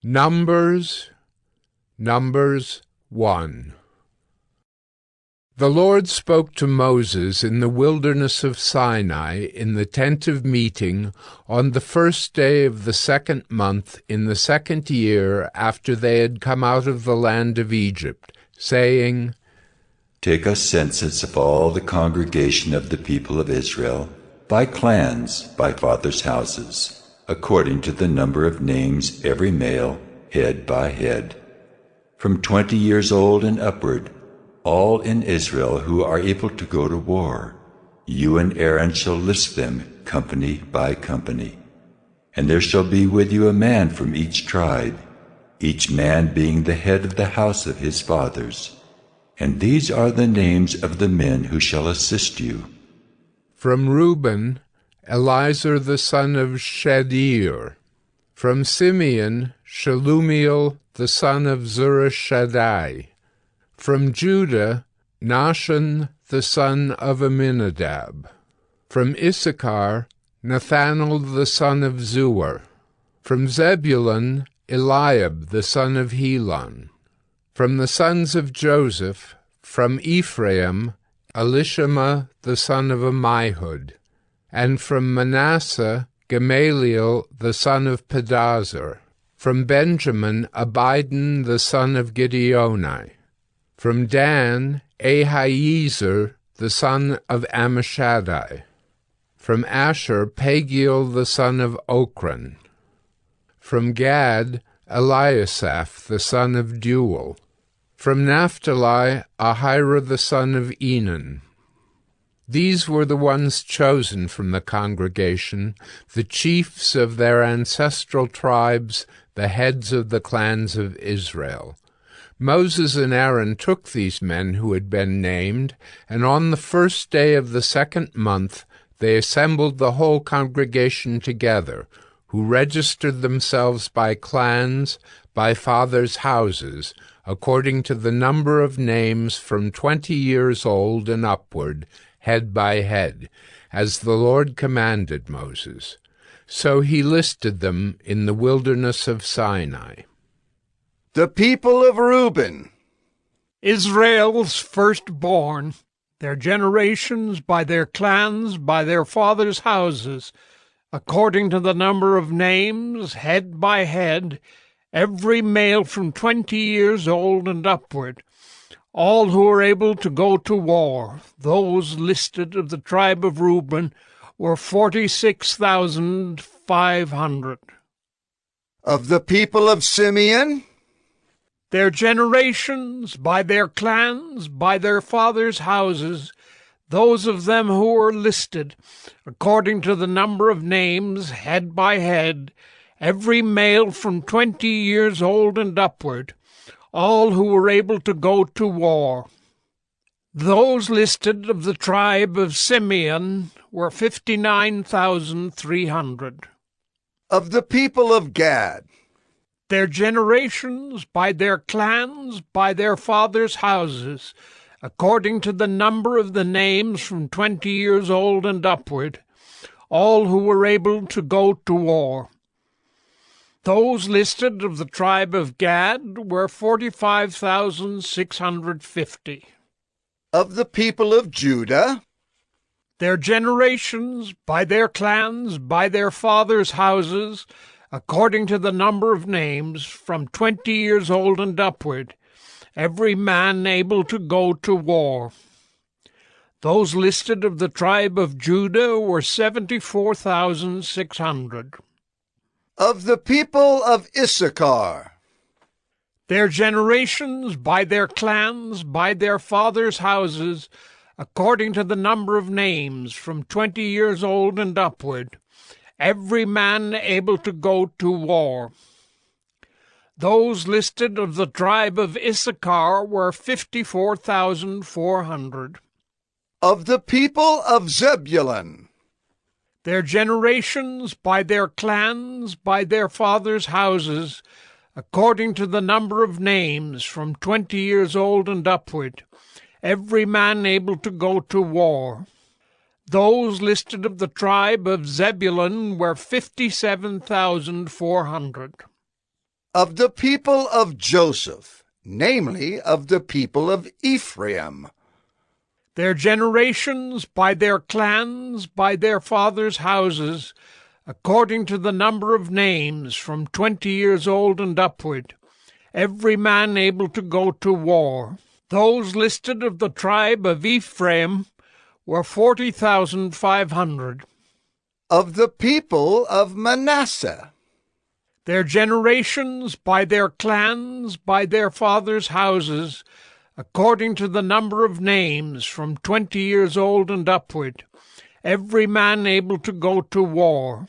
Numbers 1. The Lord spoke to Moses in the wilderness of Sinai in the tent of meeting on the first day of the 2nd month in the 2nd year after they had come out of the land of Egypt, saying, Take a census of all the congregation of the people of Israel, by clans, by fathers' houses, according to the number of names, every male, head by head. From 20 years old and upward, all in Israel who are able to go to war. You and Aaron shall list them company by company. And there shall be with you a man from each tribe, each man being the head of the house of his fathers. And these are the names of the men who shall assist you. From Reuben, Elizur the son of Shedeur. From Simeon, Shelumiel the son of Zurishaddai. From Judah, Nahshon the son of Amminadab. From Issachar, Nathanael the son of Zuar. From Zebulun, Eliab the son of Helon. From the sons of Joseph, from Ephraim, Elishama the son of Ammihud. And from Manasseh, Gamaliel the son of Pedazur. From Benjamin, Abidan the son of Gideoni. From Dan, Ahiezer the son of Ammishaddai. From Asher, Pagiel the son of Ochran. From Gad, Eliasaph the son of Deuel. From Naphtali, Ahira the son of Enan. These were the ones chosen from the congregation, the chiefs of their ancestral tribes, the heads of the clans of Israel. Moses and Aaron took these men who had been named, and on the first day of the 2nd month they assembled the whole congregation together, who registered themselves by clans, by fathers' houses, according to the number of names from 20 years old and upward, head by head, as the Lord commanded Moses. So he listed them in the wilderness of Sinai. The people of Reuben, Israel's firstborn, their generations by their clans, by their fathers' houses, according to the number of names, head by head, every male from 20 years old and upward, all who were able to go to war. Those listed of the tribe of Reuben were 46,500. Of the people of Simeon, their generations, by their clans, by their fathers' houses, those of them who were listed, according to the number of names, head by head, every male from 20 years old and upward, all who were able to go to war. Those listed of the tribe of Simeon were 59,300. Of the people of Gad, their generations, by their clans, by their fathers' houses, according to the number of the names from 20 years old and upward, all who were able to go to war. Those listed of the tribe of Gad were 45,650. Of the people of Judah, their generations, by their clans, by their fathers' houses, according to the number of names, from 20 years old and upward, every man able to go to war. Those listed of the tribe of Judah were 74,600. Of the people of Issachar, their generations, by their clans, by their fathers' houses, according to the number of names, from 20 years old and upward, every man able to go to war. Those listed of the tribe of Issachar were 54,400. Of the people of Zebulun, their generations, by their clans, by their fathers' houses, according to the number of names, from 20 years old and upward, every man able to go to war. Those listed of the tribe of Zebulun were 57,400. Of the people of Joseph, namely of the people of Ephraim. Their generations, by their clans, by their fathers' houses, according to the number of names, from 20 years old and upward, every man able to go to war. Those listed of the tribe of Ephraim were 40,500. Of the people of Manasseh. Their generations, by their clans, by their fathers' houses, according to the number of names, from 20 years old and upward, every man able to go to war.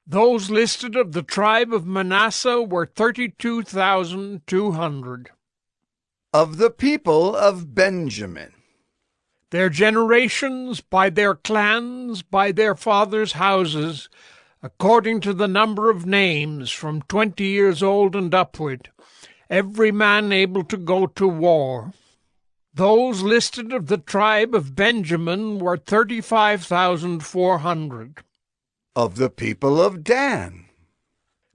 Those listed of the tribe of Manasseh were 32,200. Of the people of Benjamin. Their generations, by their clans, by their fathers' houses, according to the number of names, from 20 years old and upward, every man able to go to war. Those listed of the tribe of Benjamin were 35,400. Of the people of Dan.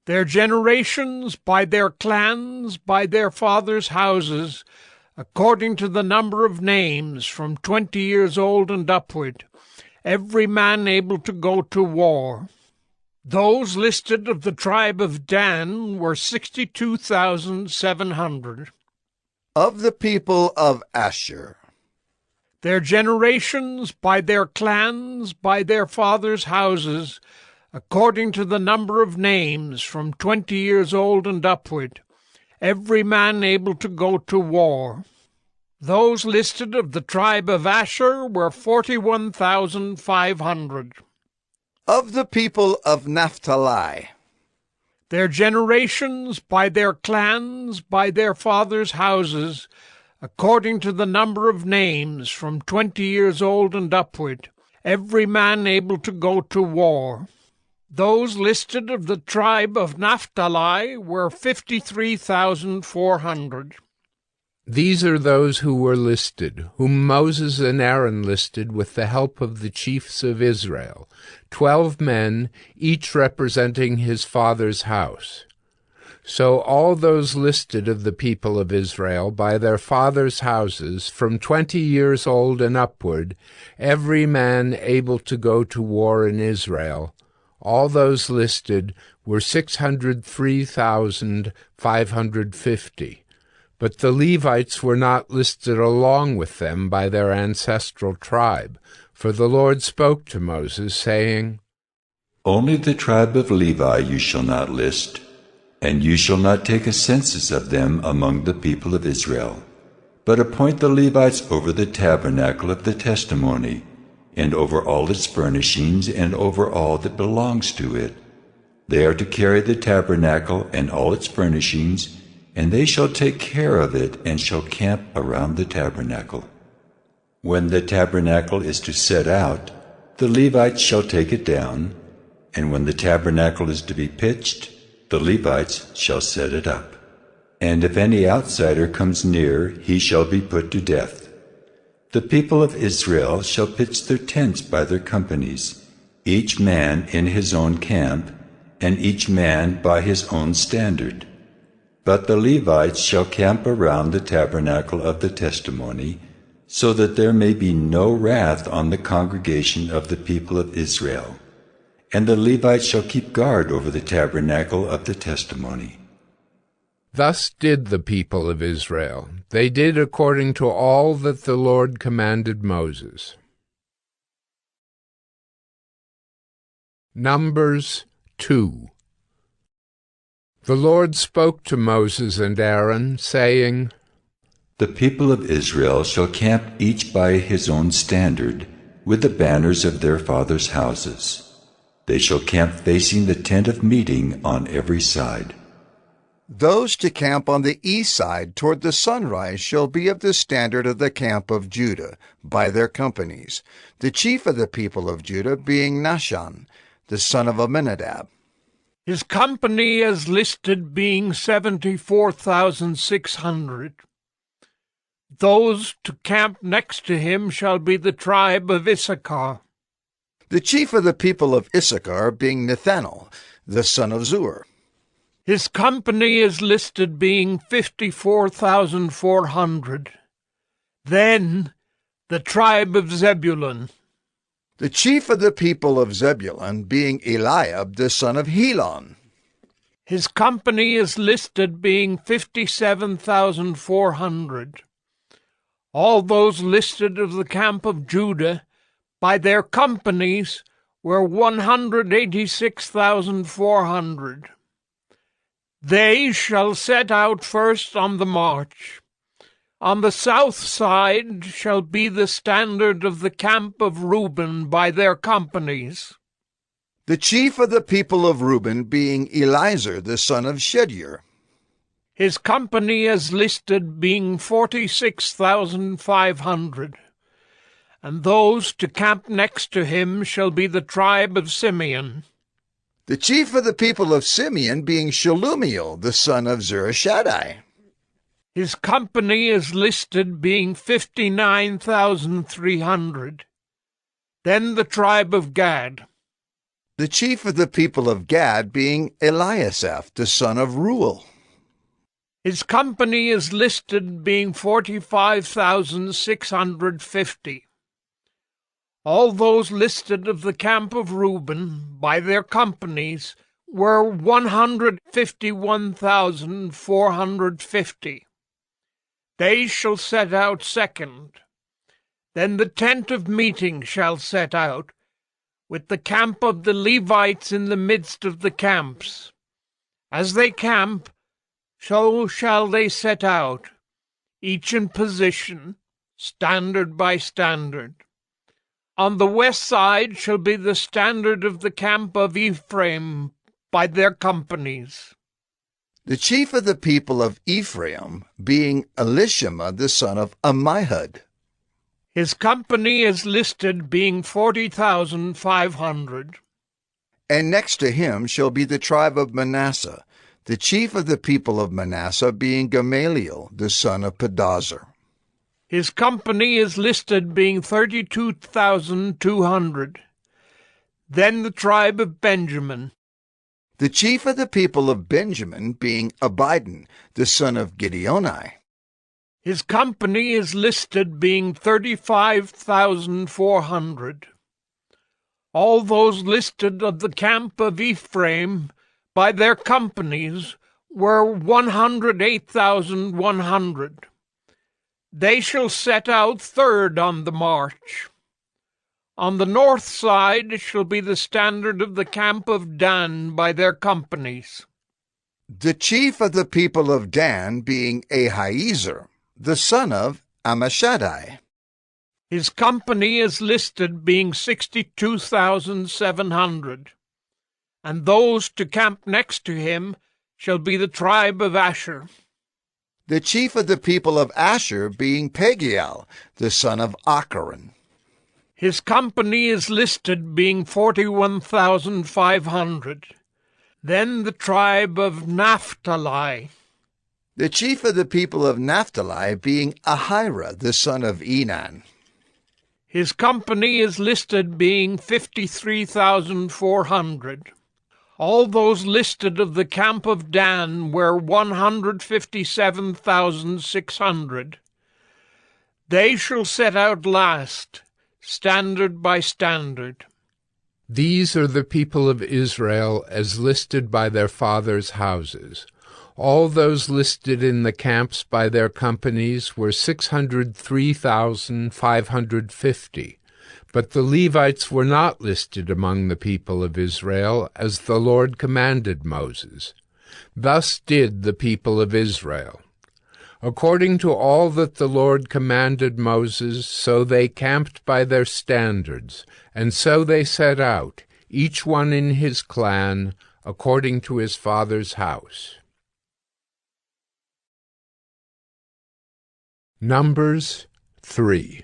Their generations, by their clans, by their fathers' houses, according to the number of names, from 20 years old and upward, every man able to go to war. Those listed of the tribe of Dan were 62,700. Of the people of Asher. Their generations, by their clans, by their fathers' houses, according to the number of names, from 20 years old and upward, every man able to go to war. Those listed of the tribe of Asher were 41,500. Of the people of Naphtali. Their generations, by their clans, by their fathers' houses, according to the number of names, from 20 years old and upward, every man able to go to war. Those listed of the tribe of Naphtali were 53,400. These are those who were listed, whom Moses and Aaron listed with the help of the chiefs of Israel, 12 men, each representing his father's house. So all those listed of the people of Israel by their fathers' houses, from 20 years old and upward, every man able to go to war in Israel, all those listed were 603,550. But the Levites were not listed along with them by their ancestral tribe, for the Lord spoke to Moses, saying, Only the tribe of Levi you shall not list, and you shall not take a census of them among the people of Israel, but appoint the Levites over the tabernacle of the testimony, and over all its furnishings, and over all that belongs to it. They are to carry the tabernacle and all its furnishings, and they shall take care of it, and shall camp around the tabernacle. When the tabernacle is to set out, the Levites shall take it down, and when the tabernacle is to be pitched, the Levites shall set it up. And if any outsider comes near, he shall be put to death. The people of Israel shall pitch their tents by their companies, each man in his own camp, and each man by his own standard. But the Levites shall camp around the tabernacle of the testimony, so that there may be no wrath on the congregation of the people of Israel. And the Levites shall keep guard over the tabernacle of the testimony. Thus did the people of Israel. They did according to all that the Lord commanded Moses. Numbers 2. The Lord spoke to Moses and Aaron, saying, The people of Israel shall camp each by his own standard, with the banners of their fathers' houses. They shall camp facing the tent of meeting on every side. Those to camp on the east side toward the sunrise shall be of the standard of the camp of Judah, by their companies, the chief of the people of Judah being Nahshon, the son of Amminadab. His company as listed being 74,600. Those to camp next to him shall be the tribe of Issachar. The chief of the people of Issachar being Nethanel, the son of Zur. His company is listed being 54,400. Then the tribe of Zebulun. The chief of the people of Zebulun being Eliab the son of Helon. His company is listed being 57,400. All those listed of the camp of Judah by their companies were 186,400. They shall set out first on the march. On the south side shall be the standard of the camp of Reuben by their companies. The chief of the people of Reuben being Eliezer the son of Shedeur. His company is listed being 46,500. And those to camp next to him shall be the tribe of Simeon. The chief of the people of Simeon being Shelumiel the son of Zurishaddai. His company is listed being 59,300. Then the tribe of Gad. The chief of the people of Gad being Eliasaph the son of Reuel. His company is listed being 45,650. All those listed of the camp of Reuben by their companies were 151,450. They shall set out second. Then the tent of meeting shall set out, with the camp of the Levites in the midst of the camps. As they camp, so shall they set out, each in position, standard by standard. On the west side shall be the standard of the camp of Ephraim by their companies. The chief of the people of Ephraim being Elishama the son of Ammihud. His company is listed being 40,500. And next to him shall be the tribe of Manasseh, the chief of the people of Manasseh being Gamaliel the son of Pedazur. His company is listed being 32,200. Then the tribe of Benjamin. The chief of the people of Benjamin being Abidan the son of Gideoni. His company is listed being 35,400. All those listed of the camp of Ephraim by their companies were 108,100. They shall set out third on the march. On the north side shall be the standard of the camp of Dan by their companies. The chief of the people of Dan being Ahiezer, the son of Ammishaddai. His company is listed being 62,700. And those to camp next to him shall be the tribe of Asher. The chief of the people of Asher being Pagiel, the son of Acharon. His company is listed being 41,500. Then the tribe of Naphtali. The chief of the people of Naphtali being Ahira, the son of Enan. His company is listed being 53,400. All those listed of the camp of Dan were 157,600. They shall set out last, standard by standard. These are the people of Israel as listed by their fathers' houses. All those listed in the camps by their companies were 603,550. But the Levites were not listed among the people of Israel, as the Lord commanded Moses. Thus did the people of Israel. According to all that the Lord commanded Moses, so they camped by their standards, and so they set out, each one in his clan, according to his father's house. Numbers 3.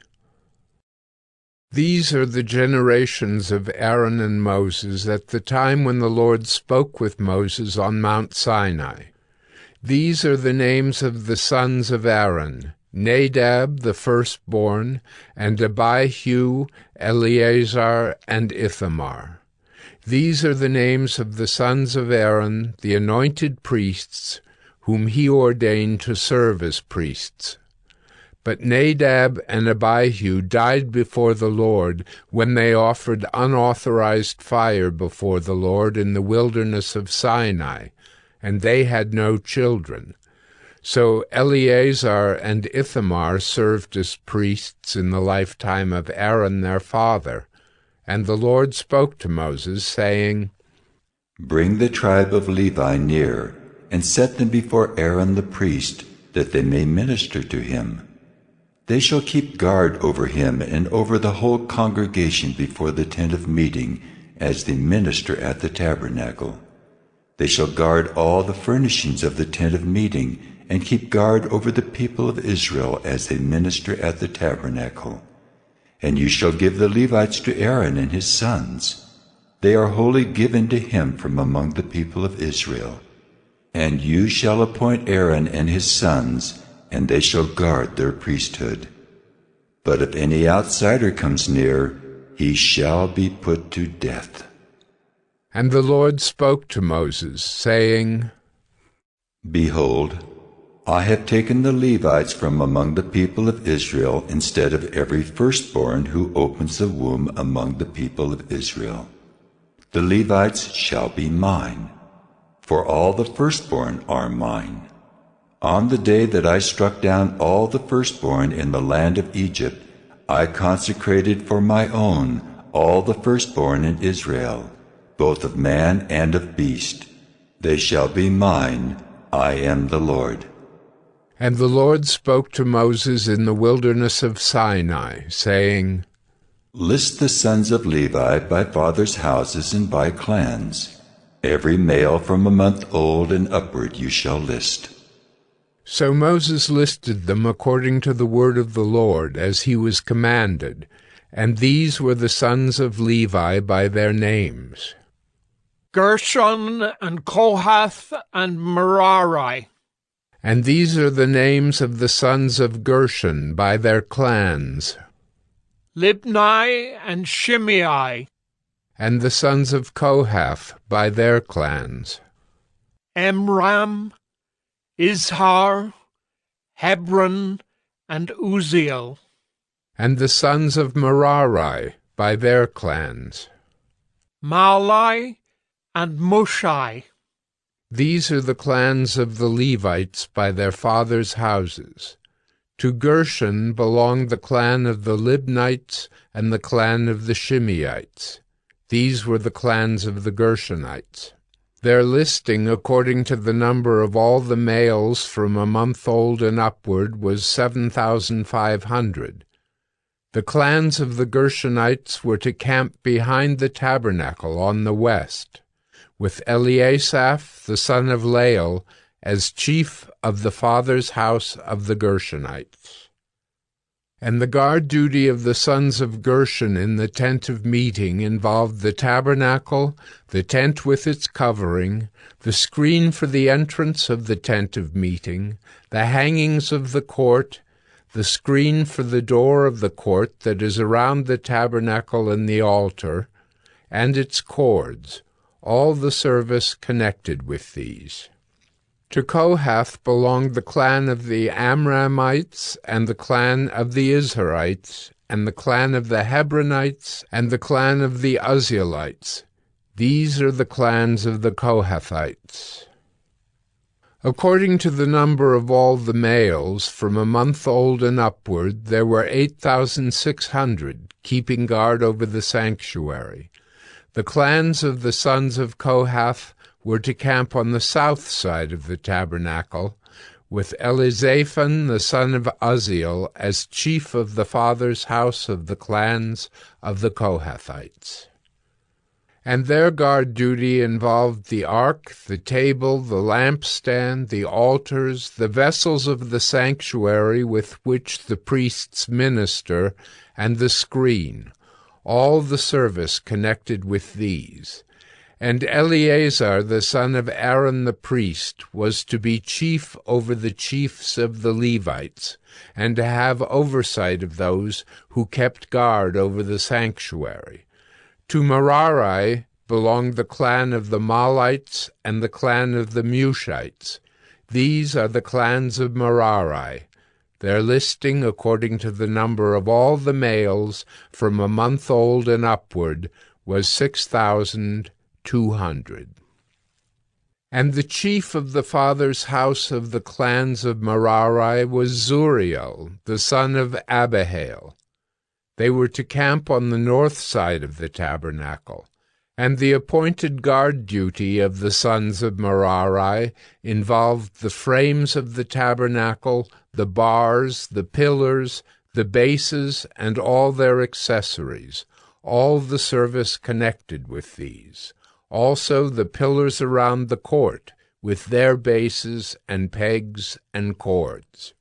These are the generations of Aaron and Moses at the time when the Lord spoke with Moses on Mount Sinai. These are the names of the sons of Aaron: Nadab the firstborn, and Abihu, Eleazar, and Ithamar. These are the names of the sons of Aaron, the anointed priests, whom he ordained to serve as priests. But Nadab and Abihu died before the Lord when they offered unauthorized fire before the Lord in the wilderness of Sinai, and they had no children. So Eleazar and Ithamar served as priests in the lifetime of Aaron their father. And the Lord spoke to Moses, saying, Bring the tribe of Levi near, and set them before Aaron the priest, that they may minister to him. They shall keep guard over him and over the whole congregation before the tent of meeting, as they minister at the tabernacle. They shall guard all the furnishings of the tent of meeting, and keep guard over the people of Israel as they minister at the tabernacle. And you shall give the Levites to Aaron and his sons. They are wholly given to him from among the people of Israel. And you shall appoint Aaron and his sons, and they shall guard their priesthood. But if any outsider comes near, he shall be put to death. And the Lord spoke to Moses, saying, Behold, I have taken the Levites from among the people of Israel instead of every firstborn who opens the womb among the people of Israel. The Levites shall be mine, for all the firstborn are mine. On the day that I struck down all the firstborn in the land of Egypt, I consecrated for my own all the firstborn in Israel, both of man and of beast. They shall be mine. I am the Lord. And the Lord spoke to Moses in the wilderness of Sinai, saying, List the sons of Levi by fathers' houses and by clans. Every male from a month old and upward you shall list. So Moses listed them according to the word of the Lord, as he was commanded, and these were the sons of Levi by their names: Gershon and Kohath and Merari. And these are the names of the sons of Gershon by their clans: Libni and Shimei. And the sons of Kohath by their clans: Amram, Izhar, Hebron, and Uzziel. And the sons of Merari by their clans: Mahli and Mushai. These are the clans of the Levites by their fathers' houses. To Gershon belonged the clan of the Libnites and the clan of the Shimeites. These were the clans of the Gershonites. Their listing according to the number of all the males from a month old and upward was 7,500. The clans of the Gershonites were to camp behind the tabernacle on the west, with Eliasaph the son of Lael as chief of the father's house of the Gershonites. And the guard duty of the sons of Gershon in the tent of meeting involved the tabernacle, the tent with its covering, the screen for the entrance of the tent of meeting, the hangings of the court, the screen for the door of the court that is around the tabernacle and the altar, and its cords, all the service connected with these. To Kohath belonged the clan of the Amramites, and the clan of the Izharites, and the clan of the Hebronites, and the clan of the Uzzielites. These are the clans of the Cohaphites. According to the number of all the males, from a month old and upward, there were 8,600, keeping guard over the sanctuary. The clans of the sons of Kohath were to camp on the south side of the tabernacle, with Elizaphan the son of Uzziel as chief of the father's house of the clans of the Cohaphites. And their guard duty involved the ark, the table, the lampstand, the altars, the vessels of the sanctuary with which the priests minister, and the screen, all the service connected with these. And Eleazar the son of Aaron the priest was to be chief over the chiefs of the Levites, and to have oversight of those who kept guard over the sanctuary. To Merari belonged the clan of the Mahlites and the clan of the Mushites. These are the clans of Merari. Their listing, according to the number of all the males from a month old and upward, was 6,200. And the chief of the father's house of the clans of Merari was Zuriel, the son of Abihail. They were to camp on the north side of the tabernacle, and the appointed guard duty of the sons of Merari involved the frames of the tabernacle, the bars, the pillars, the bases, and all their accessories, all the service connected with these. Also the pillars around the court, with their bases and pegs and cords.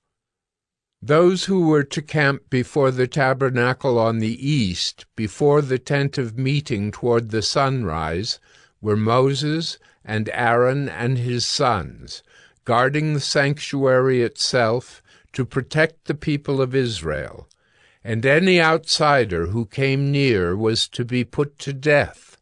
Those who were to camp before the tabernacle on the east, before the tent of meeting toward the sunrise, were Moses and Aaron and his sons, guarding the sanctuary itself to protect the people of Israel, and any outsider who came near was to be put to death.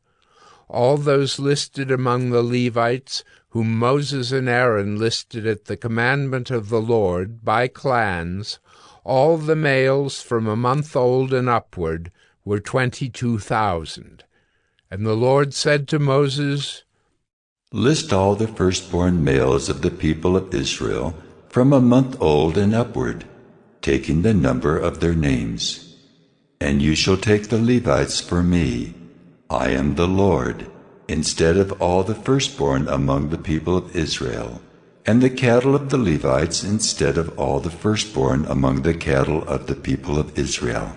All those listed among the Levites, whom Moses and Aaron listed at the commandment of the Lord, by clans, all the males from a month old and upward, were 22,000. And the Lord said to Moses, List all the firstborn males of the people of Israel from a month old and upward, taking the number of their names. And you shall take the Levites for me. I am the Lord, instead of all the firstborn among the people of Israel, and the cattle of the Levites instead of all the firstborn among the cattle of the people of Israel.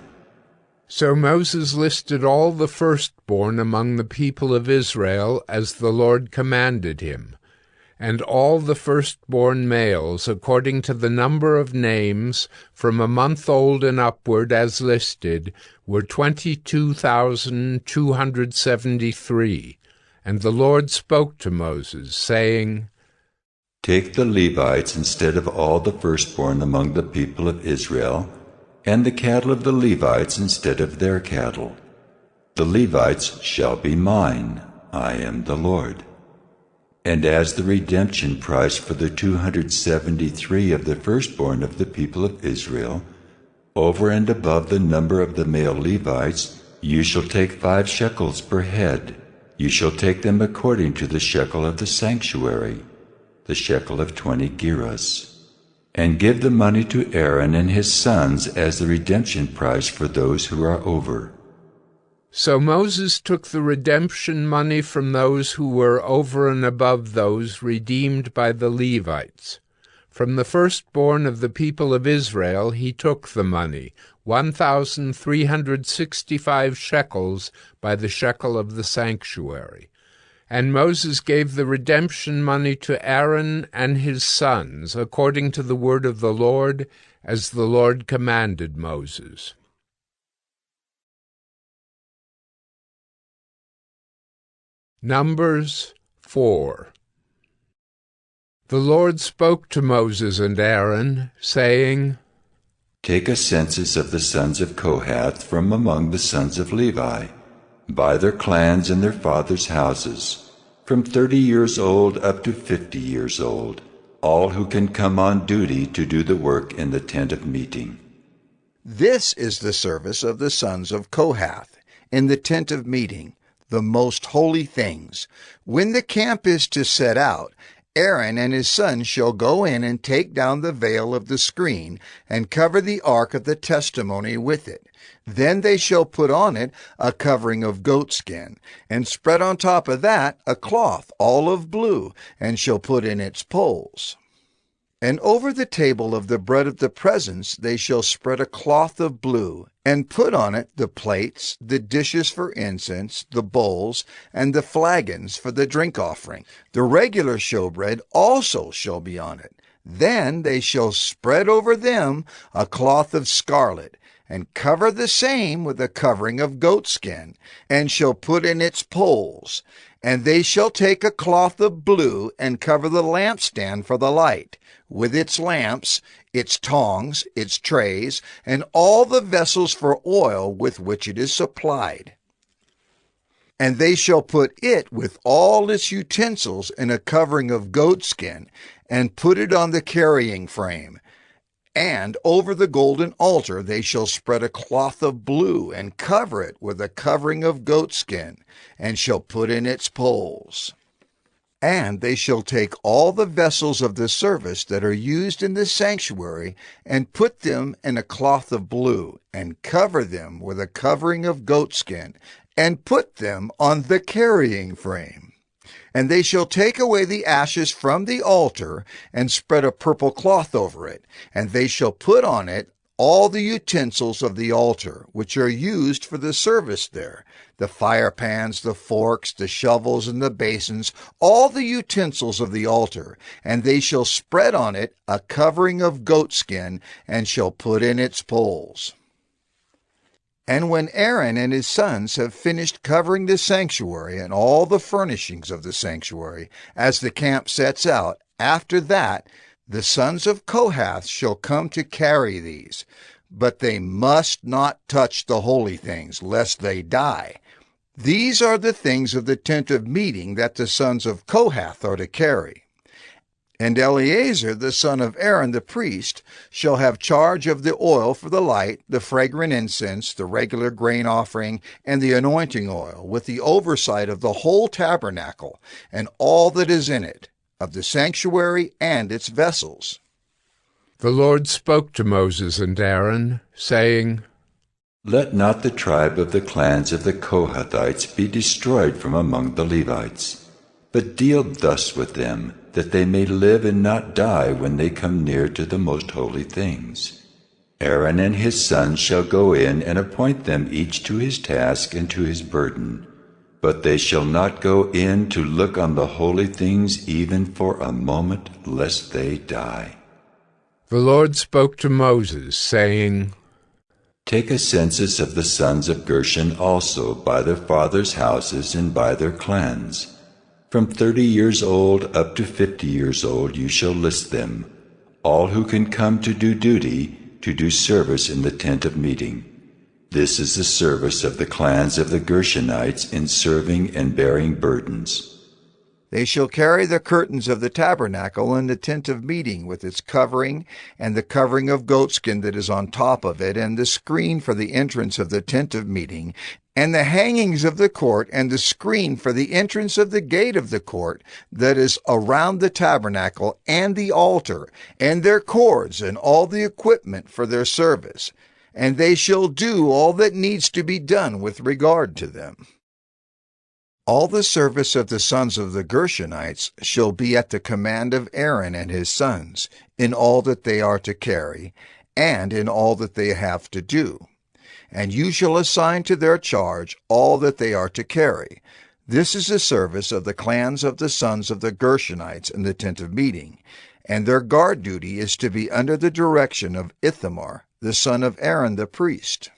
So Moses listed all the firstborn among the people of Israel as the Lord commanded him, and all the firstborn males according to the number of names from a month old and upward as listed were 22,273. And the Lord spoke to Moses, saying, Take the Levites instead of all the firstborn among the people of Israel, and the cattle of the Levites instead of their cattle. The Levites shall be mine. I am the Lord. And as the redemption price for the 273 of the firstborn of the people of Israel, over and above the number of the male Levites, you shall take 5 shekels per head. You shall take them according to the shekel of the sanctuary, the shekel of 20 gerahs, and give the money to Aaron and his sons as the redemption price for those who are over. So Moses took the redemption money from those who were over and above those redeemed by the Levites. From the firstborn of the people of Israel he took the money, 1,365 shekels by the shekel of the sanctuary. And Moses gave the redemption money to Aaron and his sons, according to the word of the Lord, as the Lord commanded Moses. Numbers 4. The Lord spoke to Moses and Aaron, saying, Take a census of the sons of Kohath from among the sons of Levi, by their clans and their fathers' houses, from 30 years old up to 50 years old, all who can come on duty to do the work in the tent of meeting. This is the service of the sons of Kohath in the tent of meeting, the most holy things. When the camp is to set out, Aaron and his sons shall go in and take down the veil of the screen and cover the ark of the testimony with it. Then they shall put on it a covering of goatskin, and spread on top of that a cloth all of blue, and shall put in its poles. And over the table of the bread of the presence they shall spread a cloth of blue, and put on it the plates, the dishes for incense, the bowls, and the flagons for the drink offering. The regular showbread also shall be on it. Then they shall spread over them a cloth of scarlet, and cover the same with a covering of goatskin, and shall put in its poles. And they shall take a cloth of blue, and cover the lampstand for the light, with its lamps, its tongs, its trays, and all the vessels for oil with which it is supplied. And they shall put it with all its utensils in a covering of goatskin, and put it on the carrying frame. And over the golden altar they shall spread a cloth of blue, and cover it with a covering of goatskin, and shall put in its poles. And they shall take all the vessels of the service that are used in the sanctuary, and put them in a cloth of blue, and cover them with a covering of goatskin, and put them on the carrying frame. And they shall take away the ashes from the altar, and spread a purple cloth over it, and they shall put on it all the utensils of the altar, which are used for the service there, the fire pans, the forks, the shovels, and the basins, all the utensils of the altar, and they shall spread on it a covering of goatskin, and shall put in its poles. And when Aaron and his sons have finished covering the sanctuary and all the furnishings of the sanctuary, as the camp sets out, after that the sons of Kohath shall come to carry these. But they must not touch the holy things, lest they die. These are the things of the tent of meeting that the sons of Kohath are to carry. And Eleazar, the son of Aaron the priest, shall have charge of the oil for the light, the fragrant incense, the regular grain offering, and the anointing oil, with the oversight of the whole tabernacle, and all that is in it, of the sanctuary and its vessels. The Lord spoke to Moses and Aaron, saying, Let not the tribe of the clans of the Cohaphites be destroyed from among the Levites, but deal thus with them, that they may live and not die when they come near to the most holy things. Aaron and his sons shall go in and appoint them each to his task and to his burden, but they shall not go in to look on the holy things even for a moment, lest they die. The Lord spoke to Moses, saying, Take a census of the sons of Gershon also by their fathers' houses and by their clans. From 30 years old up to 50 years old you shall list them, all who can come to do duty, to do service in the tent of meeting. This is the service of the clans of the Gershonites in serving and bearing burdens. They shall carry the curtains of the tabernacle and the tent of meeting with its covering, and the covering of goatskin that is on top of it, and the screen for the entrance of the tent of meeting, and the hangings of the court, and the screen for the entrance of the gate of the court that is around the tabernacle, and the altar, and their cords, and all the equipment for their service. And they shall do all that needs to be done with regard to them. All the service of the sons of the Gershonites shall be at the command of Aaron and his sons, in all that they are to carry, and in all that they have to do. And you shall assign to their charge all that they are to carry. This is the service of the clans of the sons of the Gershonites in the tent of meeting, and their guard duty is to be under the direction of Ithamar, the son of Aaron the priest.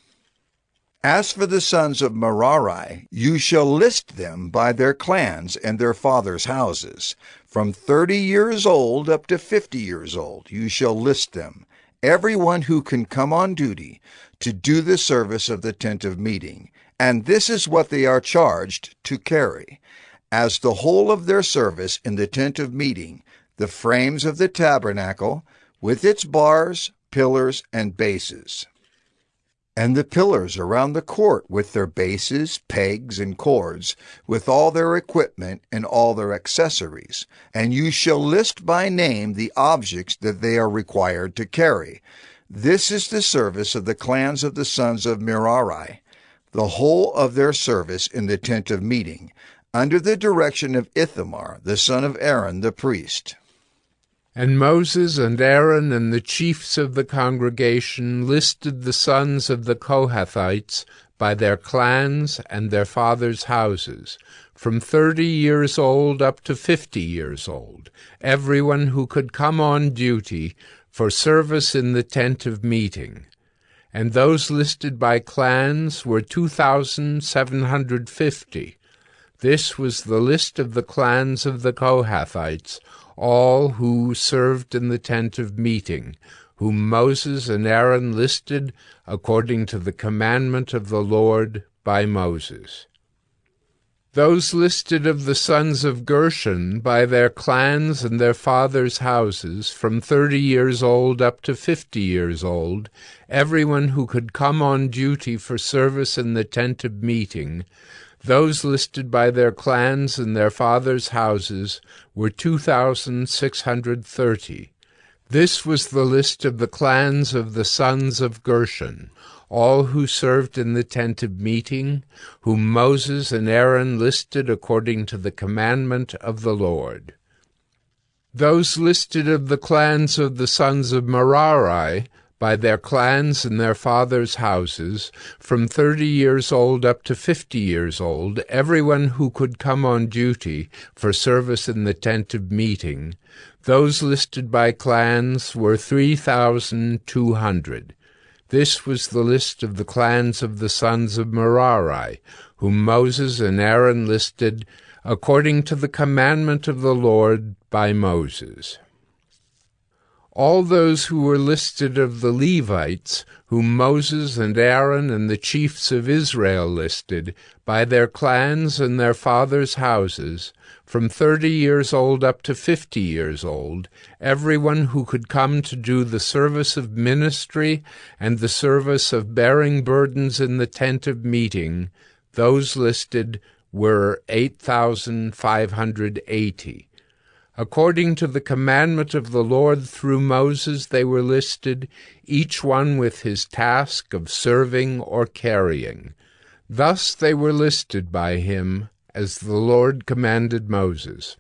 As for the sons of Merari, you shall list them by their clans and their fathers' houses. From 30 years old up to 50 years old you shall list them, every one who can come on duty to do the service of the tent of meeting. And this is what they are charged to carry. As the whole of their service in the tent of meeting, the frames of the tabernacle, with its bars, pillars, and bases, and the pillars around the court with their bases, pegs, and cords, with all their equipment and all their accessories. And you shall list by name the objects that they are required to carry. This is the service of the clans of the sons of Merari, the whole of their service in the tent of meeting, under the direction of Ithamar, the son of Aaron the priest. And Moses and Aaron and the chiefs of the congregation listed the sons of the Cohaphites by their clans and their fathers' houses, from 30 years old up to 50 years old, everyone who could come on duty for service in the tent of meeting. And those listed by clans were 2,750. This was the list of the clans of the Cohaphites, all who served in the tent of meeting, whom Moses and Aaron listed according to the commandment of the Lord by Moses. Those listed of the sons of Gershon by their clans and their fathers' houses, from 30 years old up to 50 years old, everyone who could come on duty for service in the tent of meeting, those listed by their clans and their fathers' houses were 2,630. This was the list of the clans of the sons of Gershon, all who served in the tent of meeting, whom Moses and Aaron listed according to the commandment of the Lord. Those listed of the clans of the sons of Merari, by their clans and their fathers' houses, from 30 years old up to 50 years old, everyone who could come on duty for service in the tent of meeting, those listed by clans were 3,200. This was the list of the clans of the sons of Merari, whom Moses and Aaron listed according to the commandment of the Lord by Moses. All those who were listed of the Levites, whom Moses and Aaron and the chiefs of Israel listed, by their clans and their fathers' houses, from 30 years old up to 50 years old, everyone who could come to do the service of ministry and the service of bearing burdens in the tent of meeting, those listed were 8,580. According to the commandment of the Lord through Moses they were listed, each one with his task of serving or carrying. Thus they were listed by him, as the Lord commanded Moses.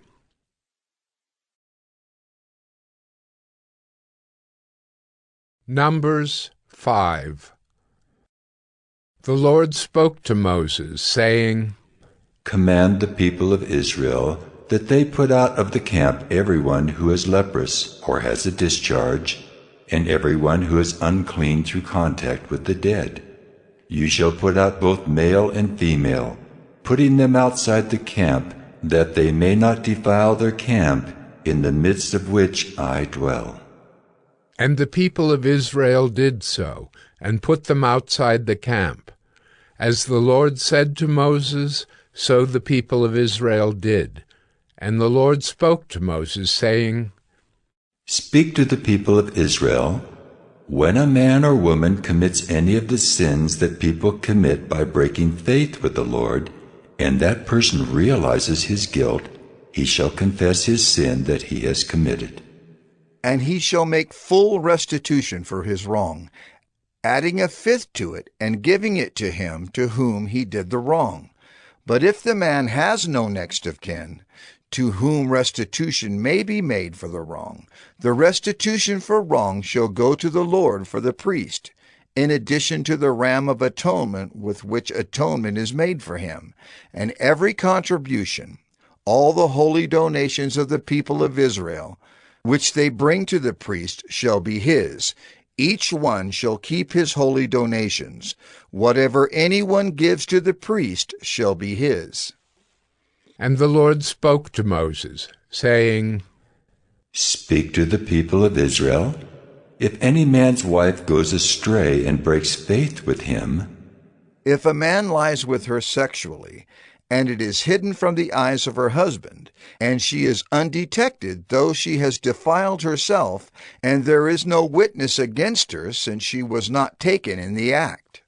Numbers 5. The Lord spoke to Moses, saying, Command the people of Israel that they put out of the camp everyone who is leprous or has a discharge, and everyone who is unclean through contact with the dead. You shall put out both male and female, putting them outside the camp, that they may not defile their camp, in the midst of which I dwell. And the people of Israel did so, and put them outside the camp. As the Lord said to Moses, so the people of Israel did. And the Lord spoke to Moses, saying, Speak to the people of Israel, when a man or woman commits any of the sins that people commit by breaking faith with the Lord, and that person realizes his guilt, he shall confess his sin that he has committed. And he shall make full restitution for his wrong, adding a fifth to it, and giving it to him to whom he did the wrong. But if the man has no next of kin, to whom restitution may be made for the wrong, the restitution for wrong shall go to the Lord for the priest, in addition to the ram of atonement with which atonement is made for him, and every contribution, all the holy donations of the people of Israel, which they bring to the priest, shall be his. Each one shall keep his holy donations. Whatever anyone gives to the priest shall be his. And the Lord spoke to Moses, saying, Speak to the people of Israel. If any man's wife goes astray and breaks faith with him, if a man lies with her sexually, and it is hidden from the eyes of her husband, and she is undetected, though she has defiled herself, and there is no witness against her, since she was not taken in the act.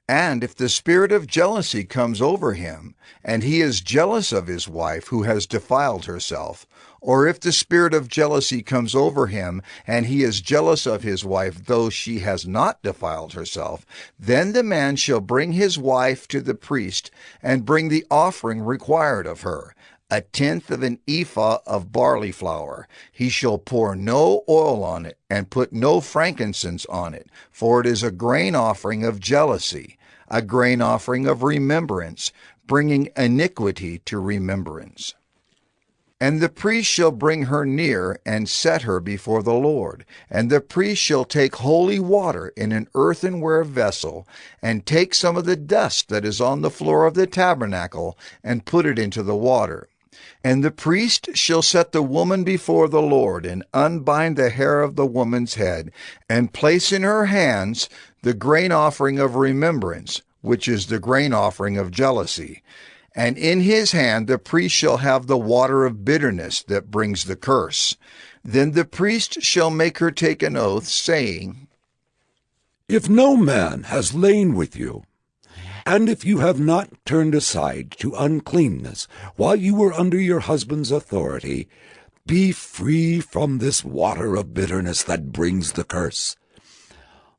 And if the spirit of jealousy comes over him, and he is jealous of his wife who has defiled herself, or if the spirit of jealousy comes over him, and he is jealous of his wife, though she has not defiled herself, then the man shall bring his wife to the priest, and bring the offering required of her, 1/10 of an ephah of barley flour. He shall pour no oil on it, and put no frankincense on it, for it is a grain offering of jealousy, a grain offering of remembrance, bringing iniquity to remembrance. And the priest shall bring her near, and set her before the Lord. And the priest shall take holy water in an earthenware vessel, and take some of the dust that is on the floor of the tabernacle, and put it into the water. And the priest shall set the woman before the Lord, and unbind the hair of the woman's head, and place in her hands the grain offering of remembrance, which is the grain offering of jealousy. And in his hand the priest shall have the water of bitterness that brings the curse. Then the priest shall make her take an oath, saying, If no man has lain with you, and if you have not turned aside to uncleanness while you were under your husband's authority, be free from this water of bitterness that brings the curse.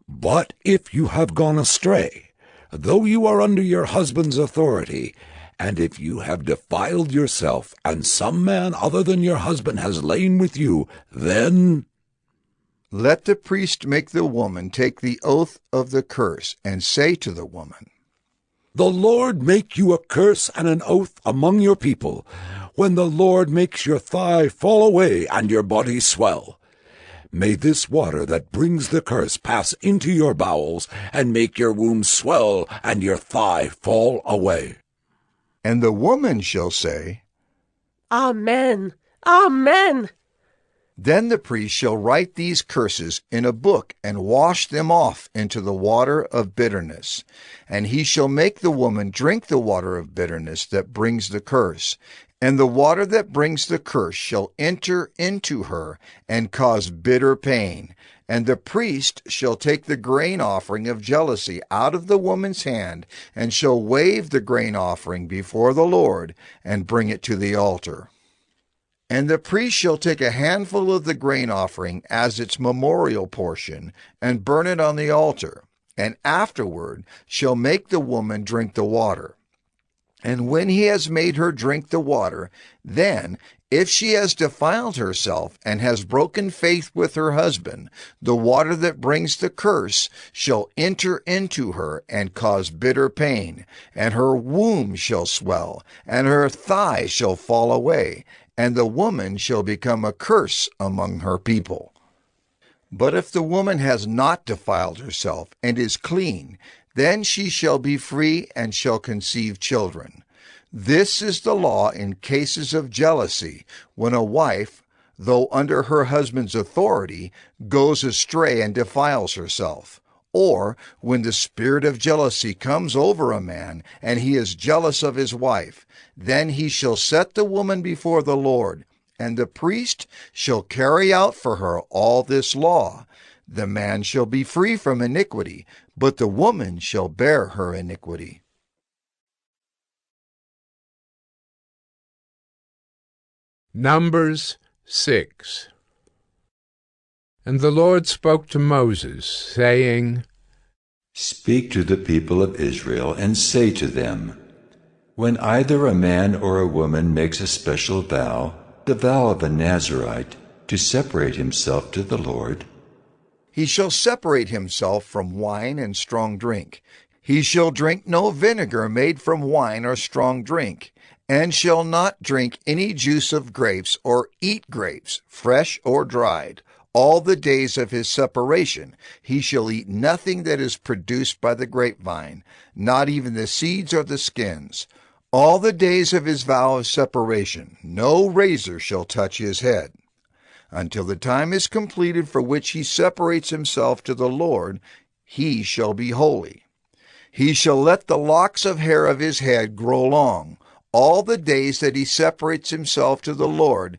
But if you have gone astray, though you are under your husband's authority, and if you have defiled yourself, and some man other than your husband has lain with you, then let the priest make the woman take the oath of the curse, and say to the woman, The Lord make you a curse and an oath among your people, when the Lord makes your thigh fall away and your body swell. May this water that brings the curse pass into your bowels, and make your womb swell and your thigh fall away. And the woman shall say, Amen. Amen. Then the priest shall write these curses in a book, and wash them off into the water of bitterness. And he shall make the woman drink the water of bitterness that brings the curse. And the water that brings the curse shall enter into her, and cause bitter pain. And the priest shall take the grain offering of jealousy out of the woman's hand, and shall wave the grain offering before the Lord, and bring it to the altar. And the priest shall take a handful of the grain offering as its memorial portion, and burn it on the altar, and afterward shall make the woman drink the water. And when he has made her drink the water, then, if she has defiled herself and has broken faith with her husband, the water that brings the curse shall enter into her and cause bitter pain, and her womb shall swell, and her thigh shall fall away, and the woman shall become a curse among her people. But if the woman has not defiled herself and is clean, then she shall be free and shall conceive children. This is the law in cases of jealousy, when a wife, though under her husband's authority, goes astray and defiles herself. Or when the spirit of jealousy comes over a man, and he is jealous of his wife, then he shall set the woman before the Lord, and the priest shall carry out for her all this law. The man shall be free from iniquity, but the woman shall bear her iniquity. Numbers 6. And the Lord spoke to Moses, saying, Speak to the people of Israel, and say to them, When either a man or a woman makes a special vow, the vow of a Nazirite, to separate himself to the Lord, he shall separate himself from wine and strong drink. He shall drink no vinegar made from wine or strong drink, and shall not drink any juice of grapes or eat grapes, fresh or dried. All the days of his separation he shall eat nothing that is produced by the grapevine, not even the seeds or the skins. All the days of his vow of separation no razor shall touch his head, until the time is completed for which he separates himself to the Lord. He shall be holy. He shall let the locks of hair of his head grow long. All the days that he separates himself to the Lord,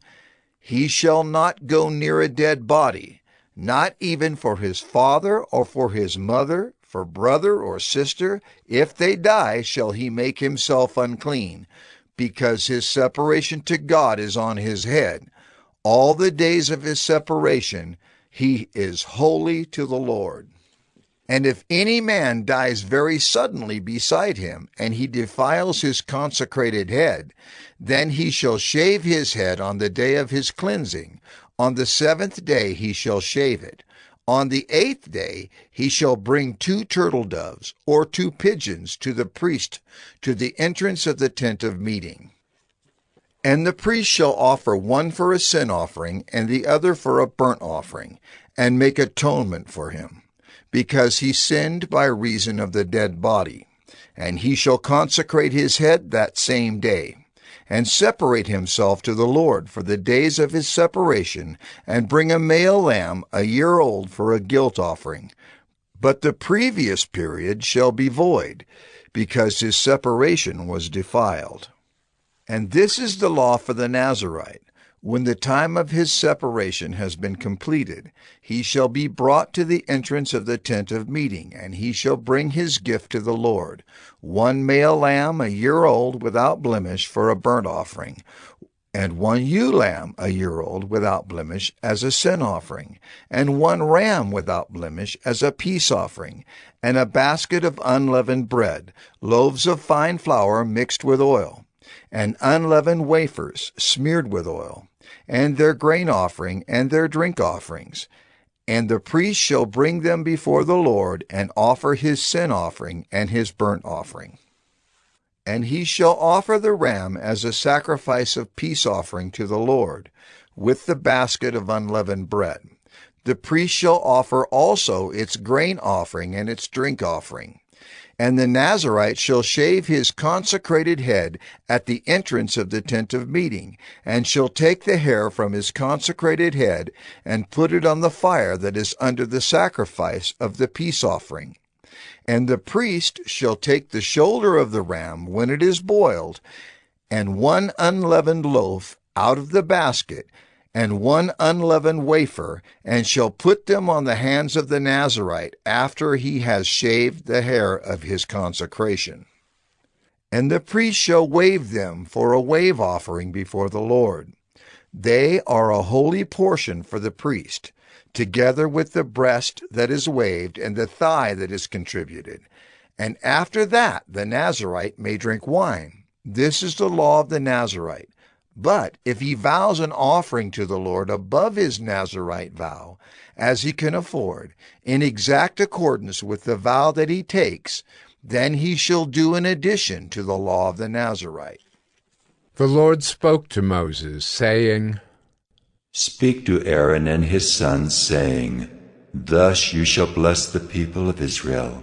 he shall not go near a dead body, not even for his father or for his mother, for brother or sister. If they die, shall he make himself unclean, because his separation to God is on his head. All the days of his separation he is holy to the Lord. And if any man dies very suddenly beside him, and he defiles his consecrated head, then he shall shave his head on the day of his cleansing. On the 7th day he shall shave it. On the 8th day he shall bring 2 turtle doves or 2 pigeons to the priest to the entrance of the tent of meeting. And the priest shall offer one for a sin offering and the other for a burnt offering, and make atonement for him, because he sinned by reason of the dead body. And he shall consecrate his head that same day, and separate himself to the Lord for the days of his separation, and bring a male lamb a year old for a guilt offering. But the previous period shall be void, because his separation was defiled. And this is the law for the Nazirite. When the time of his separation has been completed, he shall be brought to the entrance of the tent of meeting, and he shall bring his gift to the Lord, 1 male lamb a year old without blemish for a burnt offering, and 1 ewe lamb a year old without blemish as a sin offering, and 1 ram without blemish as a peace offering, and a basket of unleavened bread, loaves of fine flour mixed with oil, and unleavened wafers smeared with oil, and their grain offering and their drink offerings. And the priest shall bring them before the Lord, and offer his sin offering and his burnt offering. And he shall offer the ram as a sacrifice of peace offering to the Lord, with the basket of unleavened bread. The priest shall offer also its grain offering and its drink offering. And the Nazirite shall shave his consecrated head at the entrance of the tent of meeting, and shall take the hair from his consecrated head, and put it on the fire that is under the sacrifice of the peace offering. And the priest shall take the shoulder of the ram when it is boiled, and 1 unleavened loaf out of the basket, and 1 unleavened wafer, and shall put them on the hands of the Nazirite after he has shaved the hair of his consecration. And the priest shall wave them for a wave offering before the Lord. They are a holy portion for the priest, together with the breast that is waved and the thigh that is contributed. And after that the Nazirite may drink wine. This is the law of the Nazirite. But if he vows an offering to the Lord above his Nazirite vow, as he can afford, in exact accordance with the vow that he takes, then he shall do an addition to the law of the Nazirite. The Lord spoke to Moses, saying, Speak to Aaron and his sons, saying, Thus you shall bless the people of Israel.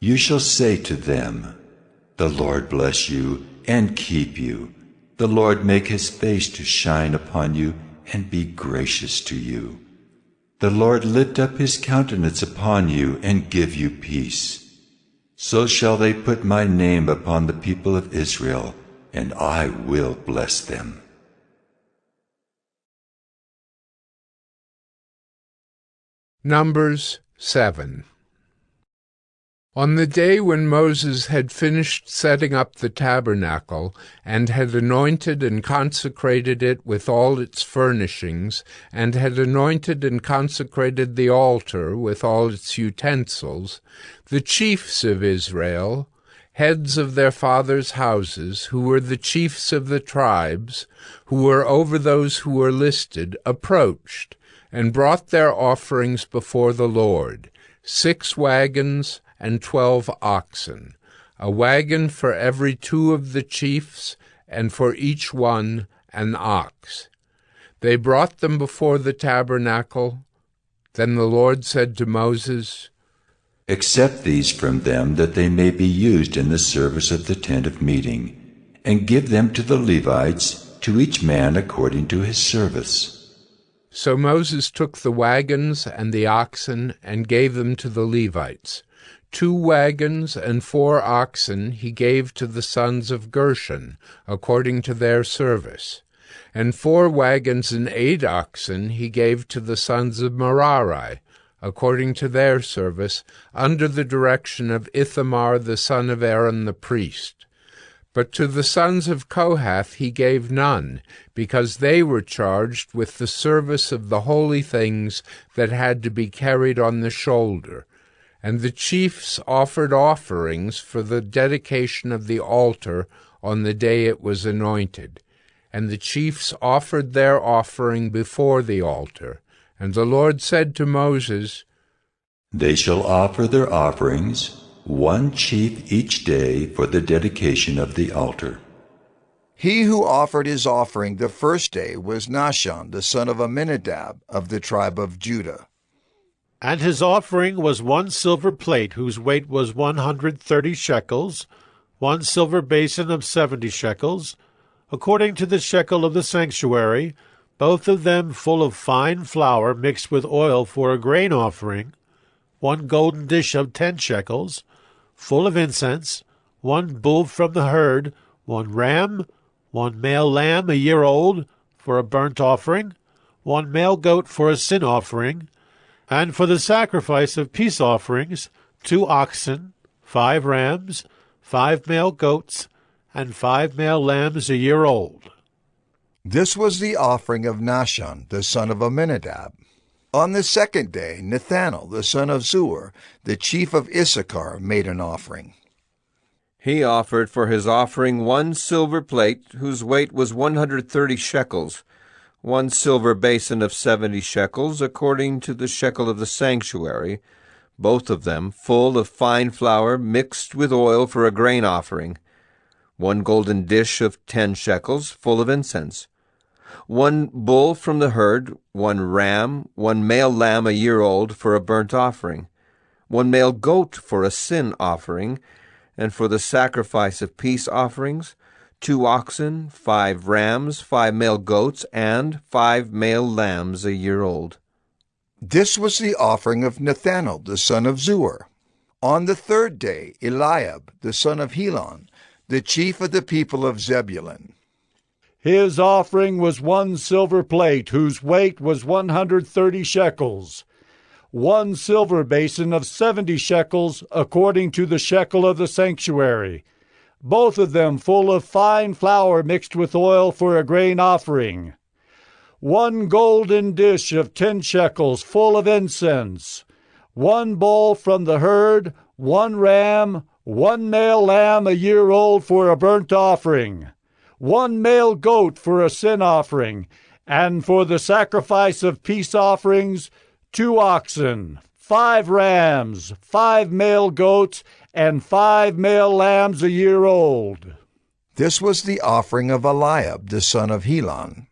You shall say to them, The Lord bless you and keep you. The Lord make his face to shine upon you and be gracious to you. The Lord lift up his countenance upon you and give you peace. So shall they put my name upon the people of Israel, and I will bless them. Numbers 7. On the day when Moses had finished setting up the tabernacle, and had anointed and consecrated it with all its furnishings, and had anointed and consecrated the altar with all its utensils, the chiefs of Israel, heads of their fathers' houses, who were the chiefs of the tribes, who were over those who were listed, approached, and brought their offerings before the Lord, 6 wagons and 12 oxen, a wagon for every 2 of the chiefs, and for each one an ox. They brought them before the tabernacle. Then the Lord said to Moses, Accept these from them, that they may be used in the service of the tent of meeting, and give them to the Levites, to each man according to his service. So Moses took the wagons and the oxen and gave them to the Levites. 2 wagons and 4 oxen he gave to the sons of Gershon, according to their service. And 4 wagons and 8 oxen he gave to the sons of Merari, according to their service, under the direction of Ithamar the son of Aaron the priest. But to the sons of Kohath he gave none, because they were charged with the service of the holy things that had to be carried on the shoulder. And the chiefs offered offerings for the dedication of the altar on the day it was anointed. And the chiefs offered their offering before the altar. And the Lord said to Moses, They shall offer their offerings, 1 chief each day, for the dedication of the altar. He who offered his offering the first day was Nahshon, the son of Amminadab, of the tribe of Judah. And his offering was 1 silver plate, whose weight was 130 shekels, 1 silver basin of 70 shekels, according to the shekel of the sanctuary, both of them full of fine flour mixed with oil for a grain offering, 1 golden dish of 10 shekels, full of incense, 1 bull from the herd, 1 ram, 1 male lamb a year old for a burnt offering, 1 male goat for a sin offering, and for the sacrifice of peace offerings, 2 oxen, 5 rams, 5 male goats, and 5 male lambs a year old. This was the offering of Nahshon, the son of Amminadab. On the second day, Nathanael, the son of Zuar, the chief of Issachar, made an offering. He offered for his offering 1 silver plate, whose weight was 130 shekels, 1 silver basin of 70 shekels, according to the shekel of the sanctuary, both of them full of fine flour mixed with oil for a grain offering, 1 golden dish of 10 shekels, full of incense, 1 bull from the herd, 1 ram, 1 male lamb a year old for a burnt offering, 1 male goat for a sin offering, and for the sacrifice of peace offerings, 2 oxen, 5 rams, 5 male goats, and 5 male lambs a year old. This was the offering of Nathanael, the son of Zuar. On the third day, Eliab, the son of Helon, the chief of the people of Zebulun. His offering was 1 silver plate, whose weight was 130 shekels, 1 silver basin of 70 shekels, according to the shekel of the sanctuary, both of them full of fine flour mixed with oil for a grain offering, 1 golden dish of 10 shekels, full of incense, 1 bull from the herd, 1 ram, 1 male lamb a year old for a burnt offering, 1 male goat for a sin offering, and for the sacrifice of peace offerings, 2 oxen, 5 rams, 5 male goats, and 5 male lambs a year old. This was the offering of Eliab, the son of Helon.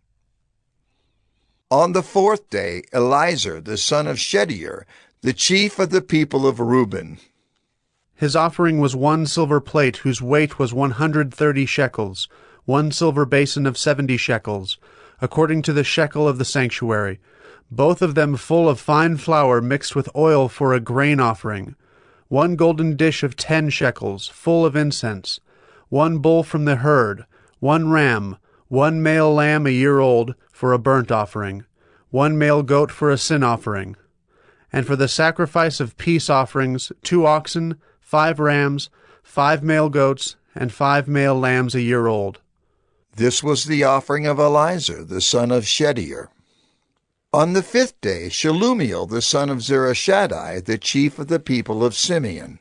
On the fourth day, Eliezer, the son of Shedeur, the chief of the people of Reuben. His offering was 1 silver plate, whose weight was 130 shekels, 1 silver basin of 70 shekels, according to the shekel of the sanctuary, both of them full of fine flour mixed with oil for a grain offering, 1 golden dish of 10 shekels, full of incense, 1 bull from the herd, 1 ram, 1 male lamb a year old for a burnt offering, 1 male goat for a sin offering, and for the sacrifice of peace offerings, 2 oxen, 5 rams, 5 male goats, and 5 male lambs a year old. This was the offering of Eliezer, the son of Shedeur. On the fifth day, Shelumiel, the son of Zurishaddai, the chief of the people of Simeon.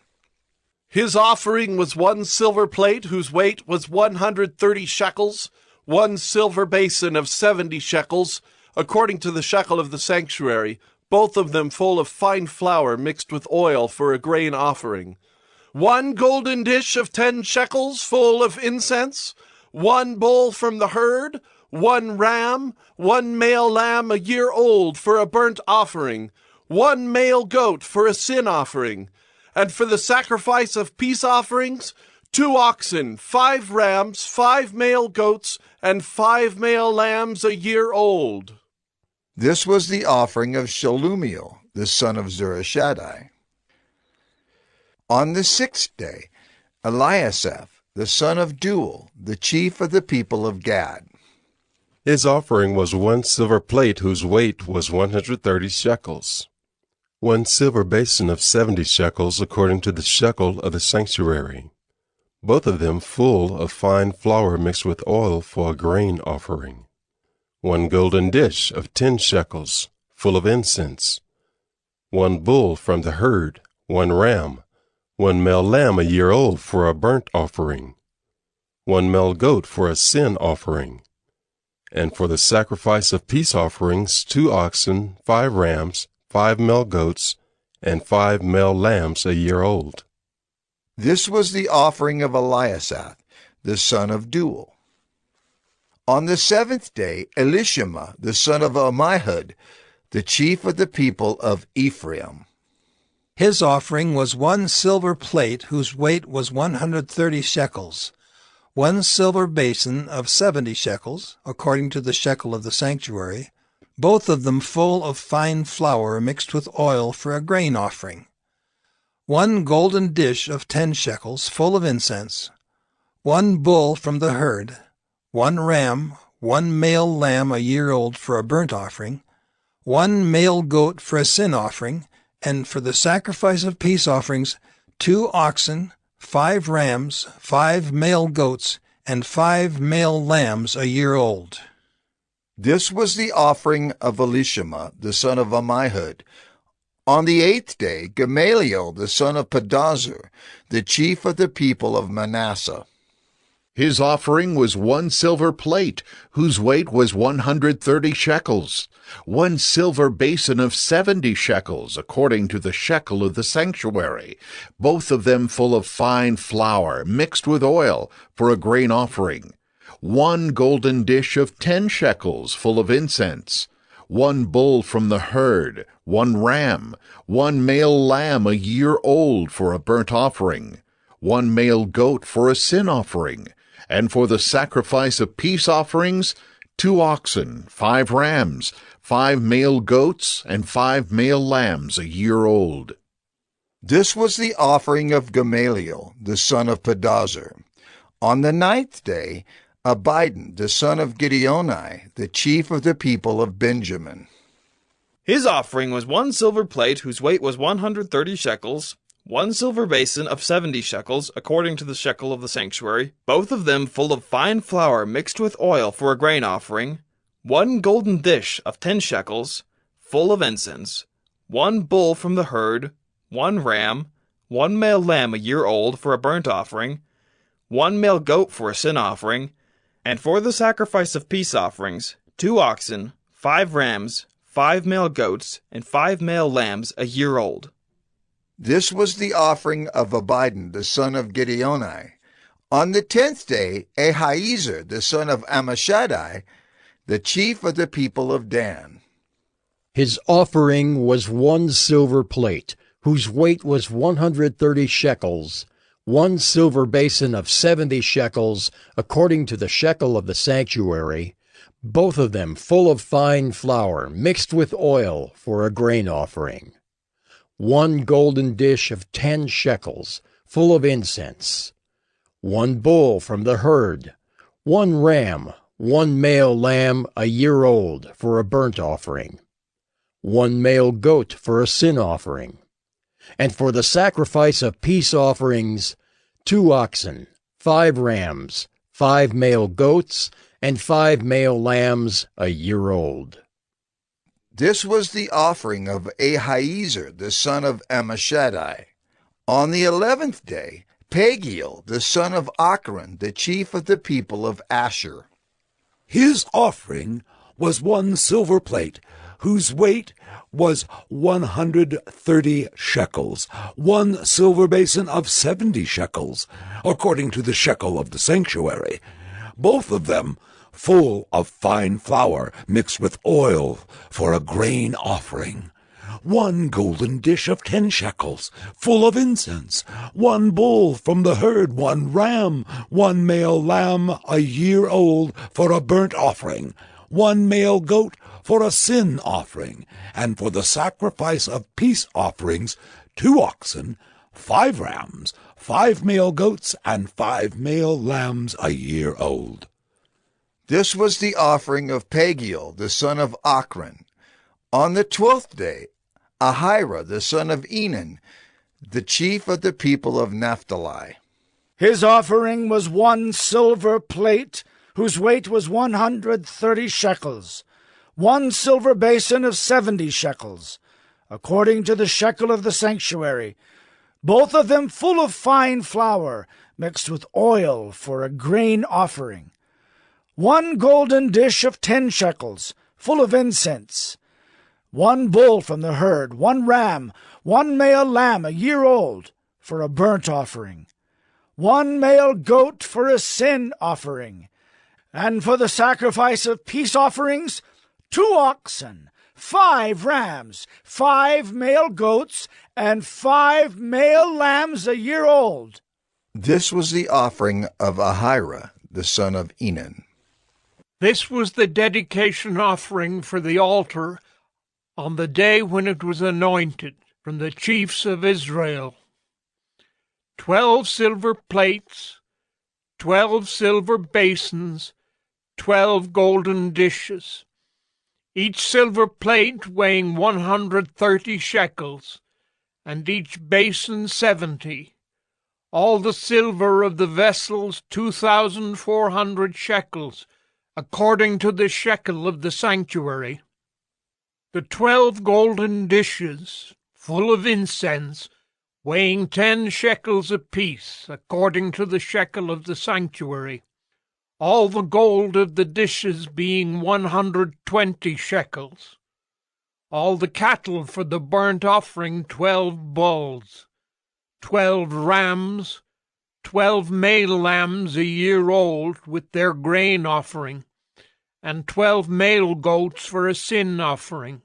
His offering was 1 silver plate, whose weight was 130 shekels, 1 silver basin of 70 shekels, according to the shekel of the sanctuary, both of them full of fine flour mixed with oil for a grain offering, 1 golden dish of 10 shekels, full of incense, 1 bull from the herd, 1 ram, 1 male lamb a year old for a burnt offering, 1 male goat for a sin offering, and for the sacrifice of peace offerings, 2 oxen, 5 rams, 5 male goats, and 5 male lambs a year old. This was the offering of Shelumiel, the son of Zurishaddai. On the sixth day, Eliasaph, the son of Deuel, the chief of the people of Gad. His offering was 1 silver plate, whose weight was 130 shekels, 1 silver basin of 70 shekels, according to the shekel of the sanctuary, both of them full of fine flour mixed with oil for a grain offering, 1 golden dish of 10 shekels, full of incense, 1 bull from the herd, 1 ram, 1 male lamb a year old for a burnt offering, 1 male goat for a sin offering, and for the sacrifice of peace offerings, 2 oxen, 5 rams, 5 male goats, and 5 male lambs a year old. This was the offering of Eliasaph, the son of Deuel. On the seventh day, Elishama, the son of Ammihud, the chief of the people of Ephraim. His offering was 1 silver plate, whose weight was 130 shekels, 1 silver basin of 70 shekels, according to the shekel of the sanctuary, both of them full of fine flour mixed with oil for a grain offering, 1 golden dish of 10 shekels, full of incense, 1 bull from the herd, 1 ram, 1 male lamb a year old for a burnt offering, 1 male goat for a sin offering, and for the sacrifice of peace offerings, 2 oxen, 5 rams, 5 male goats, and 5 male lambs a year old. This was the offering of Elishama, the son of Ammihud. On the 8th day, Gamaliel, the son of Pedazur, the chief of the people of Manasseh. His offering was 1 silver plate, whose weight was 130 shekels, 1 silver basin of 70 shekels, according to the shekel of the sanctuary, both of them full of fine flour, mixed with oil, for a grain offering, 1 golden dish of 10 shekels, full of incense, 1 bull from the herd, 1 ram, 1 male lamb a year old for a burnt offering, 1 male goat for a sin offering, and for the sacrifice of peace offerings, 2 oxen, 5 rams, 5 male goats, and 5 male lambs a year old. This was the offering of Gamaliel, the son of Pedazur. On the 9th day, Abidan, the son of Gideoni, the chief of the people of Benjamin. His offering was 1 silver plate whose weight was 130 shekels, 1 silver basin of 70 shekels, according to the shekel of the sanctuary, both of them full of fine flour mixed with oil for a grain offering, 1 golden dish of 10 shekels, full of incense, 1 bull from the herd, 1 ram, 1 male lamb a year old for a burnt offering, 1 male goat for a sin offering, and for the sacrifice of peace offerings, 2 oxen, 5 rams, 5 male goats, and 5 male lambs a year old. This was the offering of Abidan, the son of Gideoni. On the 10th day, Ahiezer, the son of Ammishaddai, the chief of the people of Dan. His offering was 1 silver plate, whose weight was 130 shekels, 1 silver basin of 70 shekels, according to the shekel of the sanctuary, both of them full of fine flour mixed with oil for a grain offering, 1 golden dish of 10 shekels, full of incense, 1 bull from the herd, 1 ram, 1 male lamb a year old for a burnt offering, 1 male goat for a sin offering, and for the sacrifice of peace offerings, 2 oxen, 5 rams, 5 male goats, and 5 male lambs a year old. This was the offering of Ahiezer, the son of Ammishaddai. On the 11th day, Pagiel, the son of Ochran, the chief of the people of Asher. His offering was 1 silver plate, whose weight was 130 shekels, 1 silver basin of 70 shekels, according to the shekel of the sanctuary, both of them full of fine flour mixed with oil for a grain offering, 1 golden dish of 10 shekels, full of incense, 1 bull from the herd, 1 ram, 1 male lamb a year old for a burnt offering, 1 male goat for a sin offering, and for the sacrifice of peace offerings, 2 oxen, 5 rams, 5 male goats, and 5 male lambs a year old. This was the offering of Pagiel, the son of Ochran. On the 12th day, Ahira, the son of Enan, the chief of the people of Naphtali. His offering was 1 silver plate, whose weight was 130 shekels, 1 silver basin of 70 shekels, according to the shekel of the sanctuary, both of them full of fine flour, mixed with oil for a grain offering, 1 golden dish of 10 shekels, full of incense, 1 bull from the herd, 1 ram, 1 male lamb a year old for a burnt offering, 1 male goat for a sin offering, and for the sacrifice of peace offerings, 2 oxen, 5 rams, 5 male goats, and 5 male lambs a year old. This was the offering of Ahira, the son of Enan. This was the dedication offering for the altar on the day when it was anointed from the chiefs of Israel. 12 silver plates, 12 silver basins, 12 golden dishes, each silver plate weighing 130 shekels, and each basin 70. All the silver of the vessels 2,400 shekels, according to the shekel of the sanctuary. The 12 golden dishes, full of incense, weighing 10 shekels apiece, according to the shekel of the sanctuary. All the gold of the dishes being 120 shekels. All the cattle for the burnt offering 12 bulls, 12 rams, 12 male lambs a year old with their grain offering, and 12 male goats for a sin offering.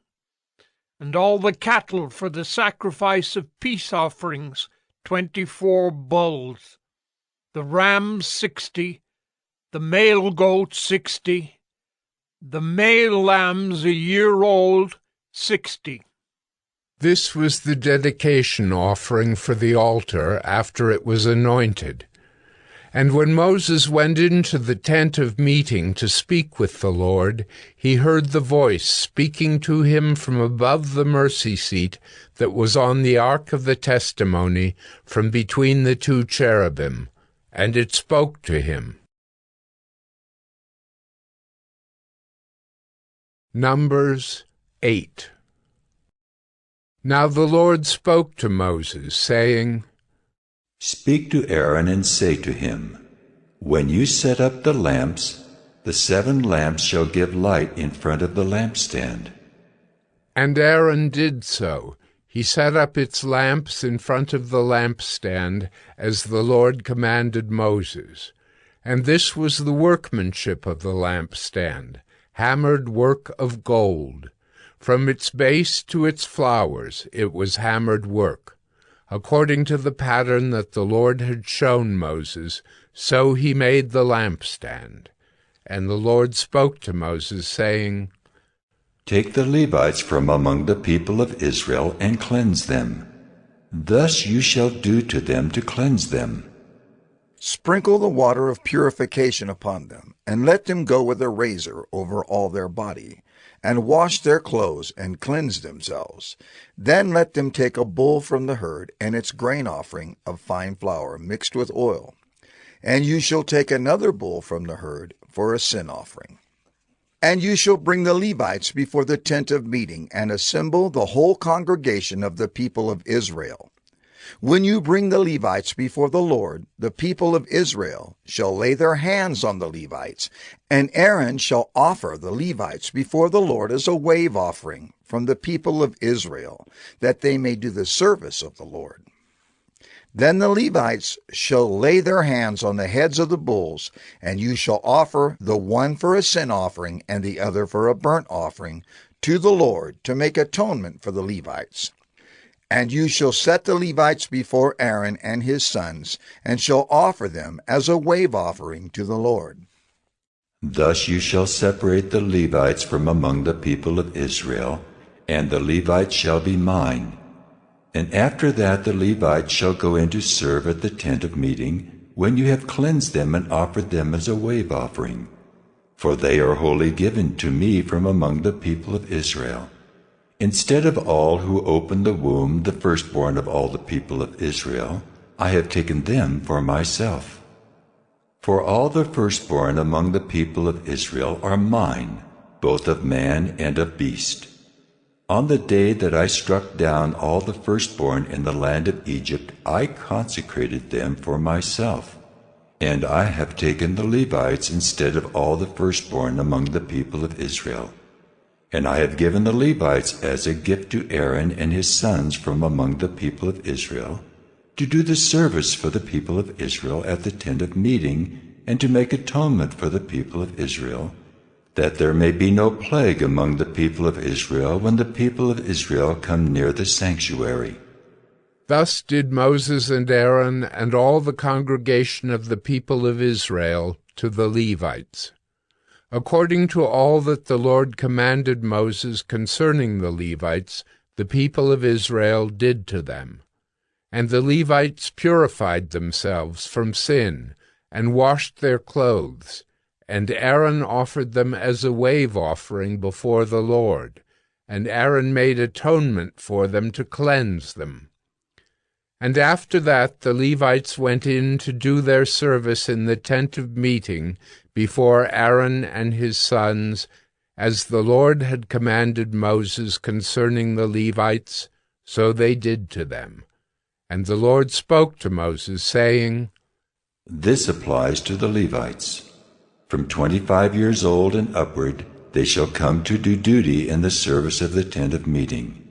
And all the cattle for the sacrifice of peace offerings, 24 bulls, the rams 60, the male goats 60, the male lambs a year old 60. This was the dedication offering for the altar after it was anointed. And when Moses went into the tent of meeting to speak with the Lord, he heard the voice speaking to him from above the mercy seat that was on the ark of the testimony from between the two cherubim, and it spoke to him. Numbers 8. Now the Lord spoke to Moses, saying, Speak to Aaron and say to him, When you set up the lamps, the 7 lamps shall give light in front of the lampstand. And Aaron did so. He set up its lamps in front of the lampstand, as the Lord commanded Moses. And this was the workmanship of the lampstand, hammered work of gold. From its base to its flowers it was hammered work. According to the pattern that the Lord had shown Moses, so he made the lampstand. And the Lord spoke to Moses, saying, Take the Levites from among the people of Israel and cleanse them. Thus you shall do to them to cleanse them. Sprinkle the water of purification upon them, and let them go with a razor over all their body, and wash their clothes and cleanse themselves. Then let them take a bull from the herd and its grain offering of fine flour mixed with oil. And you shall take another bull from the herd for a sin offering. And you shall bring the Levites before the tent of meeting and assemble the whole congregation of the people of Israel. When you bring the Levites before the Lord, the people of Israel shall lay their hands on the Levites, and Aaron shall offer the Levites before the Lord as a wave offering from the people of Israel, that they may do the service of the Lord. Then the Levites shall lay their hands on the heads of the bulls, and you shall offer the one for a sin offering and the other for a burnt offering to the Lord to make atonement for the Levites. And you shall set the Levites before Aaron and his sons, and shall offer them as a wave offering to the Lord. Thus you shall separate the Levites from among the people of Israel, and the Levites shall be mine. And after that the Levites shall go in to serve at the tent of meeting, when you have cleansed them and offered them as a wave offering. For they are wholly given to me from among the people of Israel. Instead of all who open the womb, the firstborn of all the people of Israel, I have taken them for myself. For all the firstborn among the people of Israel are mine, both of man and of beast. On the day that I struck down all the firstborn in the land of Egypt, I consecrated them for myself. And I have taken the Levites instead of all the firstborn among the people of Israel. And I have given the Levites as a gift to Aaron and his sons from among the people of Israel, to do the service for the people of Israel at the tent of meeting, and to make atonement for the people of Israel, that there may be no plague among the people of Israel when the people of Israel come near the sanctuary. Thus did Moses and Aaron and all the congregation of the people of Israel to the Levites, according to all that the Lord commanded Moses concerning the Levites, the people of Israel did to them. And the Levites purified themselves from sin, and washed their clothes, and Aaron offered them as a wave offering before the Lord, and Aaron made atonement for them to cleanse them. And after that the Levites went in to do their service in the tent of meeting before Aaron and his sons, as the Lord had commanded Moses concerning the Levites, so they did to them. And the Lord spoke to Moses, saying, This applies to the Levites. From 25 years old and upward they shall come to do duty in the service of the tent of meeting.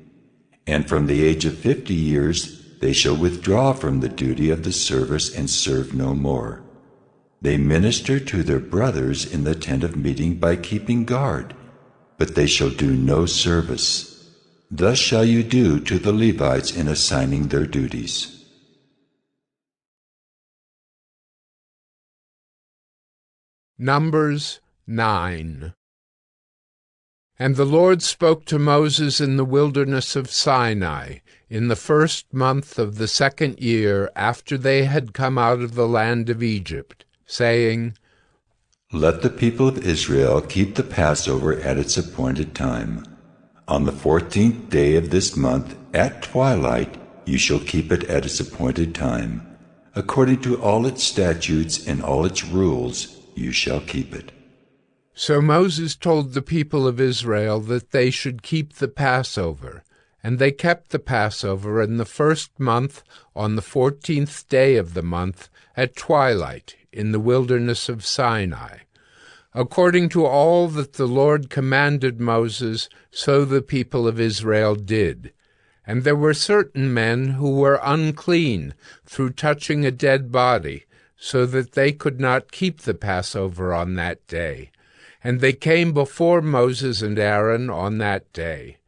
And from the age of 50 years they shall withdraw from the duty of the service and serve no more. They minister to their brothers in the tent of meeting by keeping guard, but they shall do no service. Thus shall you do to the Levites in assigning their duties. Numbers 9. And the Lord spoke to Moses in the wilderness of Sinai, in the 1st month of the 2nd year after they had come out of the land of Egypt, saying, Let the people of Israel keep the Passover at its appointed time. On the 14th day of this month, at twilight, you shall keep it at its appointed time. According to all its statutes and all its rules, you shall keep it. So Moses told the people of Israel that they should keep the Passover, and they kept the Passover in the 1st month on the 14th day of the month at twilight in the wilderness of Sinai. According to all that the Lord commanded Moses, so the people of Israel did. And there were certain men who were unclean through touching a dead body, so that they could not keep the Passover on that day. And they came before Moses and Aaron on that day.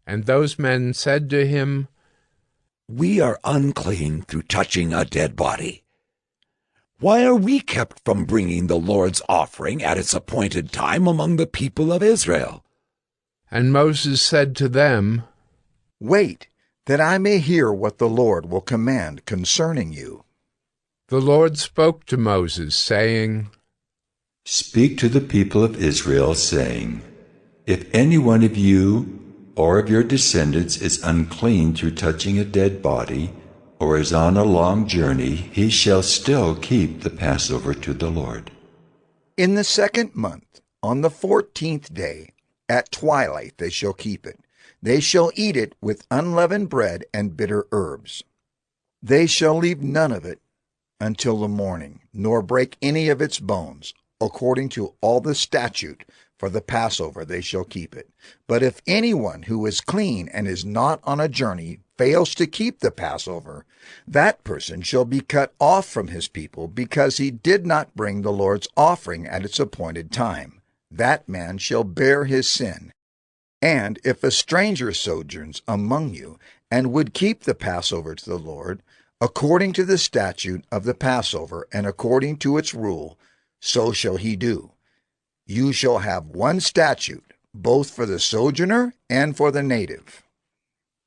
And those men said to him, We are unclean through touching a dead body. Why are we kept from bringing the Lord's offering at its appointed time among the people of Israel? And Moses said to them, Wait, that I may hear what the Lord will command concerning you. The Lord spoke to Moses, saying, Speak to the people of Israel, saying, If any one of you or of your descendants is unclean through touching a dead body, or is on a long journey, he shall still keep the Passover to the Lord. In the 2nd month, on the 14th day, at twilight they shall keep it. They shall eat it with unleavened bread and bitter herbs. They shall leave none of it until the morning, nor break any of its bones. According to all the statute for the Passover they shall keep it. But if anyone who is clean and is not on a journey fails to keep the Passover, that person shall be cut off from his people, because he did not bring the Lord's offering at its appointed time. That man shall bear his sin. And if a stranger sojourns among you, and would keep the Passover to the Lord, according to the statute of the Passover, and according to its rule, so shall he do. You shall have one statute, both for the sojourner and for the native.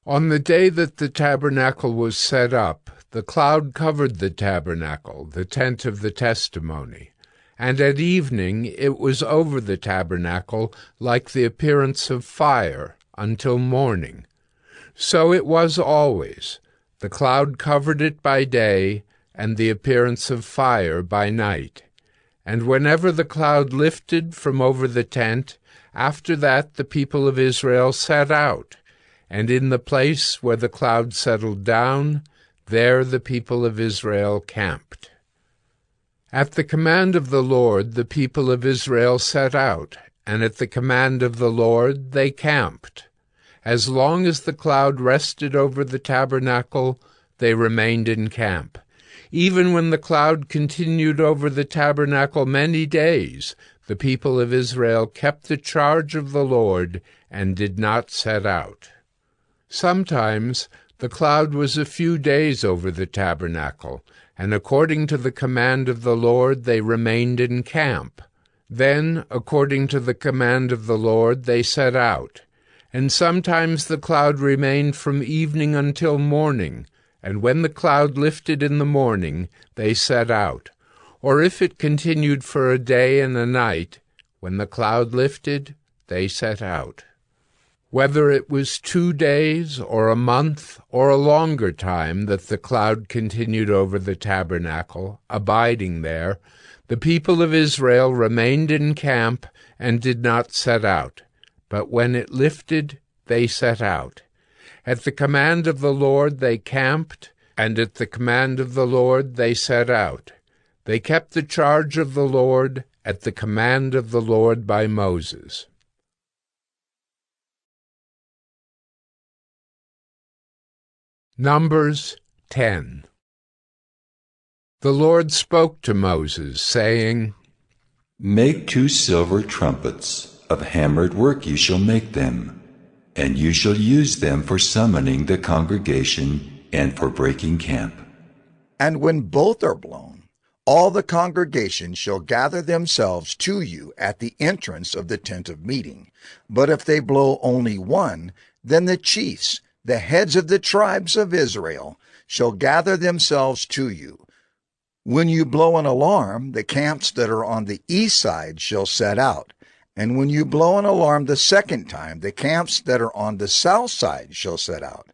On the day that the tabernacle was set up, the cloud covered the tabernacle, the tent of the testimony, and at evening it was over the tabernacle like the appearance of fire until morning. So it was always. The cloud covered it by day, and the appearance of fire by night. And whenever the cloud lifted from over the tent, after that the people of Israel set out, and in the place where the cloud settled down, there the people of Israel camped. At the command of the Lord the people of Israel set out, and at the command of the Lord they camped. As long as the cloud rested over the tabernacle, they remained in camp. Even when the cloud continued over the tabernacle many days, the people of Israel kept the charge of the Lord and did not set out. Sometimes the cloud was a few days over the tabernacle, and according to the command of the Lord they remained in camp. Then, according to the command of the Lord, they set out. And sometimes the cloud remained from evening until morning, And when the cloud lifted in the morning, they set out. Or if it continued for a day and a night, when the cloud lifted, they set out. Whether it was 2 days or a month or a longer time that the cloud continued over the tabernacle, abiding there, the people of Israel remained in camp and did not set out. But when it lifted, they set out. At the command of the Lord they camped, and at the command of the Lord they set out. They kept the charge of the Lord at the command of the Lord by Moses. Numbers 10. The Lord spoke to Moses, saying, Make 2 silver trumpets, of hammered work you shall make them, and you shall use them for summoning the congregation and for breaking camp. And when both are blown, all the congregation shall gather themselves to you at the entrance of the tent of meeting. But if they blow only one, then the chiefs, the heads of the tribes of Israel, shall gather themselves to you. When you blow an alarm, the camps that are on the east side shall set out. And when you blow an alarm the second time, the camps that are on the south side shall set out.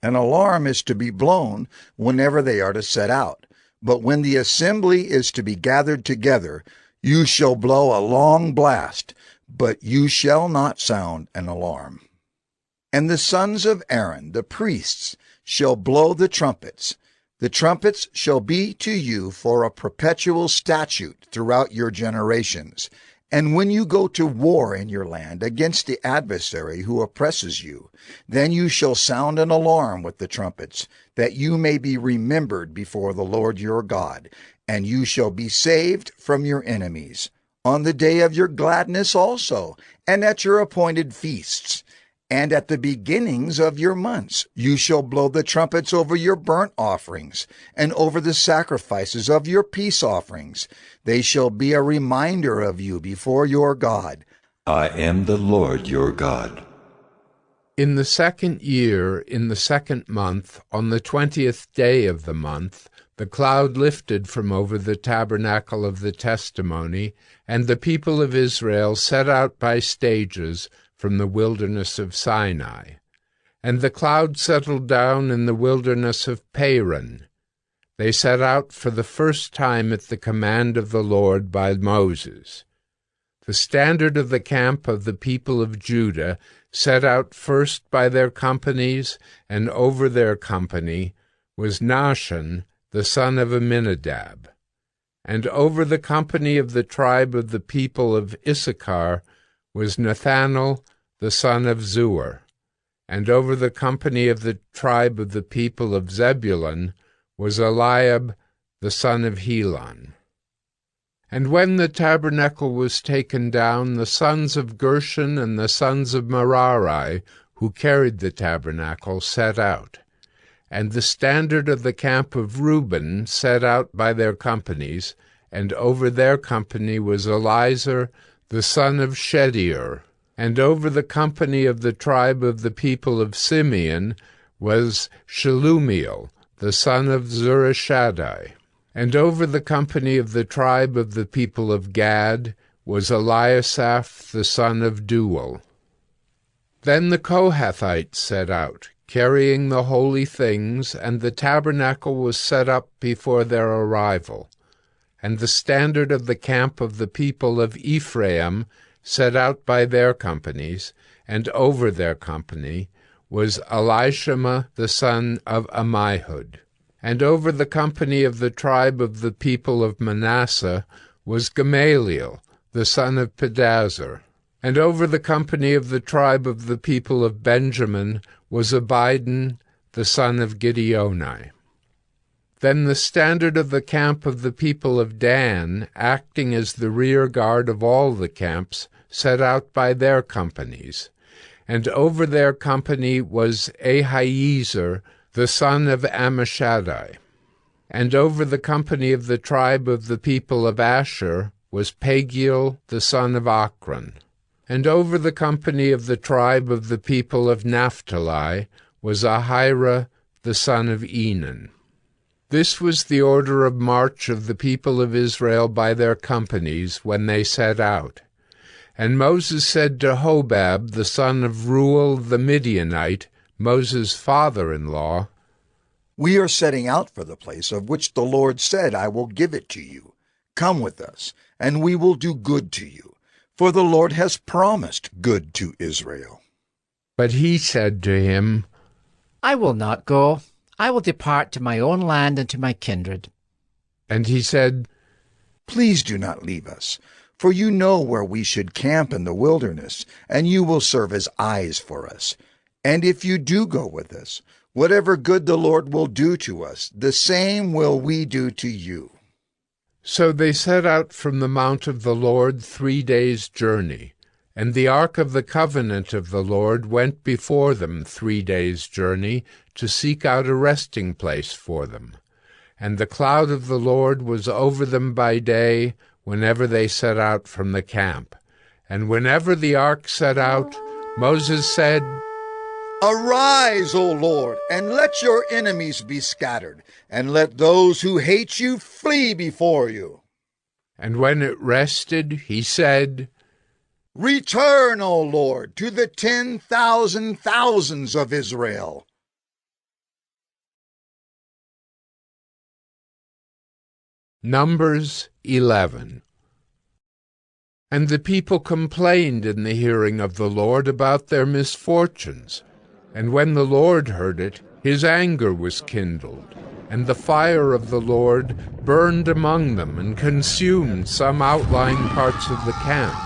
An alarm is to be blown whenever they are to set out. But when the assembly is to be gathered together, you shall blow a long blast, but you shall not sound an alarm. And the sons of Aaron, the priests, shall blow the trumpets. The trumpets shall be to you for a perpetual statute throughout your generations. And when you go to war in your land against the adversary who oppresses you, then you shall sound an alarm with the trumpets, that you may be remembered before the Lord your God, and you shall be saved from your enemies. On the day of your gladness also, and at your appointed feasts, and at the beginnings of your months, you shall blow the trumpets over your burnt offerings, and over the sacrifices of your peace offerings. They shall be a reminder of you before your God. I am the Lord your God. In the 2nd year, in the 2nd month, on the 20th day of the month, the cloud lifted from over the tabernacle of the testimony, and the people of Israel set out by stages from the wilderness of Sinai. And the cloud settled down in the wilderness of Paran. They set out for the first time at the command of the Lord by Moses. The standard of the camp of the people of Judah set out first by their companies, and over their company was Nahshon, the son of Amminadab. And over the company of the tribe of the people of Issachar was Nathanael, the son of Zuar. And over the company of the tribe of the people of Zebulun was Eliab, the son of Helon. And when the tabernacle was taken down, the sons of Gershon and the sons of Merari, who carried the tabernacle, set out. And the standard of the camp of Reuben set out by their companies, and over their company was Elizur, the son of Shedeur. And over the company of the tribe of the people of Simeon was Shelumiel, the son of Zurishaddai. And over the company of the tribe of the people of Gad was Eliasaph, the son of Deuel. Then the Cohaphites set out, carrying the holy things, and the tabernacle was set up before their arrival. And the standard of the camp of the people of Ephraim set out by their companies, and over their company was Elishama the son of Ammihud. And over the company of the tribe of the people of Manasseh was Gamaliel the son of Pedazur. And over the company of the tribe of the people of Benjamin was Abidan the son of Gideoni. Then the standard of the camp of the people of Dan, acting as the rear guard of all the camps, set out by their companies. And over their company was Ahiezer, the son of Ammishaddai. And over the company of the tribe of the people of Asher was Pagiel, the son of Ochran. And over the company of the tribe of the people of Naphtali was Ahira, the son of Enan. This was the order of march of the people of Israel by their companies when they set out. And Moses said to Hobab, the son of Reuel the Midianite, Moses' father-in-law, "We are setting out for the place of which the Lord said, 'I will give it to you.' Come with us, and we will do good to you, for the Lord has promised good to Israel." But he said to him, "I will not go. I will depart to my own land and to my kindred." And he said, "Please do not leave us, for you know where we should camp in the wilderness, and you will serve as eyes for us. And if you do go with us, whatever good the Lord will do to us, the same will we do to you." So they set out from the mount of the Lord 3 days' journey, and the ark of the covenant of the Lord went before them 3 days' journey to seek out a resting place for them. And the cloud of the Lord was over them by day whenever they set out from the camp. And whenever the ark set out, Moses said, "Arise, O Lord, and let your enemies be scattered, and let those who hate you flee before you." And when it rested, he said, "Return, O Lord, to the 10,000 thousands of Israel." Numbers 11. And the people complained in the hearing of the Lord about their misfortunes. And when the Lord heard it, his anger was kindled, and the fire of the Lord burned among them and consumed some outlying parts of the camp.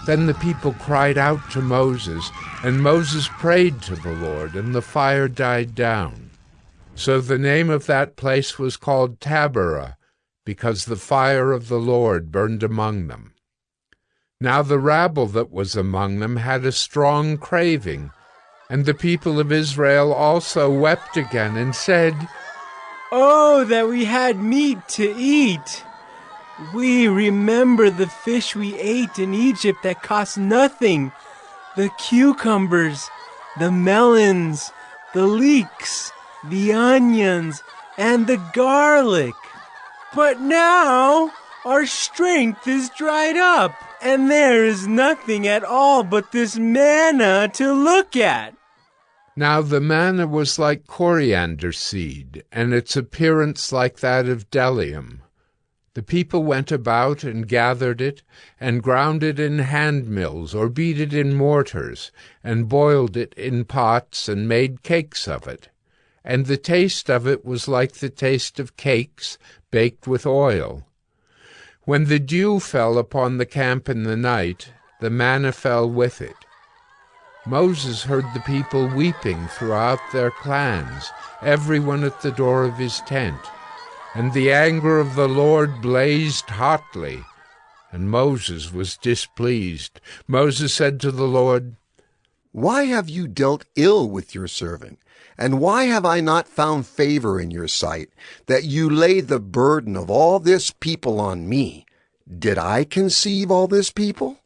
Then the people cried out to Moses, and Moses prayed to the Lord, and the fire died down. So the name of that place was called Taberah, because the fire of the Lord burned among them. Now the rabble that was among them had a strong craving, and the people of Israel also wept again and said, "Oh, that we had meat to eat! We remember the fish we ate in Egypt that cost nothing, the cucumbers, the melons, the leeks, the onions, and the garlic. But now our strength is dried up, and there is nothing at all but this manna to look at." Now the manna was like coriander seed, and its appearance like that of bdellium. The people went about and gathered it, and ground it in hand mills, or beat it in mortars, and boiled it in pots, and made cakes of it. And the taste of it was like the taste of cakes baked with oil. When the dew fell upon the camp in the night, the manna fell with it. Moses heard the people weeping throughout their clans, everyone at the door of his tent. And the anger of the Lord blazed hotly, and Moses was displeased. Moses said to the Lord, "Why have you dealt ill with your servant? And why have I not found favor in your sight, that you lay the burden of all this people on me? Did I conceive all this people?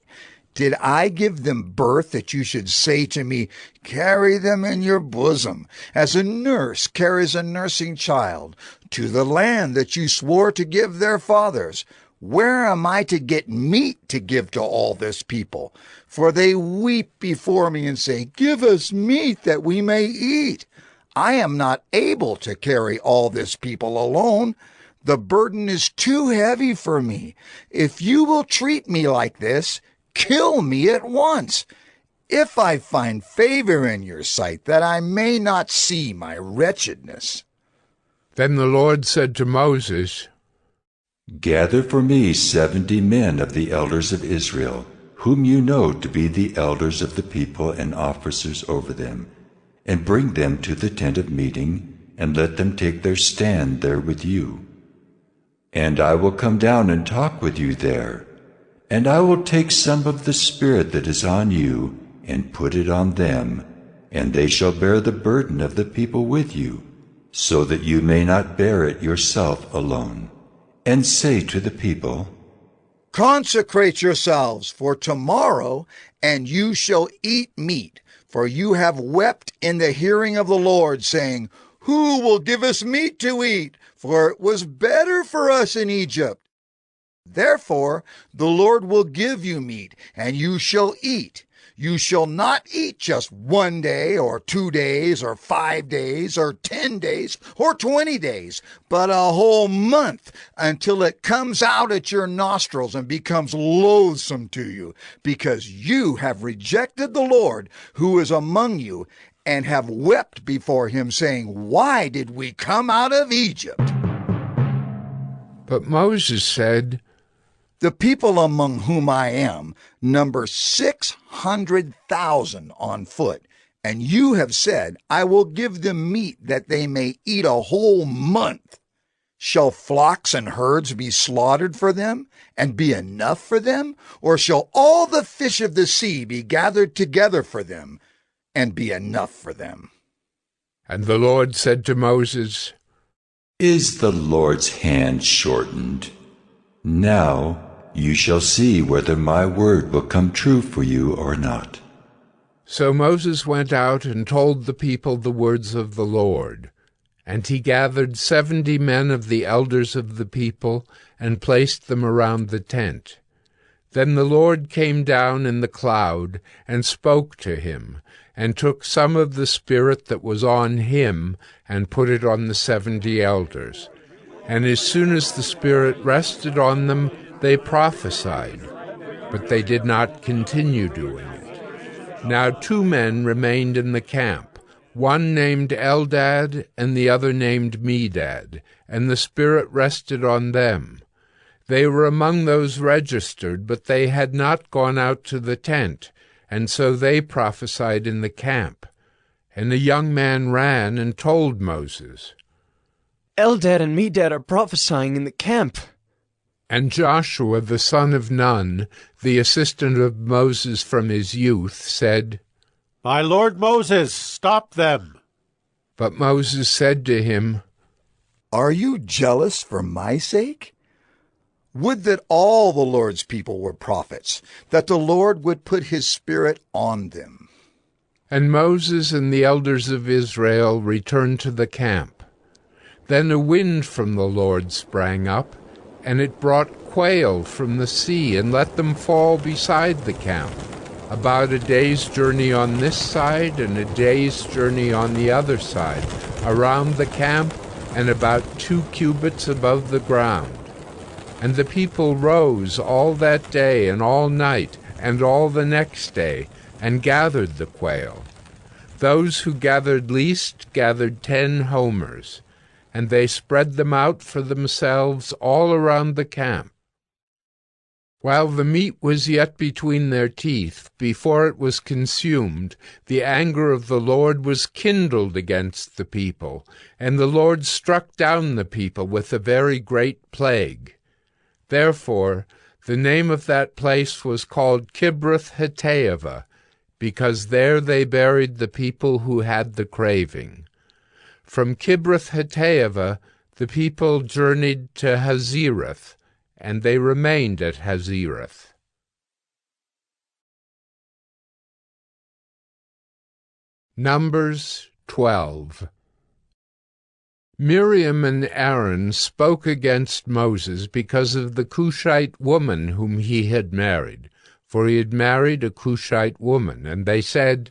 Did I give them birth that you should say to me, 'Carry them in your bosom, as a nurse carries a nursing child, to the land that you swore to give their fathers'? Where am I to get meat to give to all this people? For they weep before me and say, 'Give us meat that we may eat.' I am not able to carry all this people alone. The burden is too heavy for me. If you will treat me like this, kill me at once, if I find favor in your sight, that I may not see my wretchedness." Then the Lord said to Moses, "Gather for me 70 men of the elders of Israel, whom you know to be the elders of the people and officers over them, and bring them to the tent of meeting, and let them take their stand there with you. And I will come down and talk with you there, and I will take some of the Spirit that is on you, and put it on them, and they shall bear the burden of the people with you, so that you may not bear it yourself alone. And say to the people, Consecrate yourselves for tomorrow, and you shall eat meat. For you have wept in the hearing of the Lord, saying, Who will give us meat to eat? For it was better for us in Egypt. Therefore the Lord will give you meat, and you shall eat. You shall not eat just 1 day, or 2 days, or 5 days, or 10 days, or 20 days, but a whole month, until it comes out at your nostrils and becomes loathsome to you, because you have rejected the Lord who is among you, and have wept before him, saying, Why did we come out of Egypt? But Moses said, The people among whom I am number 600,000 on foot, and you have said, I will give them meat that they may eat a whole month. Shall flocks and herds be slaughtered for them, and be enough for them? Or shall all the fish of the sea be gathered together for them, and be enough for them? And the Lord said to Moses, Is the Lord's hand shortened? Now you shall see whether my word will come true for you or not. So Moses went out and told the people the words of the Lord. And he gathered 70 men of the elders of the people, and placed them around the tent. Then the Lord came down in the cloud, and spoke to him, and took some of the Spirit that was on him, and put it on the 70 elders. And as soon as the Spirit rested on them, they prophesied, but they did not continue doing it. Now 2 men remained in the camp, one named Eldad and the other named Medad, and the Spirit rested on them. They were among those registered, but they had not gone out to the tent, and so they prophesied in the camp. And the young man ran and told Moses, Eldad and Medad are prophesying in the camp. And Joshua the son of Nun, the assistant of Moses from his youth, said, My lord Moses, stop them. But Moses said to him, Are you jealous for my sake? Would that all the Lord's people were prophets, that the Lord would put his Spirit on them. And Moses and the elders of Israel returned to the camp. Then a wind from the Lord sprang up, and it brought quail from the sea, and let them fall beside the camp, about a day's journey on this side, and a day's journey on the other side, around the camp, and about 2 cubits above the ground. And the people rose all that day and all night, and all the next day, and gathered the quail. Those who gathered least gathered 10 homers, and they spread them out for themselves all around the camp. While the meat was yet between their teeth, before it was consumed, the anger of the Lord was kindled against the people, and the Lord struck down the people with a very great plague. Therefore the name of that place was called Kibroth-Hattaavah, because there they buried the people who had the craving. From Kibroth-Hattaavah the people journeyed to Hazerath, and they remained at Hazerath. Numbers 12. Miriam and Aaron spoke against Moses because of the Cushite woman whom he had married, for he had married a Cushite woman, and they said,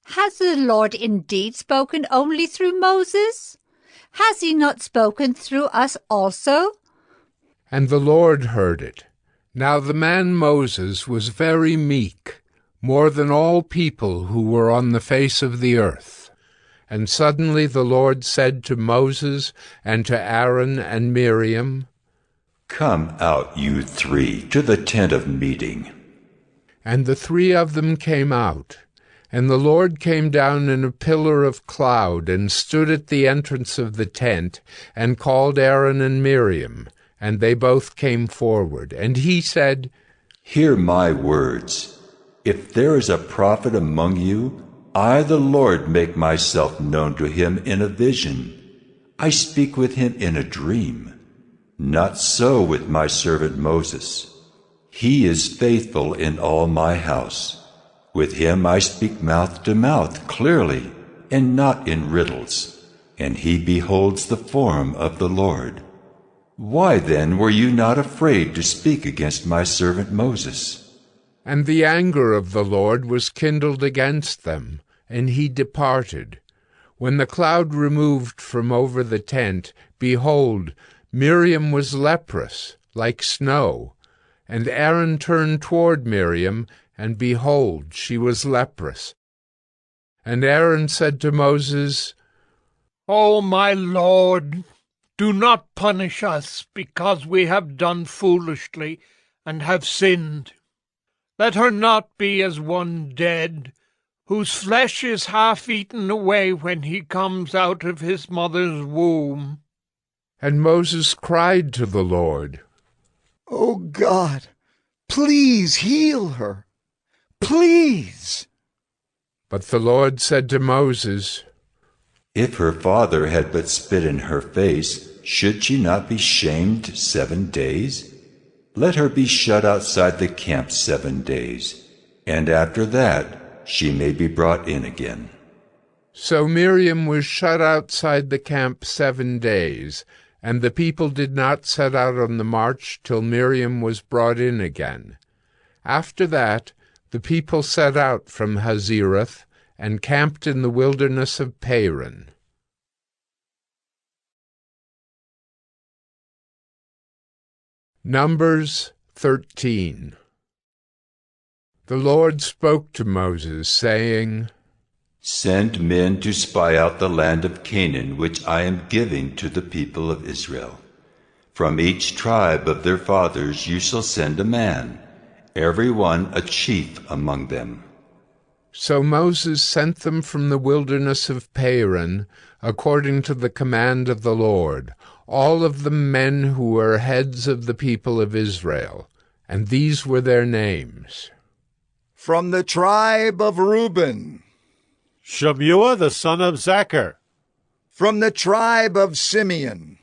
Has the Lord indeed spoken only through Moses? Has he not spoken through us also? And the Lord heard it. Now the man Moses was very meek, more than all people who were on the face of the earth. And suddenly the Lord said to Moses and to Aaron and Miriam, Come out, you 3, to the tent of meeting. And the 3 of them came out. And the Lord came down in a pillar of cloud, and stood at the entrance of the tent, and called Aaron and Miriam. And they both came forward. And he said, Hear my words. If there is a prophet among you, I, the Lord, make myself known to him in a vision. I speak with him in a dream. Not so with my servant Moses. He is faithful in all my house. With him I speak mouth to mouth, clearly, and not in riddles. and he beholds the form of the Lord. Why then were you not afraid to speak against my servant Moses?" And the anger of the Lord was kindled against them, and he departed. When the cloud removed from over the tent, behold, Miriam was leprous, like snow. And Aaron turned toward Miriam, and behold, she was leprous. And Aaron said to Moses, "O my Lord, do not punish us, because we have done foolishly and have sinned. Let her not be as one dead, whose flesh is half eaten away when he comes out of his mother's womb." And Moses cried to the Lord, "O God, please heal her. Please." But the Lord said to Moses, "If her father had but spit in her face, should she not be shamed 7 days? Let her be shut outside the camp 7 days, and after that she may be brought in again." So Miriam was shut outside the camp 7 days, and the people did not set out on the march till Miriam was brought in again. After that, the people set out from Hazerath and camped in the wilderness of Paran. Numbers 13. The Lord spoke to Moses, saying, "Send men to spy out the land of Canaan, which I am giving to the people of Israel. From each tribe of their fathers you shall send a man, every one a chief among them." So Moses sent them from the wilderness of Paran, according to the command of the Lord, all of them men who were heads of the people of Israel, and these were their names. From the tribe of Reuben, Shemuah the son of Zachar. From the tribe of Simeon,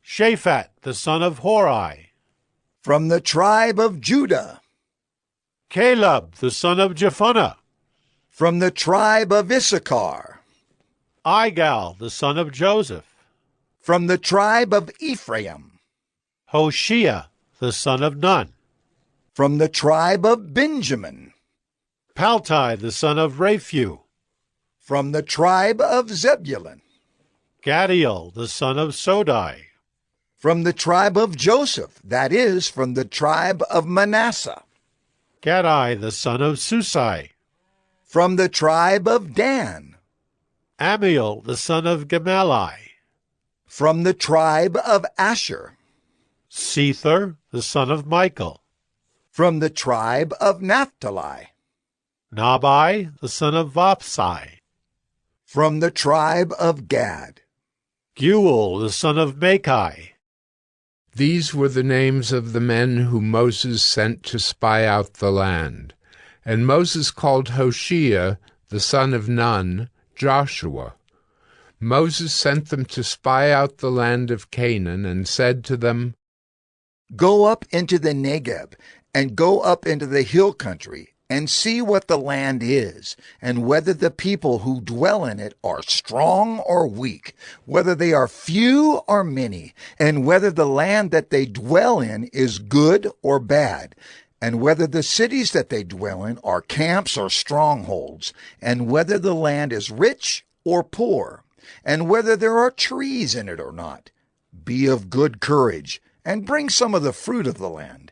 Shaphat the son of Hori. From the tribe of Judah, Caleb the son of Jephunneh. From the tribe of Issachar, Igal the son of Joseph. From the tribe of Ephraim, Hoshea the son of Nun. From the tribe of Benjamin, Paltai the son of Raphu. From the tribe of Zebulun, Gadiel the son of Sodai. From the tribe of Joseph, that is, from the tribe of Manasseh, Gadai the son of Susai. From the tribe of Dan, Amiel the son of Gemalli. From the tribe of Asher, Sether the son of Michael. From the tribe of Naphtali, Nabai the son of Vapsai. From the tribe of Gad, Guel the son of Machi. These were the names of the men whom Moses sent to spy out the land. And Moses called Hoshea, the son of Nun, Joshua. Moses sent them to spy out the land of Canaan, and said to them, "Go up into the Negeb, and go up into the hill country, and see what the land is, and whether the people who dwell in it are strong or weak, whether they are few or many, and whether the land that they dwell in is good or bad, and whether the cities that they dwell in are camps or strongholds, and whether the land is rich or poor, and whether there are trees in it or not. Be of good courage, and bring some of the fruit of the land."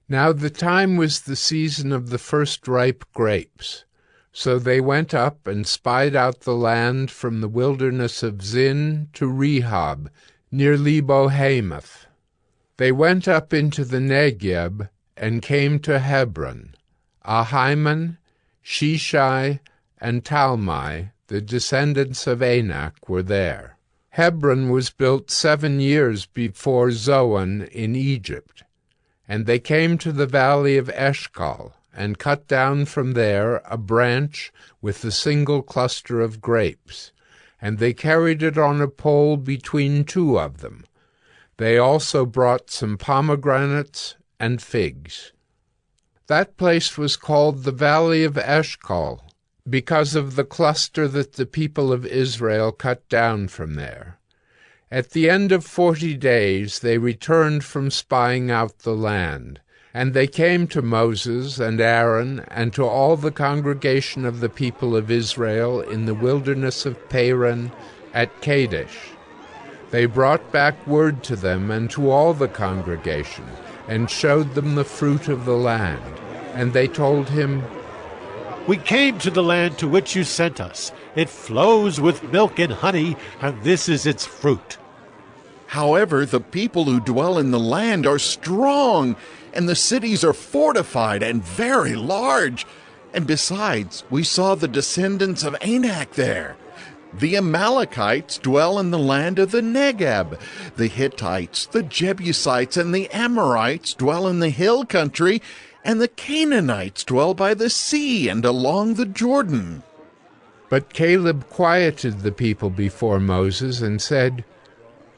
Now the time was the season of the first ripe grapes. So they went up and spied out the land from the wilderness of Zin to Rehob, near Lebo-Hamath. They went up into the Negeb and came to Hebron. Ahiman, Sheshai, and Talmai, the descendants of Anak, were there. Hebron was built 7 years before Zoan in Egypt. And they came to the valley of Eshcol, and cut down from there a branch with a single cluster of grapes, and they carried it on a pole between 2 of them. They also brought some pomegranates and figs. That place was called the Valley of Eshcol, because of the cluster that the people of Israel cut down from there. At the end of 40 days they returned from spying out the land, and they came to Moses and Aaron and to all the congregation of the people of Israel in the wilderness of Paran at Kadesh. They brought back word to them and to all the congregation, and showed them the fruit of the land. And they told him, "We came to the land to which you sent us. It flows with milk and honey, and this is its fruit." However, the people who dwell in the land are strong, and the cities are fortified and very large. And besides, we saw the descendants of Anak there. The Amalekites dwell in the land of the Negeb. The Hittites, the Jebusites, and the Amorites dwell in the hill country, and the Canaanites dwell by the sea and along the Jordan. But Caleb quieted the people before Moses and said,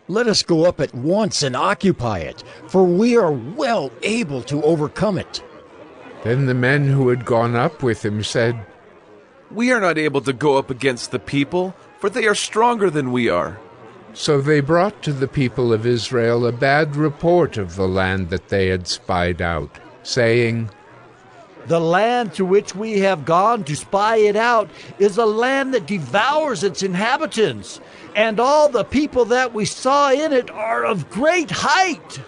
"Let us go up at once and occupy it, for we are well able to overcome it." Then the men who had gone up with him said, "We are not able to go up against the people, for they are stronger than we are." So they brought to the people of Israel a bad report of the land that they had spied out, saying, "The land to which we have gone to spy it out is a land that devours its inhabitants, and all the people that we saw in it are of great height."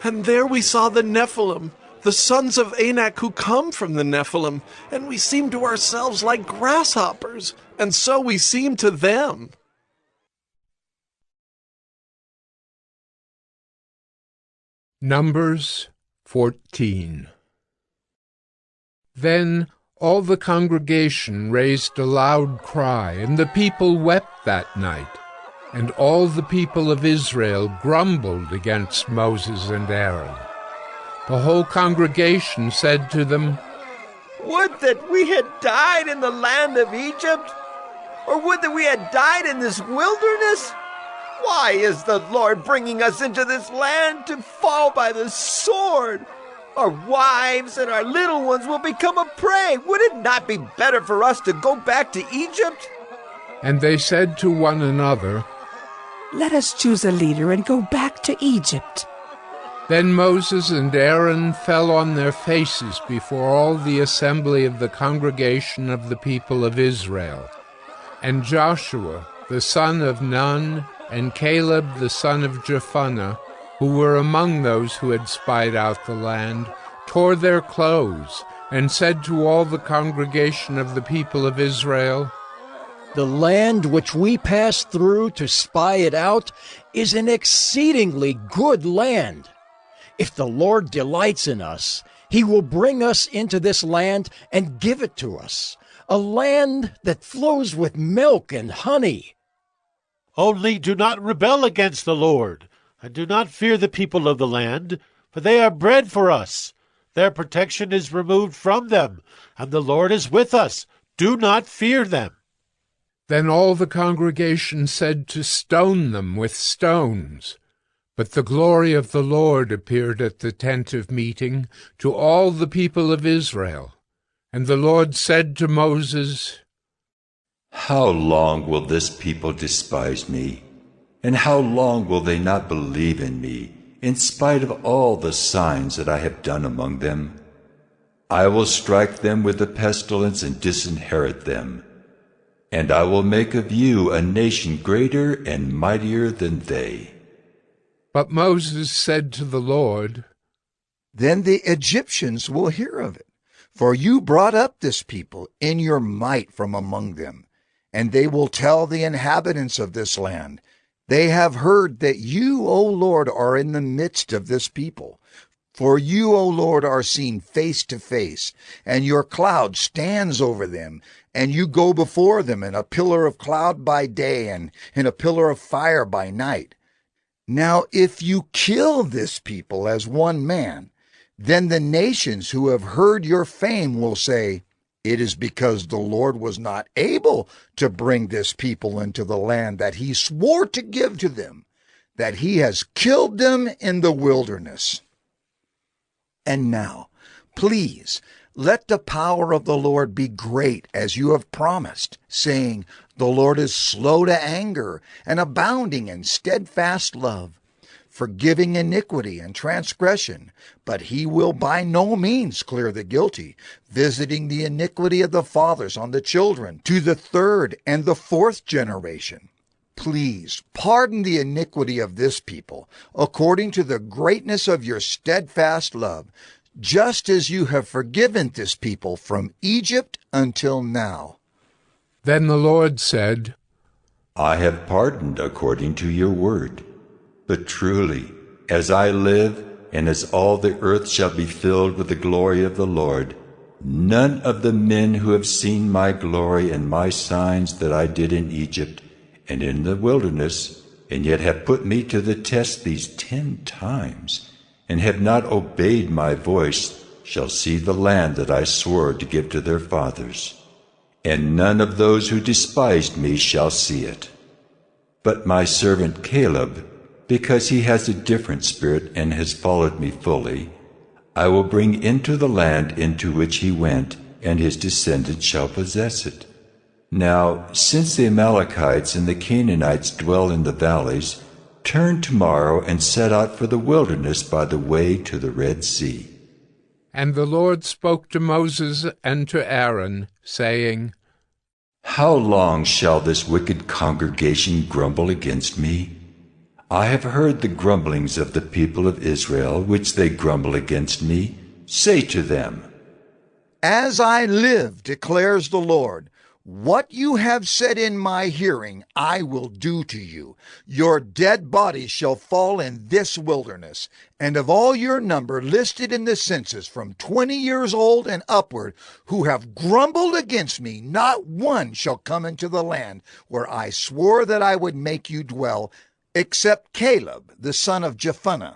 And there we saw the Nephilim, the sons of Anak who come from the Nephilim, and we seemed to ourselves like grasshoppers, and so we seemed to them. Numbers 14. Then all the congregation raised a loud cry, and the people wept that night. And all the people of Israel grumbled against Moses and Aaron. The whole congregation said to them, "Would that we had died in the land of Egypt, or would that we had died in this wilderness? Why is the Lord bringing us into this land to fall by the sword? Our wives and our little ones will become a prey. Would it not be better for us to go back to Egypt?" And they said to one another, "Let us choose a leader and go back to Egypt." Then Moses and Aaron fell on their faces before all the assembly of the congregation of the people of Israel. And Joshua, the son of Nun, and Caleb, the son of Jephunneh, who were among those who had spied out the land, tore their clothes, and said to all the congregation of the people of Israel, "The land which we passed through to spy it out is an exceedingly good land. If the Lord delights in us, he will bring us into this land and give it to us, a land that flows with milk and honey." Only do not rebel against the Lord, and do not fear the people of the land, for they are bread for us. Their protection is removed from them, and the Lord is with us. Do not fear them. Then all the congregation said to stone them with stones. But the glory of the Lord appeared at the tent of meeting to all the people of Israel. And the Lord said to Moses, "How long will this people despise me? And how long will they not believe in me, in spite of all the signs that I have done among them? I will strike them with the pestilence and disinherit them. And I will make of you a nation greater and mightier than they." But Moses said to the Lord, "Then the Egyptians will hear of it, for you brought up this people in your might from among them, and they will tell the inhabitants of this land, 'They have heard that you, O Lord, are in the midst of this people. For you, O Lord, are seen face to face, and your cloud stands over them, and you go before them in a pillar of cloud by day and in a pillar of fire by night. Now if you kill this people as one man, then the nations who have heard your fame will say, It is because the Lord was not able to bring this people into the land that he swore to give to them, that he has killed them in the wilderness. And now, please, Let the power of the Lord be great, as you have promised, saying, The Lord is slow to anger and abounding in steadfast love, forgiving iniquity and transgression, but he will by no means clear the guilty, visiting the iniquity of the fathers on the children, to the third and the fourth generation. Please pardon the iniquity of this people, according to the greatness of your steadfast love, just as you have forgiven this people from Egypt until now. Then the Lord said, I have pardoned according to your word. But truly, as I live, and as all the earth shall be filled with the glory of the Lord, none of the men who have seen my glory and my signs that I did in Egypt and in the wilderness, and yet have put me to the test these 10 times, and have not obeyed my voice, shall see the land that I swore to give to their fathers. And none of those who despised me shall see it. But my servant Caleb, because he has a different spirit and has followed me fully, I will bring into the land into which he went, and his descendants shall possess it. Now, since the Amalekites and the Canaanites dwell in the valleys, turn tomorrow and set out for the wilderness by the way to the Red Sea. And the Lord spoke to Moses and to Aaron, saying, How long shall this wicked congregation grumble against me? I have heard the grumblings of the people of Israel, which they grumble against me. Say to them, As I live, declares the Lord, what you have said in my hearing I will do to you. Your dead bodies shall fall in this wilderness, and of all your number listed in the census from 20 years old and upward, who have grumbled against me, not one shall come into the land where I swore that I would make you dwell, except Caleb the son of Jephunneh,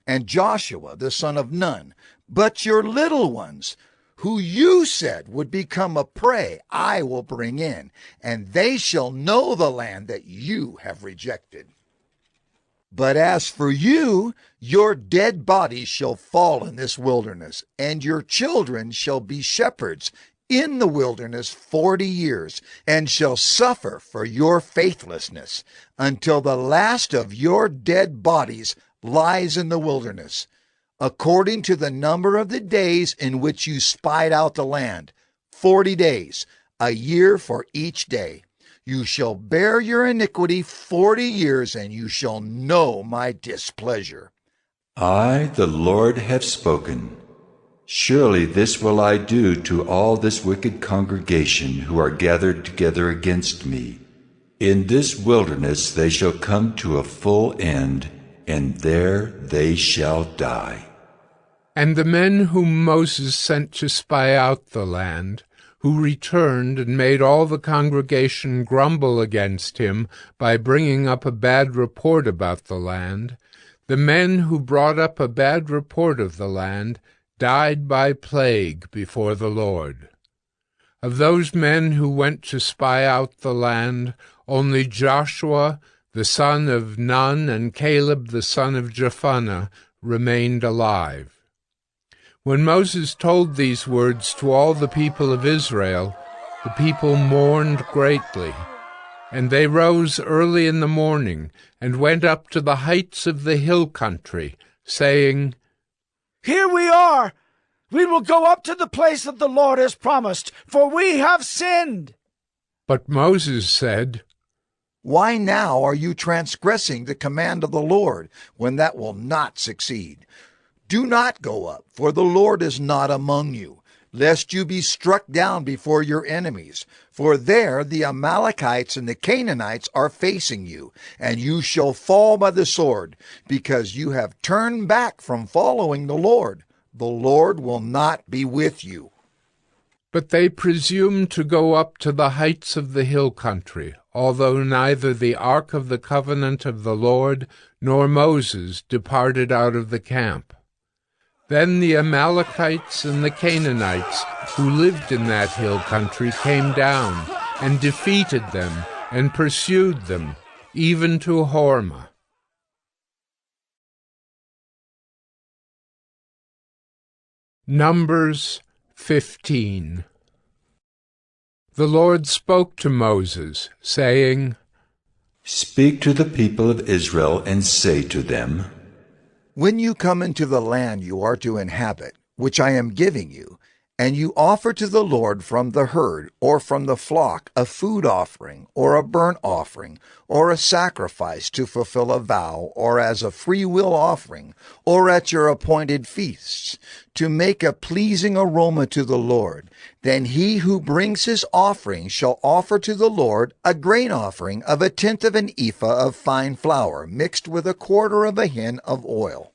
and Joshua the son of Nun. But your little ones, who you said would become a prey, I will bring in, and they shall know the land that you have rejected. But as for you, your dead bodies shall fall in this wilderness, and your children shall be shepherds in the wilderness 40 years, and shall suffer for your faithlessness, until the last of your dead bodies lies in the wilderness, according to the number of the days in which you spied out the land, 40 days, a year for each day. You shall bear your iniquity 40 years, and you shall know my displeasure. I, the Lord, have spoken. Surely this will I do to all this wicked congregation who are gathered together against me. In this wilderness they shall come to a full end, and there they shall die. And the men whom Moses sent to spy out the land, who returned and made all the congregation grumble against him by bringing up a bad report about the land, the men who brought up a bad report of the land died by plague before the Lord. Of those men who went to spy out the land, only Joshua the son of Nun and Caleb the son of Jephunneh remained alive. When Moses told these words to all the people of Israel, the people mourned greatly. And they rose early in the morning and went up to the heights of the hill country, saying, Here we are! We will go up to the place that the Lord has promised, for we have sinned. But Moses said, Why now are you transgressing the command of the Lord, when that will not succeed? Do not go up, for the Lord is not among you, lest you be struck down before your enemies. For there the Amalekites and the Canaanites are facing you, and you shall fall by the sword, because you have turned back from following the Lord. The Lord will not be with you. But they presumed to go up to the heights of the hill country, although neither the ark of the covenant of the Lord nor Moses departed out of the camp. Then the Amalekites and the Canaanites who lived in that hill country came down and defeated them and pursued them, even to Hormah. Numbers 15. The Lord spoke to Moses, saying, Speak to the people of Israel and say to them, When you come into the land you are to inhabit, which I am giving you, and you offer to the Lord from the herd or from the flock a food offering or a burnt offering or a sacrifice to fulfill a vow or as a freewill offering or at your appointed feasts, to make a pleasing aroma to the Lord, then he who brings his offering shall offer to the Lord a grain offering of 1/10 of an ephah of fine flour mixed with 1/4 of a hin of oil.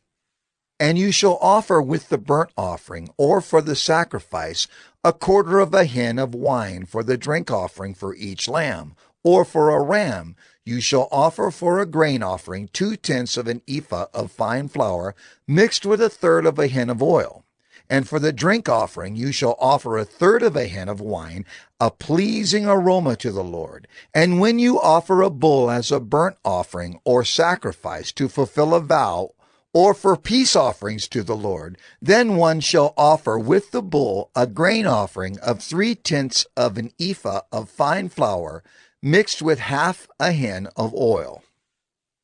And you shall offer with the burnt offering, or for the sacrifice, 1/4 of a hin of wine for the drink offering for each lamb, or for a ram you shall offer for a grain offering 2/10 of an ephah of fine flour mixed with 1/3 of a hin of oil. And for the drink offering you shall offer 1/3 of a hin of wine, a pleasing aroma to the Lord. And when you offer a bull as a burnt offering or sacrifice to fulfill a vow, or for peace offerings to the Lord, then one shall offer with the bull a grain offering of 3/10 of an ephah of fine flour mixed with 1/2 a hin of oil.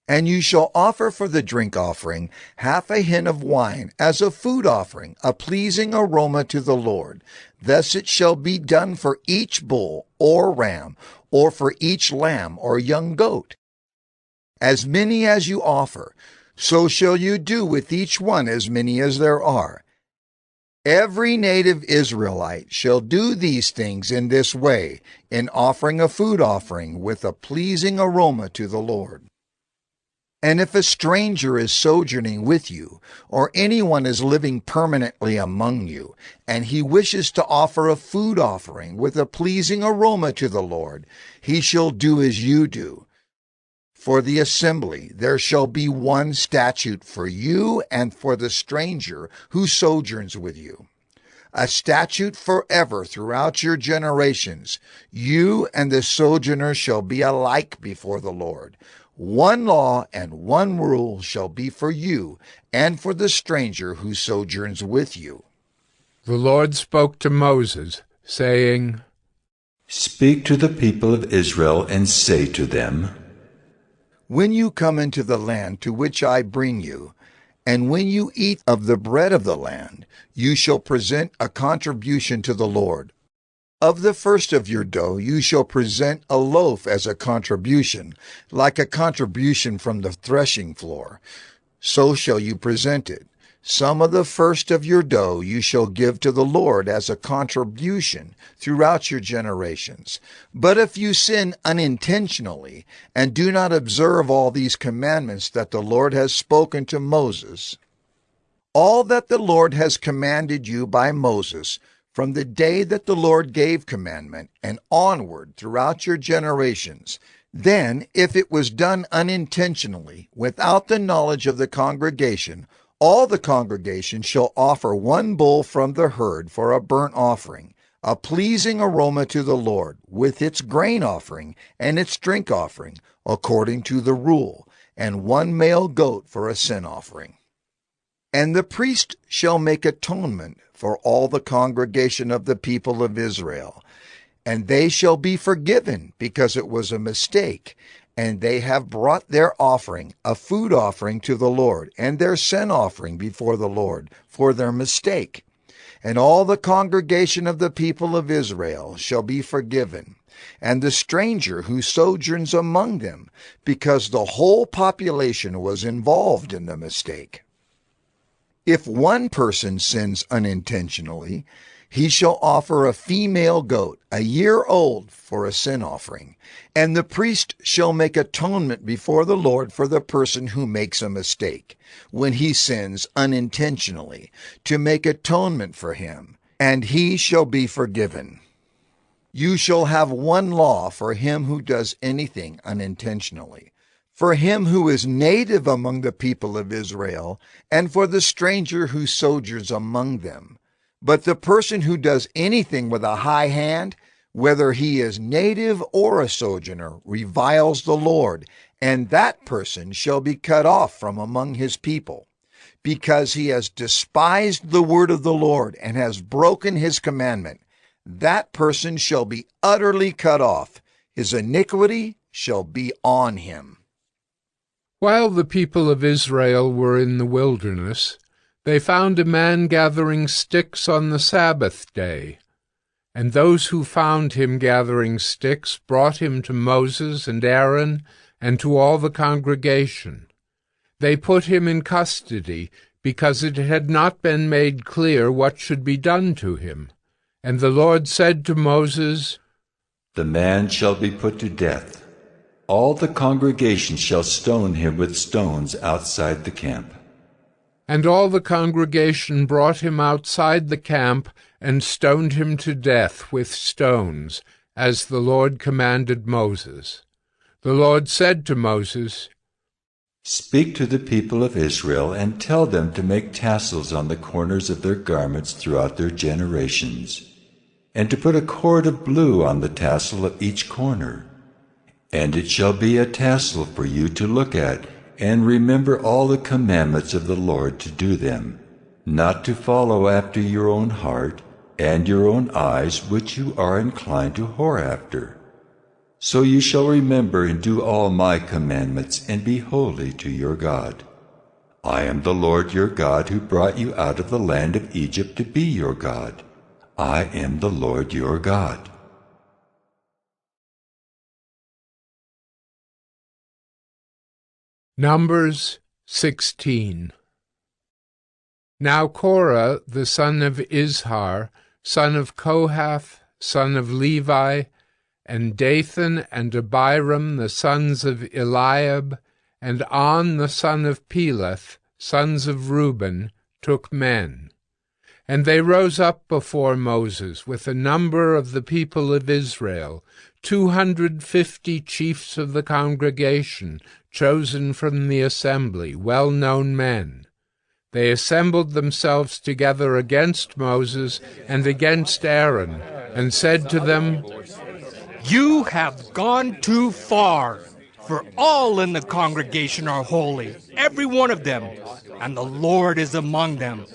And you shall offer for the drink offering 1/2 a hin of wine as a food offering, a pleasing aroma to the Lord. Thus it shall be done for each bull or ram, or for each lamb or young goat. As many as you offer, so shall you do with each one as many as there are. Every native Israelite shall do these things in this way, in offering a food offering with a pleasing aroma to the Lord. And if a stranger is sojourning with you, or anyone is living permanently among you, and he wishes to offer a food offering with a pleasing aroma to the Lord, he shall do as you do. For the assembly there shall be one statute for you and for the stranger who sojourns with you, a statute forever throughout your generations. You and the sojourner shall be alike before the Lord. One law and one rule shall be for you and for the stranger who sojourns with you. The Lord spoke to Moses, saying, Speak to the people of Israel and say to them, When you come into the land to which I bring you, and when you eat of the bread of the land, you shall present a contribution to the Lord. Of the first of your dough you shall present a loaf as a contribution, like a contribution from the threshing floor. So shall you present it. Some of the first of your dough you shall give to the Lord as a contribution throughout your generations. But if you sin unintentionally and do not observe all these commandments that the Lord has spoken to Moses, all that the Lord has commanded you by Moses, from the day that the Lord gave commandment and onward throughout your generations, then if it was done unintentionally, without the knowledge of the congregation, all the congregation shall offer one bull from the herd for a burnt offering, a pleasing aroma to the Lord, with its grain offering and its drink offering, according to the rule, and one male goat for a sin offering. And the priest shall make atonement for all the congregation of the people of Israel, and they shall be forgiven because it was a mistake, and they have brought their offering, a food offering to the Lord, and their sin offering before the Lord for their mistake. And all the congregation of the people of Israel shall be forgiven, and the stranger who sojourns among them, because the whole population was involved in the mistake. If one person sins unintentionally, he shall offer a female goat, a year old, for a sin offering, and the priest shall make atonement before the Lord for the person who makes a mistake, when he sins unintentionally, to make atonement for him, and he shall be forgiven. You shall have one law for him who does anything unintentionally, for him who is native among the people of Israel, and for the stranger who sojourns among them. But the person who does anything with a high hand, whether he is native or a sojourner, reviles the Lord, and that person shall be cut off from among his people. because he has despised the word of the Lord and has broken his commandment. That person shall be utterly cut off. His iniquity shall be on him. While the people of Israel were in the wilderness, they found a man gathering sticks on the Sabbath day. And those who found him gathering sticks brought him to Moses and Aaron and to all the congregation. They put him in custody, because it had not been made clear what should be done to him. And the Lord said to Moses, "The man shall be put to death. All the congregation shall stone him with stones outside the camp." And all the congregation brought him outside the camp and stoned him to death with stones, as the Lord commanded Moses. The Lord said to Moses, "Speak to the people of Israel and tell them to make tassels on the corners of their garments throughout their generations, and to put a cord of blue on the tassel of each corner. And it shall be a tassel for you to look at, and remember all the commandments of the Lord to do them, not to follow after your own heart and your own eyes, which you are inclined to whore after. So you shall remember and do all my commandments, and be holy to your God. I am the Lord your God, who brought you out of the land of Egypt to be your God. I am the Lord your God." Numbers 16. Now Korah, the son of Izhar, son of Kohath, son of Levi, and Dathan and Abiram, the sons of Eliab, and On, the son of Peleth, sons of Reuben, took men. And they rose up before Moses with a number of the people of Israel, 250 chiefs of the congregation, chosen from the assembly, well-known men. They assembled themselves together against Moses and against Aaron, and said to them, "You have gone too far, for all in the congregation are holy, every one of them, and the Lord is among them.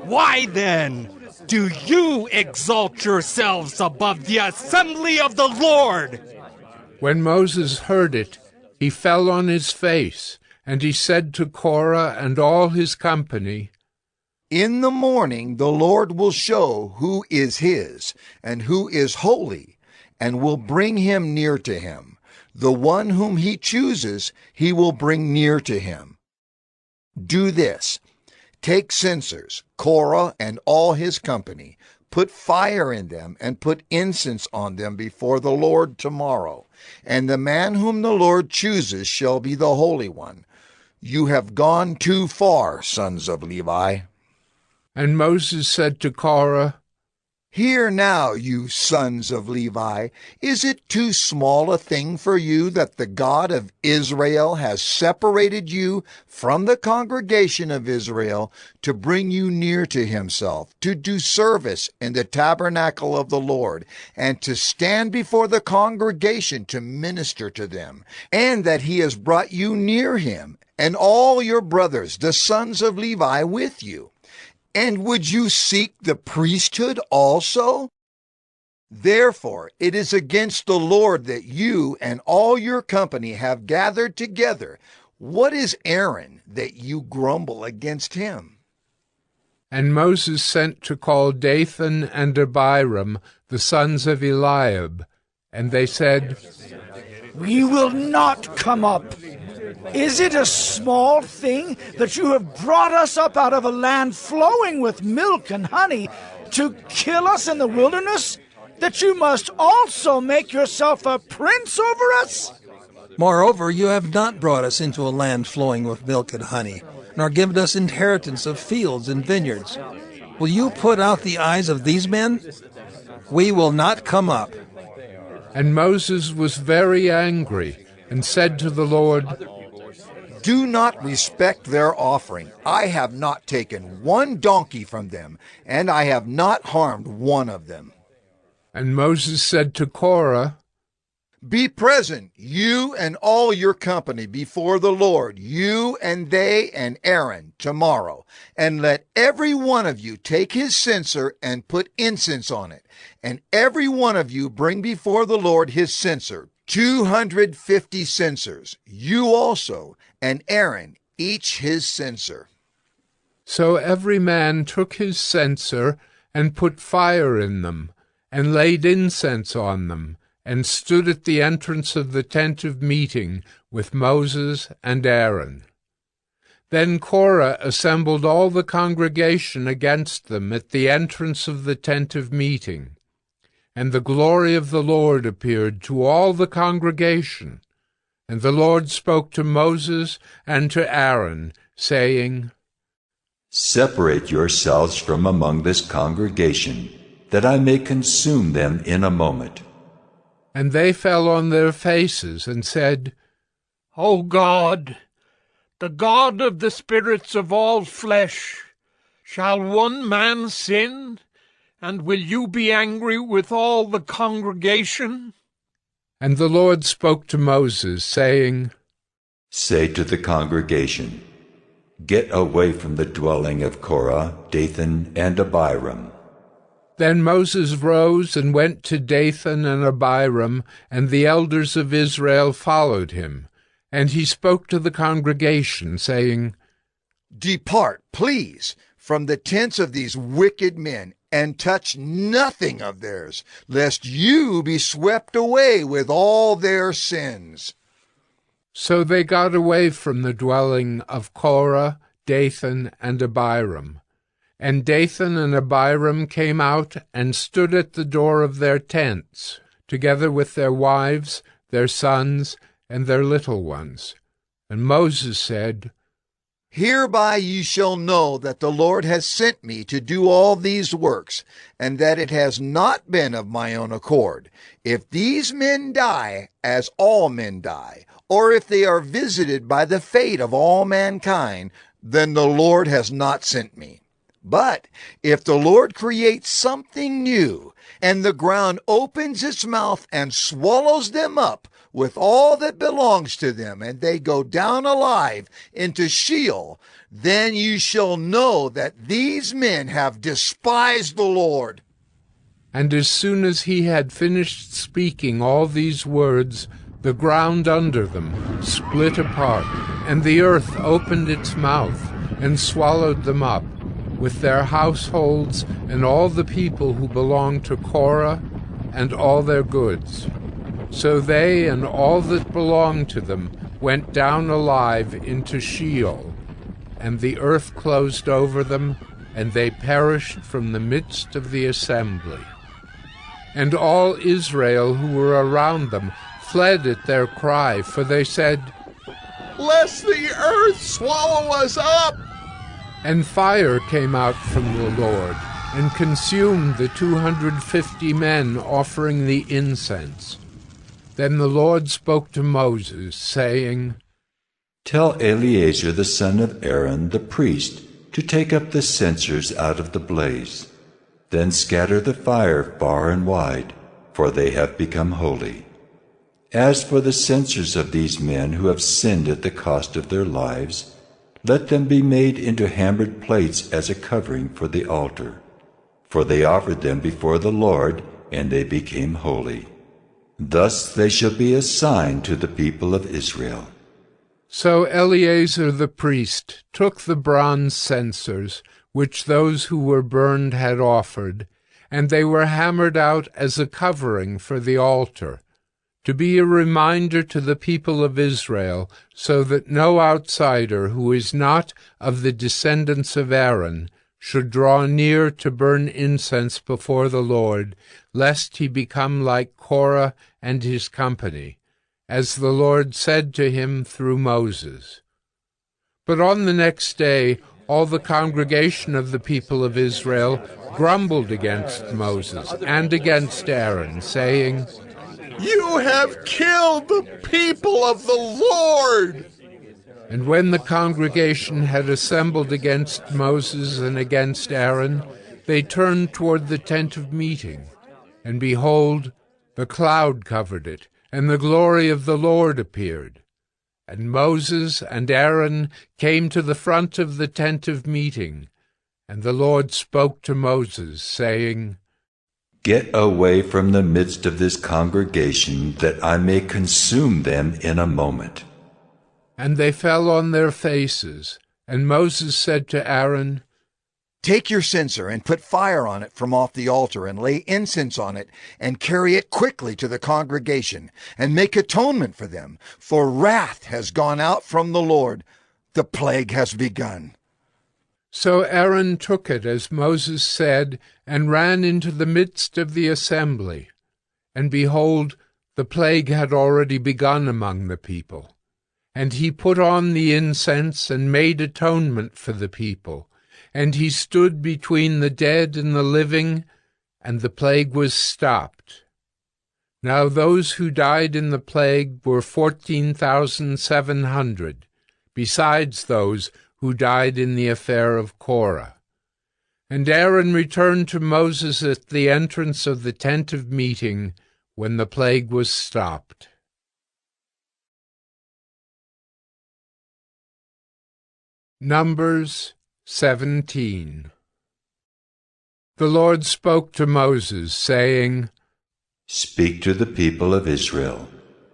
Why then do you exalt yourselves above the assembly of the Lord?" When Moses heard it, he fell on his face, and he said to Korah and all his company, "In the morning the Lord will show who is his, and who is holy, and will bring him near to him. The one whom he chooses he will bring near to him. Do this. Take censers, Korah and all his company, put fire in them, and put incense on them before the Lord tomorrow. And the man whom the Lord chooses shall be the Holy One. You have gone too far, sons of Levi." And Moses said to Korah, "Hear now, you sons of Levi, is it too small a thing for you that the God of Israel has separated you from the congregation of Israel to bring you near to himself, to do service in the tabernacle of the Lord, and to stand before the congregation to minister to them, and that he has brought you near him, and all your brothers, the sons of Levi, with you? And would you seek the priesthood also? Therefore, it is against the Lord that you and all your company have gathered together. What is Aaron that you grumble against him?" And Moses sent to call Dathan and Abiram, the sons of Eliab, and they said, "We will not come up. Is it a small thing that you have brought us up out of a land flowing with milk and honey to kill us in the wilderness, that you must also make yourself a prince over us?" Moreover, you have not brought us into a land flowing with milk and honey, nor given us inheritance of fields and vineyards. Will you put out the eyes of these men? We will not come up." And Moses was very angry, and said to the Lord, "Do not respect their offering. I have not taken one donkey from them, and I have not harmed one of them." And Moses said to Korah, Be present, you and all your company, before the Lord, you and they and Aaron, tomorrow. And let every one of you take his censer and put incense on it. And every one of you bring before the Lord his censer, 250 censers. You also, and Aaron, each his censer. So every man took his censer and put fire in them, and laid incense on them, and stood at the entrance of the tent of meeting with Moses and Aaron. Then Korah assembled all the congregation against them at the entrance of the tent of meeting. And the glory of the Lord appeared to all the congregation. And the Lord spoke to Moses and to Aaron, saying, Separate yourselves from among this congregation, that I may consume them in a moment. And they fell on their faces and said, O God, the God of the spirits of all flesh, shall one man sin, and will you be angry with all the congregation? And the Lord spoke to Moses, saying, Say to the congregation, Get away from the dwelling of Korah, Dathan, and Abiram. Then Moses rose and went to Dathan and Abiram, and the elders of Israel followed him. And he spoke to the congregation, saying, Depart, please, from the tents of these wicked men, and touch nothing of theirs, lest you be swept away with all their sins. So they got away from the dwelling of Korah, Dathan, and Abiram. And Dathan and Abiram came out and stood at the door of their tents, together with their wives, their sons, and their little ones. And Moses said, Hereby ye shall know that the Lord has sent me to do all these works, and that it has not been of my own accord. If these men die, as all men die, or if they are visited by the fate of all mankind, then the Lord has not sent me. But if the Lord creates something new, and the ground opens its mouth and swallows them up with all that belongs to them, and they go down alive into Sheol, then you shall know that these men have despised the Lord. And as soon as he had finished speaking all these words, the ground under them split apart, and the earth opened its mouth and swallowed them up, with their households and all the people who belonged to Korah and all their goods. So they and all that belonged to them went down alive into Sheol, and the earth closed over them, and they perished from the midst of the assembly. And all Israel who were around them fled at their cry, for they said, Lest the earth swallow us up! And fire came out from the Lord, and consumed the 250 men offering the incense. Then the Lord spoke to Moses, saying, Tell Eleazar the son of Aaron the priest to take up the censers out of the blaze. Then scatter the fire far and wide, for they have become holy. As for the censers of these men who have sinned at the cost of their lives, let them be made into hammered plates as a covering for the altar. For they offered them before the Lord, and they became holy. Thus they shall be a sign to the people of Israel. So Eleazar the priest took the bronze censers, which those who were burned had offered, and they were hammered out as a covering for the altar, to be a reminder to the people of Israel, so that no outsider who is not of the descendants of Aaron should draw near to burn incense before the Lord, lest he become like Korah and his company, as the Lord said to him through Moses. But on the next day all the congregation of the people of Israel grumbled against Moses and against Aaron, saying, You have killed the people of the Lord! And when the congregation had assembled against Moses and against Aaron, they turned toward the tent of meeting. And behold, the cloud covered it, and the glory of the Lord appeared. And Moses and Aaron came to the front of the tent of meeting, and the Lord spoke to Moses, saying, Get away from the midst of this congregation, that I may consume them in a moment. And they fell on their faces, and Moses said to Aaron, Take your censer and put fire on it from off the altar, and lay incense on it, and carry it quickly to the congregation, and make atonement for them, for wrath has gone out from the Lord. The plague has begun. So Aaron took it as Moses said, and ran into the midst of the assembly. And behold, the plague had already begun among the people. And he put on the incense and made atonement for the people. And he stood between the dead and the living, and the plague was stopped. Now those who died in the plague were 14,700, besides those who died in the affair of Korah. And Aaron returned to Moses at the entrance of the tent of meeting when the plague was stopped. Numbers 17. The Lord spoke to Moses, saying, Speak to the people of Israel,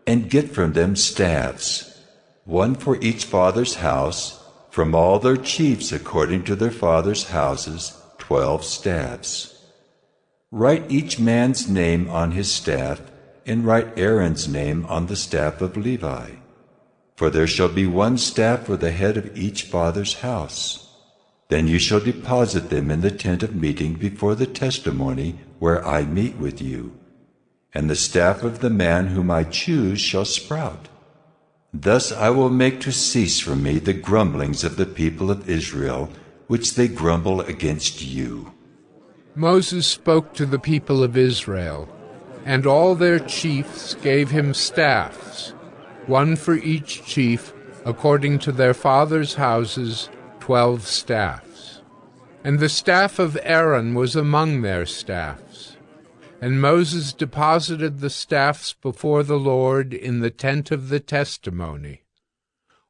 and get from them staffs, one for each father's house, from all their chiefs according to their fathers' houses, 12 staffs. Write each man's name on his staff, and write Aaron's name on the staff of Levi. For there shall be one staff for the head of each father's house. Then you shall deposit them in the tent of meeting before the testimony where I meet with you. And the staff of the man whom I choose shall sprout. Thus I will make to cease from me the grumblings of the people of Israel, which they grumble against you. Moses spoke to the people of Israel, and all their chiefs gave him staffs, one for each chief, according to their fathers' houses, 12 staffs. And the staff of Aaron was among their staffs. And Moses deposited the staffs before the Lord in the tent of the testimony.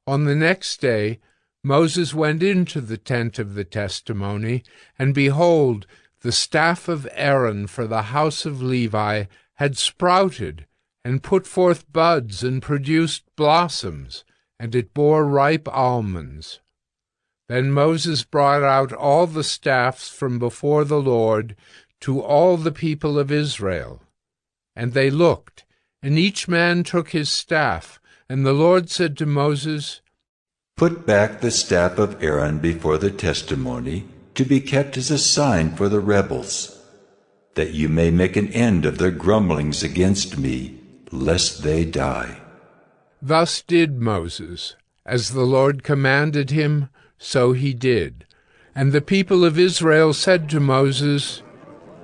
On the next day Moses went into the tent of the testimony, and behold, the staff of Aaron for the house of Levi had sprouted, and put forth buds, and produced blossoms, and it bore ripe almonds. Then Moses brought out all the staffs from before the Lord to all the people of Israel. And they looked, and each man took his staff, and the Lord said to Moses, Put back the staff of Aaron before the testimony, to be kept as a sign for the rebels, that you may make an end of their grumblings against me, lest they die. Thus did Moses. As the Lord commanded him, so he did. And the people of Israel said to Moses,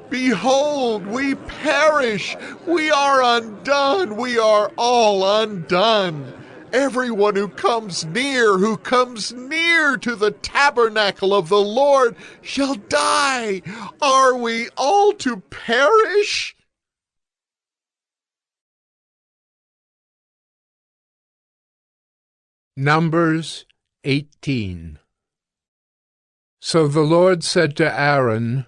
Behold, we perish. We are undone. We are all undone. Everyone who comes near to the tabernacle of the Lord shall die. Are we all to perish? Numbers 18. So the Lord said to Aaron,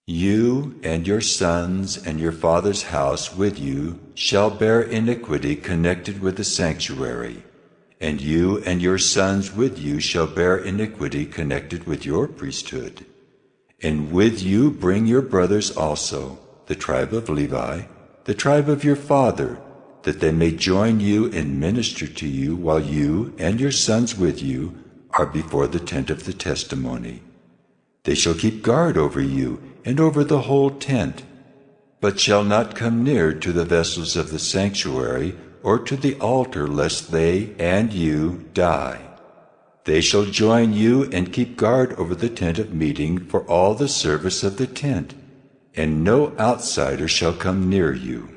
You and your sons and your father's house with you shall bear iniquity connected with the sanctuary, and you and your sons with you shall bear iniquity connected with your priesthood. And with you bring your brothers also, the tribe of Levi, the tribe of your father, that they may join you and minister to you while you and your sons with you are before the tent of the testimony. They shall keep guard over you and over the whole tent, but shall not come near to the vessels of the sanctuary or to the altar, lest they and you die. They shall join you and keep guard over the tent of meeting for all the service of the tent, and no outsider shall come near you.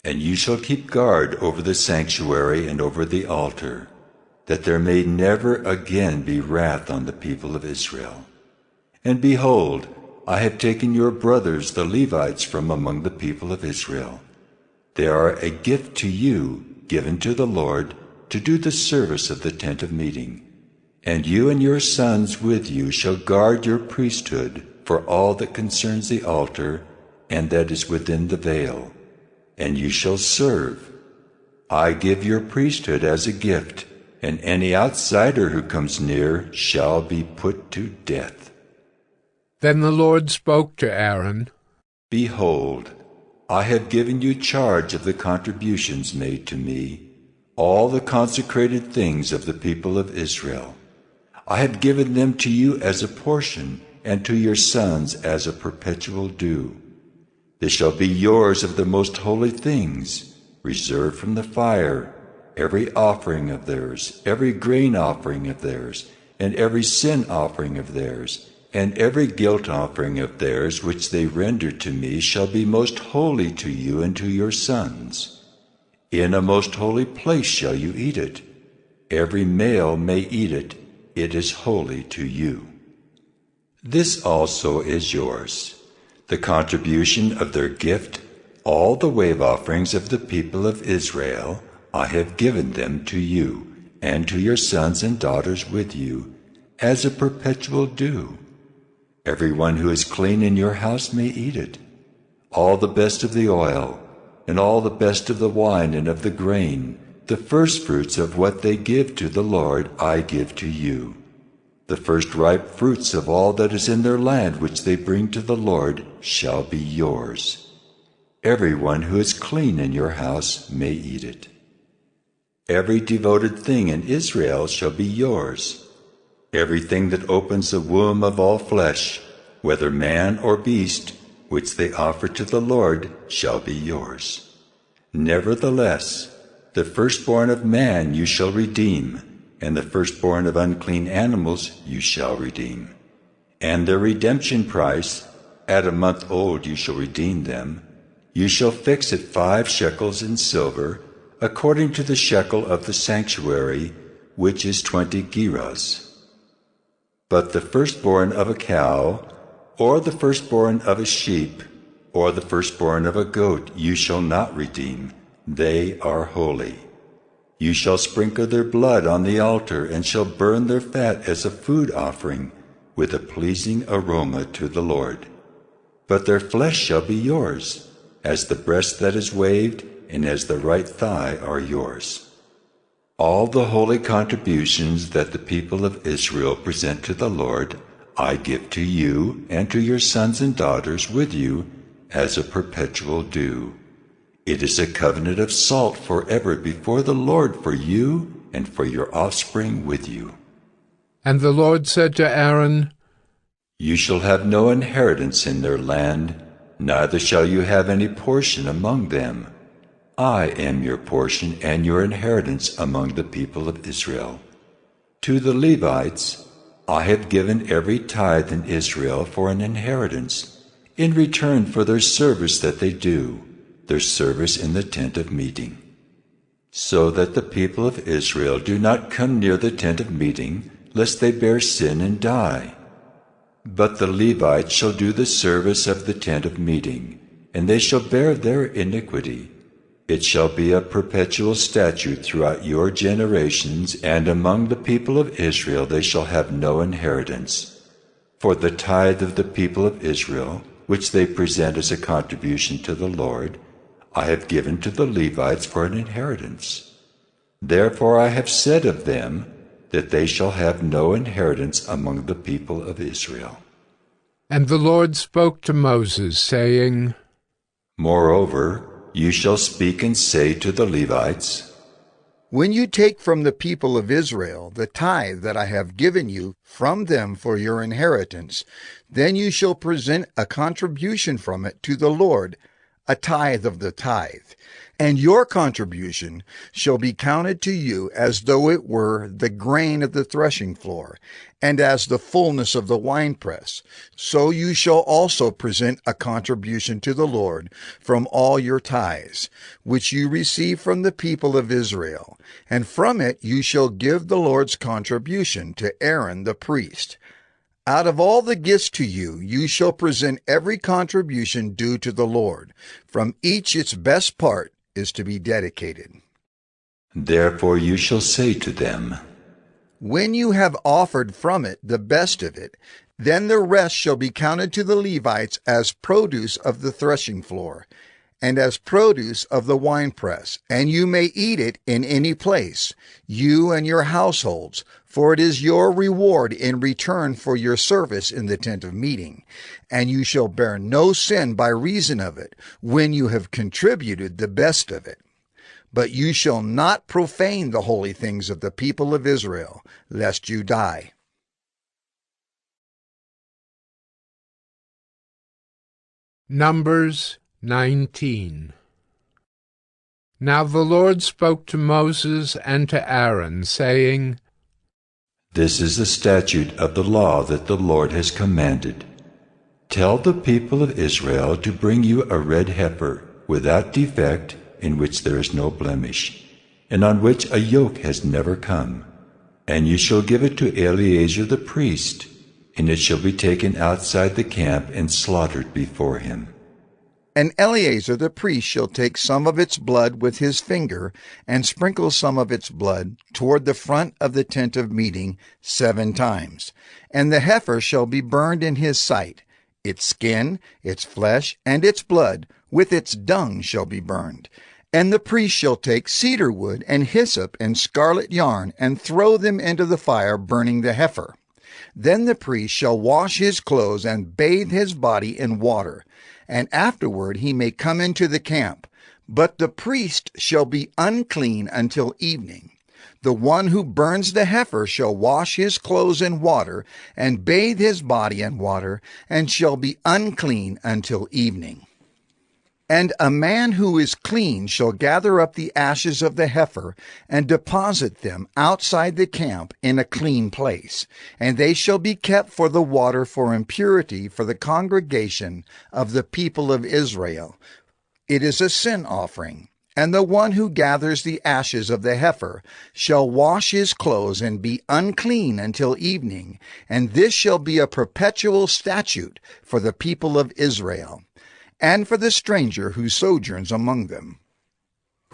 And you shall keep guard over the sanctuary and over the altar, that there may never again be wrath on the people of Israel. And behold, I have taken your brothers the Levites from among the people of Israel. They are a gift to you, given to the Lord, to do the service of the tent of meeting. And you and your sons with you shall guard your priesthood for all that concerns the altar and that is within the veil, and you shall serve. I give your priesthood as a gift, and any outsider who comes near shall be put to death." Then the Lord spoke to Aaron, "Behold, I have given you charge of the contributions made to me, all the consecrated things of the people of Israel. I have given them to you as a portion, and to your sons as a perpetual due. They shall be yours of the most holy things, reserved from the fire, every offering of theirs, every grain offering of theirs, and every sin offering of theirs, and every guilt offering of theirs which they render to me shall be most holy to you and to your sons. In a most holy place shall you eat it. Every male may eat it. It is holy to you. This also is yours, the contribution of their gift, all the wave offerings of the people of Israel. I have given them to you, and to your sons and daughters with you, as a perpetual due. Everyone who is clean in your house may eat it. All the best of the oil, and all the best of the wine and of the grain, the firstfruits of what they give to the Lord, I give to you. The first ripe fruits of all that is in their land which they bring to the Lord shall be yours. Everyone who is clean in your house may eat it. Every devoted thing in Israel shall be yours. Everything that opens the womb of all flesh, whether man or beast, which they offer to the Lord, shall be yours. Nevertheless, the firstborn of man you shall redeem, and the firstborn of unclean animals you shall redeem. And their redemption price, at a month old you shall redeem them. You shall fix it 5 shekels in silver, according to the shekel of the sanctuary, which is 20 gerahs. But the firstborn of a cow, or the firstborn of a sheep, or the firstborn of a goat you shall not redeem. They are holy. You shall sprinkle their blood on the altar, and shall burn their fat as a food offering, with a pleasing aroma to the Lord. But their flesh shall be yours, as the breast that is waved, and as the right thigh are yours. All the holy contributions that the people of Israel present to the Lord, I give to you and to your sons and daughters with you as a perpetual due. It is a covenant of salt forever before the Lord for you and for your offspring with you." And the Lord said to Aaron, "You shall have no inheritance in their land, neither shall you have any portion among them. I am your portion and your inheritance among the people of Israel. To the Levites I have given every tithe in Israel for an inheritance, in return for their service that they do, their service in the tent of meeting, so that the people of Israel do not come near the tent of meeting, lest they bear sin and die. But the Levites shall do the service of the tent of meeting, and they shall bear their iniquity. It shall be a perpetual statute throughout your generations, and among the people of Israel they shall have no inheritance. For the tithe of the people of Israel, which they present as a contribution to the Lord, I have given to the Levites for an inheritance. Therefore I have said of them that they shall have no inheritance among the people of Israel." And the Lord spoke to Moses, saying, "Moreover, you shall speak and say to the Levites, When you take from the people of Israel the tithe that I have given you from them for your inheritance, then you shall present a contribution from it to the Lord, a tithe of the tithe. And your contribution shall be counted to you as though it were the grain of the threshing floor, and as the fullness of the winepress. So you shall also present a contribution to the Lord from all your tithes, which you receive from the people of Israel. And from it you shall give the Lord's contribution to Aaron the priest. Out of all the gifts to you, you shall present every contribution due to the Lord. From each its best part is to be dedicated. Therefore you shall say to them, When you have offered from it the best of it, then the rest shall be counted to the Levites as produce of the threshing floor, and as produce of the winepress, and you may eat it in any place, you and your households, for it is your reward in return for your service in the tent of meeting. And you shall bear no sin by reason of it, when you have contributed the best of it. But you shall not profane the holy things of the people of Israel, lest you die. Numbers 19. Now the Lord spoke to Moses and to Aaron, saying, This is the statute of the law that the Lord has commanded. Tell the people of Israel to bring you a red heifer, without defect, in which there is no blemish, and on which a yoke has never come. And you shall give it to Eleazar the priest, and it shall be taken outside the camp and slaughtered before him. And Eleazar the priest shall take some of its blood with his finger, and sprinkle some of its blood toward the front of the tent of meeting 7 times. And the heifer shall be burned in his sight. Its skin, its flesh, and its blood, with its dung shall be burned. And the priest shall take cedar wood and hyssop and scarlet yarn, and throw them into the fire, burning the heifer. Then the priest shall wash his clothes and bathe his body in water, and afterward he may come into the camp. But the priest shall be unclean until evening. The one who burns the heifer shall wash his clothes in water, and bathe his body in water, and shall be unclean until evening. And a man who is clean shall gather up the ashes of the heifer, and deposit them outside the camp in a clean place, and they shall be kept for the water for impurity for the congregation of the people of Israel. It is a sin offering. And the one who gathers the ashes of the heifer shall wash his clothes and be unclean until evening, and this shall be a perpetual statute for the people of Israel, and for the stranger who sojourns among them.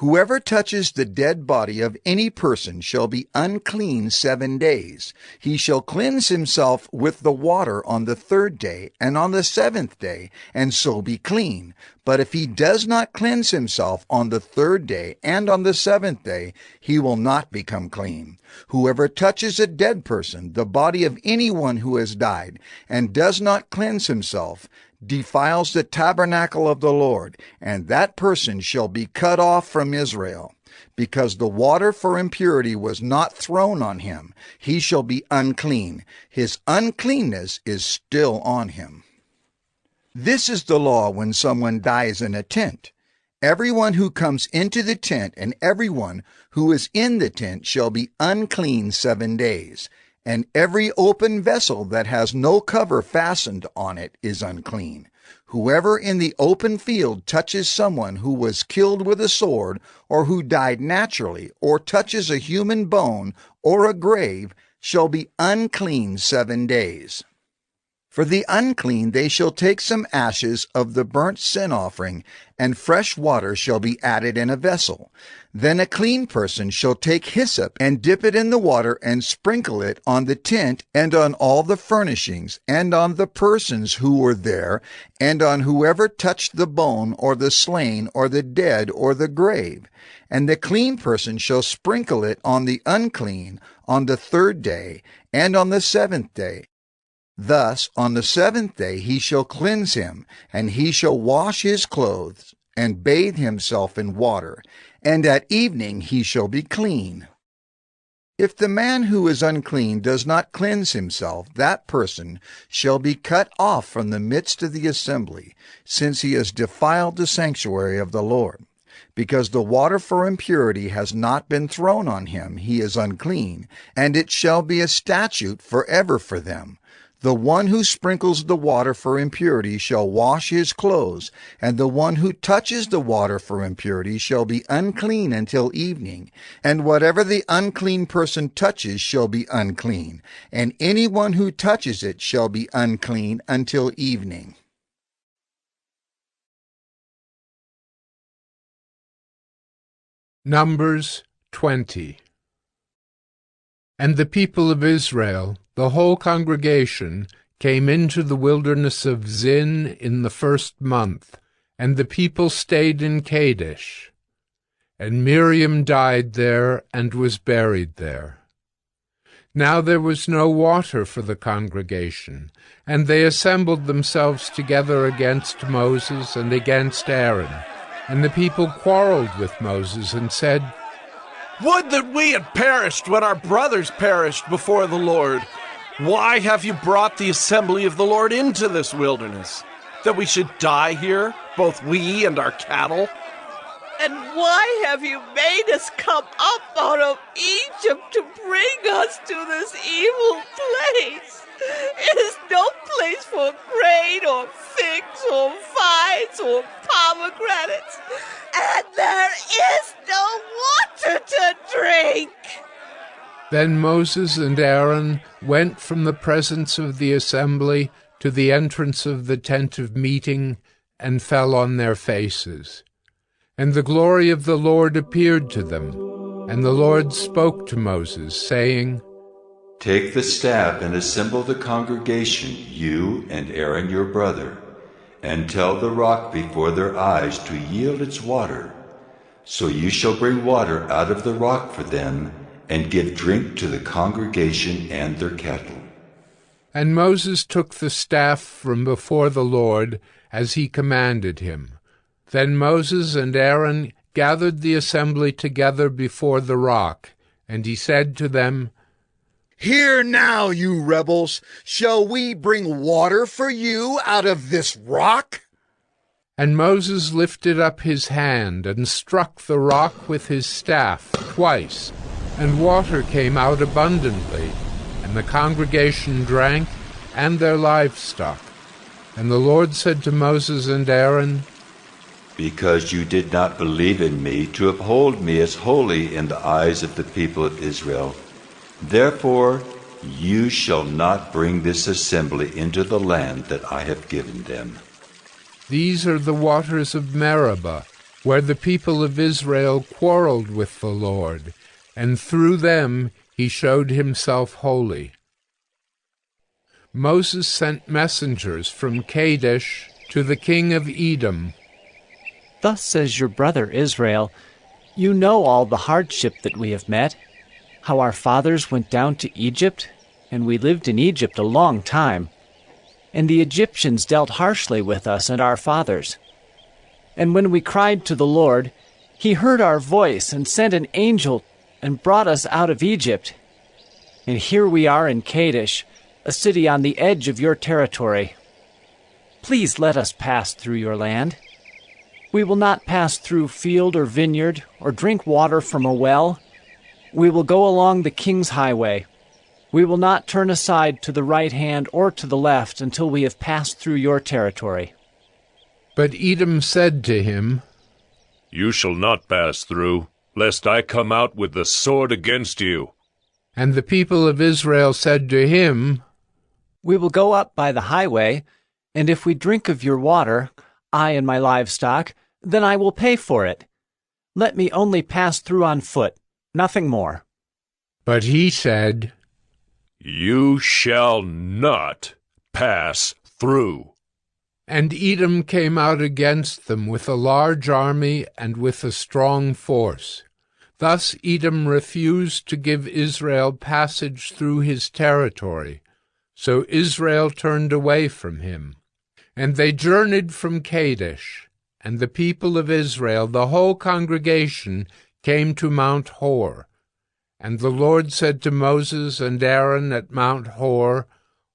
Whoever touches the dead body of any person shall be unclean 7 days. He shall cleanse himself with the water on the 3rd day and on the 7th day, and so be clean. But if he does not cleanse himself on the 3rd day and on the 7th day, he will not become clean. Whoever touches a dead person, the body of anyone who has died, and does not cleanse himself, defiles the tabernacle of the Lord, and that person shall be cut off from Israel. Because the water for impurity was not thrown on him, he shall be unclean. His uncleanness is still on him. This is the law when someone dies in a tent. Everyone who comes into the tent and everyone who is in the tent shall be unclean 7 days. And every open vessel that has no cover fastened on it is unclean. Whoever in the open field touches someone who was killed with a sword, or who died naturally, or touches a human bone or a grave, shall be unclean 7 days. For the unclean they shall take some ashes of the burnt sin offering, and fresh water shall be added in a vessel. Then a clean person shall take hyssop, and dip it in the water, and sprinkle it on the tent, and on all the furnishings, and on the persons who were there, and on whoever touched the bone, or the slain, or the dead, or the grave. And the clean person shall sprinkle it on the unclean on the 3rd day, and on the 7th day. Thus on the 7th day he shall cleanse him, and he shall wash his clothes, and bathe himself in water, and at evening he shall be clean. If the man who is unclean does not cleanse himself, that person shall be cut off from the midst of the assembly, since he has defiled the sanctuary of the Lord. Because the water for impurity has not been thrown on him, he is unclean, and it shall be a statute forever for them. The one who sprinkles the water for impurity shall wash his clothes, and the one who touches the water for impurity shall be unclean until evening. And whatever the unclean person touches shall be unclean, and anyone who touches it shall be unclean until evening. Numbers 20. And the people of Israel, the whole congregation, came into the wilderness of Zin in the 1st month, and the people stayed in Kadesh. And Miriam died there and was buried there. Now there was no water for the congregation, and they assembled themselves together against Moses and against Aaron. And the people quarreled with Moses and said, "Would that we had perished when our brothers perished before the Lord! Why have you brought the assembly of the Lord into this wilderness? That we should die here, both we and our cattle?" "And why have you made us come up out of Egypt to bring us to this evil place? It is no place for grain or figs or vines or pomegranates, and there is no water to drink." Then Moses and Aaron went from the presence of the assembly to the entrance of the tent of meeting and fell on their faces. And the glory of the Lord appeared to them. And the Lord spoke to Moses, saying, "Take the staff and assemble the congregation, you and Aaron your brother, and tell the rock before their eyes to yield its water. So you shall bring water out of the rock for them, and give drink to the congregation and their cattle." And Moses took the staff from before the Lord, as he commanded him. Then Moses and Aaron gathered the assembly together before the rock, and he said to them, "Hear now, you rebels, shall we bring water for you out of this rock?" And Moses lifted up his hand and struck the rock with his staff twice, and water came out abundantly, and the congregation drank, and their livestock. And the Lord said to Moses and Aaron, "Because you did not believe in me to uphold me as holy in the eyes of the people of Israel, therefore you shall not bring this assembly into the land that I have given them." These are the waters of Meribah, where the people of Israel quarreled with the Lord, and through them he showed himself holy. Moses sent messengers from Kadesh to the king of Edom. "Thus says your brother Israel, you know all the hardship that we have met, how our fathers went down to Egypt, and we lived in Egypt a long time. And the Egyptians dealt harshly with us and our fathers. And when we cried to the Lord, he heard our voice and sent an angel and brought us out of Egypt. And here we are in Kadesh, a city on the edge of your territory. Please let us pass through your land. We will not pass through field or vineyard or drink water from a well. We will go along the king's highway. We will not turn aside to the right hand or to the left until we have passed through your territory." But Edom said to him, "You shall not pass through, lest I come out with the sword against you." And the people of Israel said to him, "We will go up by the highway, and if we drink of your water, I and my livestock, then I will pay for it. Let me only pass through on foot, nothing more." But he said, "You shall not pass through." And Edom came out against them with a large army and with a strong force. Thus Edom refused to give Israel passage through his territory, so Israel turned away from him. And they journeyed from Kadesh, and the people of Israel, the whole congregation, came to Mount Hor. And the Lord said to Moses and Aaron at Mount Hor,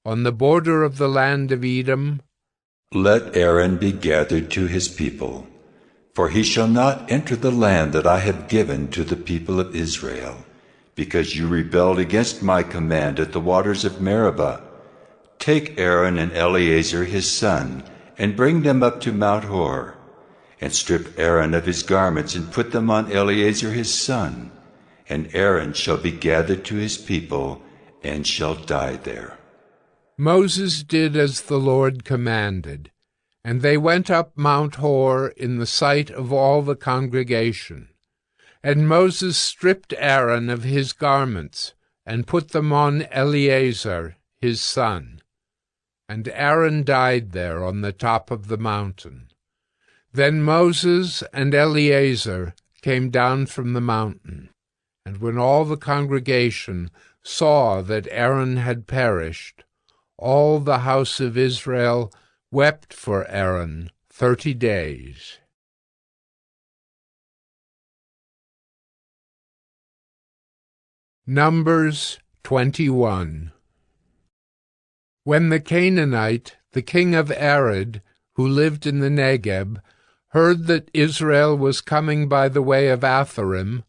on the border of the land of Edom, "Let Aaron be gathered to his people, for he shall not enter the land that I have given to the people of Israel, because you rebelled against my command at the waters of Meribah. Take Aaron and Eleazar his son, and bring them up to Mount Hor, and strip Aaron of his garments, and put them on Eleazar his son, and Aaron shall be gathered to his people, and shall die there." Moses did as the Lord commanded, and they went up Mount Hor in the sight of all the congregation. And Moses stripped Aaron of his garments, and put them on Eleazar his son. And Aaron died there on the top of the mountain. Then Moses and Eleazar came down from the mountain. And when all the congregation saw that Aaron had perished, all the house of Israel wept for Aaron 30 days. Numbers 21. When the Canaanite, the king of Arad, who lived in the Negeb, heard that Israel was coming by the way of Atharim,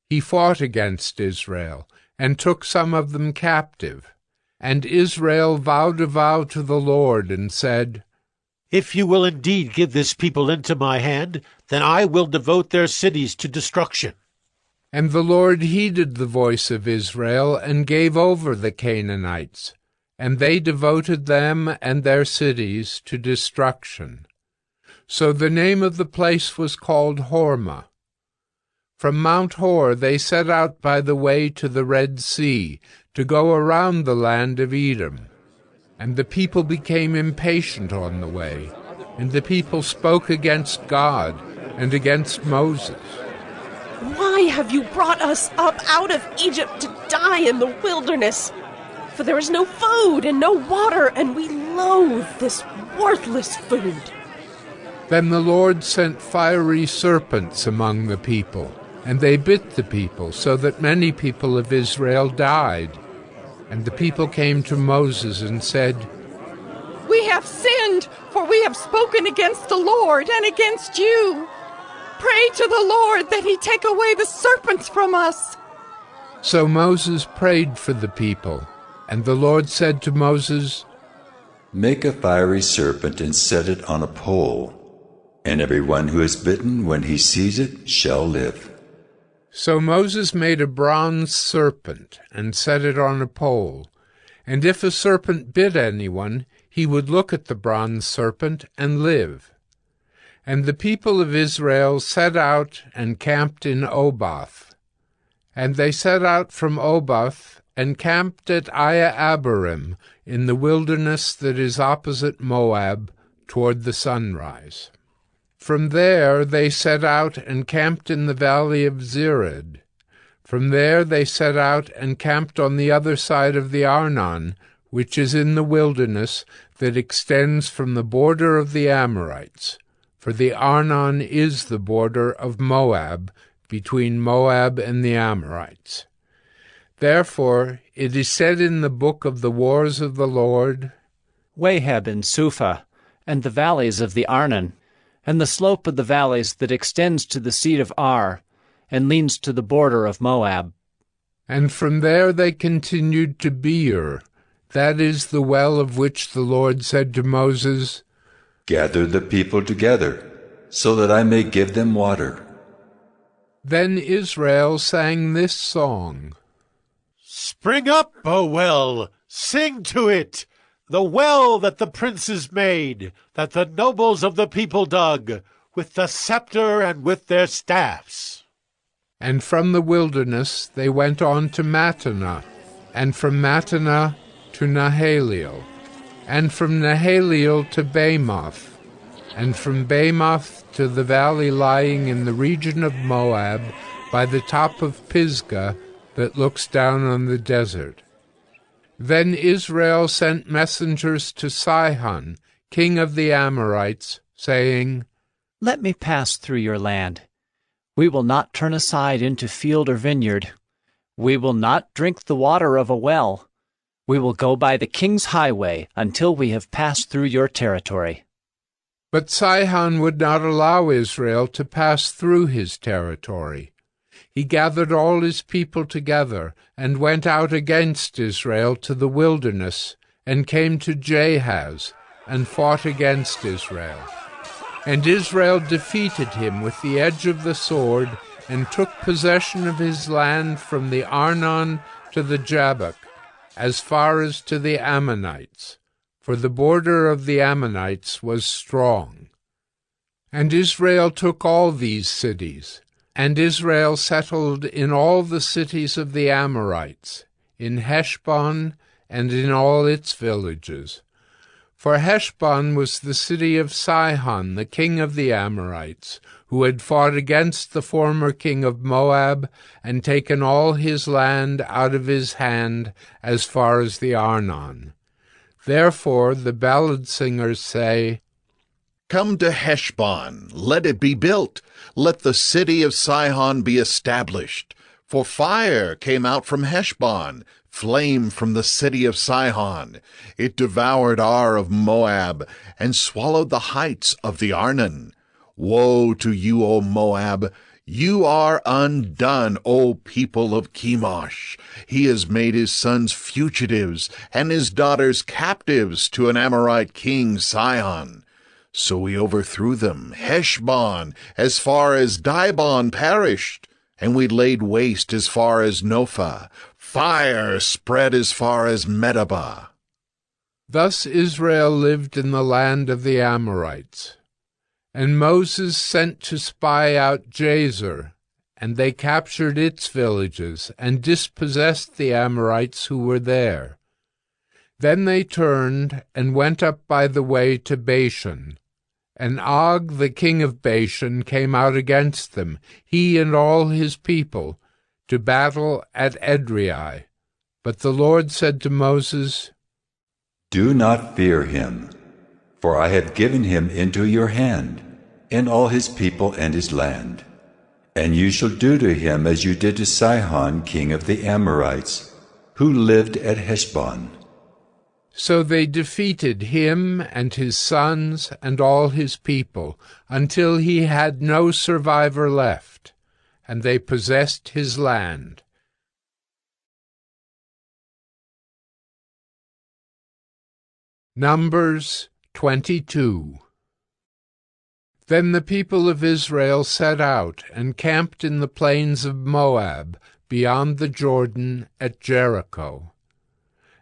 he fought against Israel, and took some of them captive. And Israel vowed a vow to the Lord, and said, If you will indeed give this people into my hand, then I will devote their cities to destruction. And the Lord heeded the voice of Israel, and gave over the Canaanites, and they devoted them and their cities to destruction. So the name of the place was called Hormah. From Mount Hor they set out by the way to the Red Sea, to go around the land of Edom. And the people became impatient on the way, and the people spoke against God and against Moses. Why have you brought us up out of Egypt to die in the wilderness? For there is no food and no water, and we loathe this worthless food. Then the Lord sent fiery serpents among the people, and they bit the people, so that many people of Israel died. And the people came to Moses and said, We have sinned, for we have spoken against the Lord and against you. Pray to the Lord that he take away the serpents from us. So Moses prayed for the people, and the Lord said to Moses, Make a fiery serpent and set it on a pole, and everyone who is bitten when he sees it shall live. So Moses made a bronze serpent and set it on a pole, and if a serpent bit anyone, he would look at the bronze serpent and live. And the people of Israel set out and camped in Oboth. And they set out from Oboth and camped at Abarim in the wilderness that is opposite Moab toward the sunrise. From there they set out and camped in the valley of Zered. From there they set out and camped on the other side of the Arnon, which is in the wilderness that extends from the border of the Amorites. For the Arnon is the border of Moab, between Moab and the Amorites. Therefore it is said in the book of the wars of the Lord, Waheb and Suphah, and the valleys of the Arnon, and the slope of the valleys that extends to the seat of Ar, and leans to the border of Moab. And from there they continued to Beer, that is the well of which the Lord said to Moses, Gather the people together, so that I may give them water. Then Israel sang this song. Spring up, O well, sing to it, the well that the princes made, that the nobles of the people dug, with the scepter and with their staffs. And from the wilderness they went on to Mattanah, and from Mattanah to Nahaliel, and from Nahaliel to Bamoth, and from Bamoth to the valley lying in the region of Moab, by the top of Pisgah that looks down on the desert. Then Israel sent messengers to Sihon, king of the Amorites, saying, Let me pass through your land. We will not turn aside into field or vineyard. We will not drink the water of a well. We will go by the king's highway until we have passed through your territory. But Sihon would not allow Israel to pass through his territory. He gathered all his people together, and went out against Israel to the wilderness, and came to Jahaz, and fought against Israel. And Israel defeated him with the edge of the sword, and took possession of his land from the Arnon to the Jabbok, as far as to the Ammonites, for the border of the Ammonites was strong. And Israel took all these cities, And Israel settled in all the cities of the Amorites, in Heshbon and in all its villages. For Heshbon was the city of Sihon, the king of the Amorites, who had fought against the former king of Moab and taken all his land out of his hand as far as the Arnon. Therefore the ballad singers say, Come to Heshbon, let it be built, let the city of Sihon be established. For fire came out from Heshbon, flame from the city of Sihon. It devoured Ar of Moab, and swallowed the heights of the Arnon. Woe to you, O Moab! You are undone, O people of Chemosh. He has made his sons fugitives, and his daughters captives to an Amorite king, Sihon. So we overthrew them. Heshbon, as far as Dibon, perished, and we laid waste as far as Nophah. Fire spread as far as Medeba. Thus Israel lived in the land of the Amorites. And Moses sent to spy out Jazer, and they captured its villages, and dispossessed the Amorites who were there. Then they turned and went up by the way to Bashan. And Og the king of Bashan came out against them, he and all his people, to battle at Edrei. But the Lord said to Moses, Do not fear him, for I have given him into your hand, and all his people and his land. And you shall do to him as you did to Sihon, king of the Amorites, who lived at Heshbon. So they defeated him and his sons and all his people, until he had no survivor left, and they possessed his land. Numbers 22. Then the people of Israel set out and camped in the plains of Moab, beyond the Jordan at Jericho.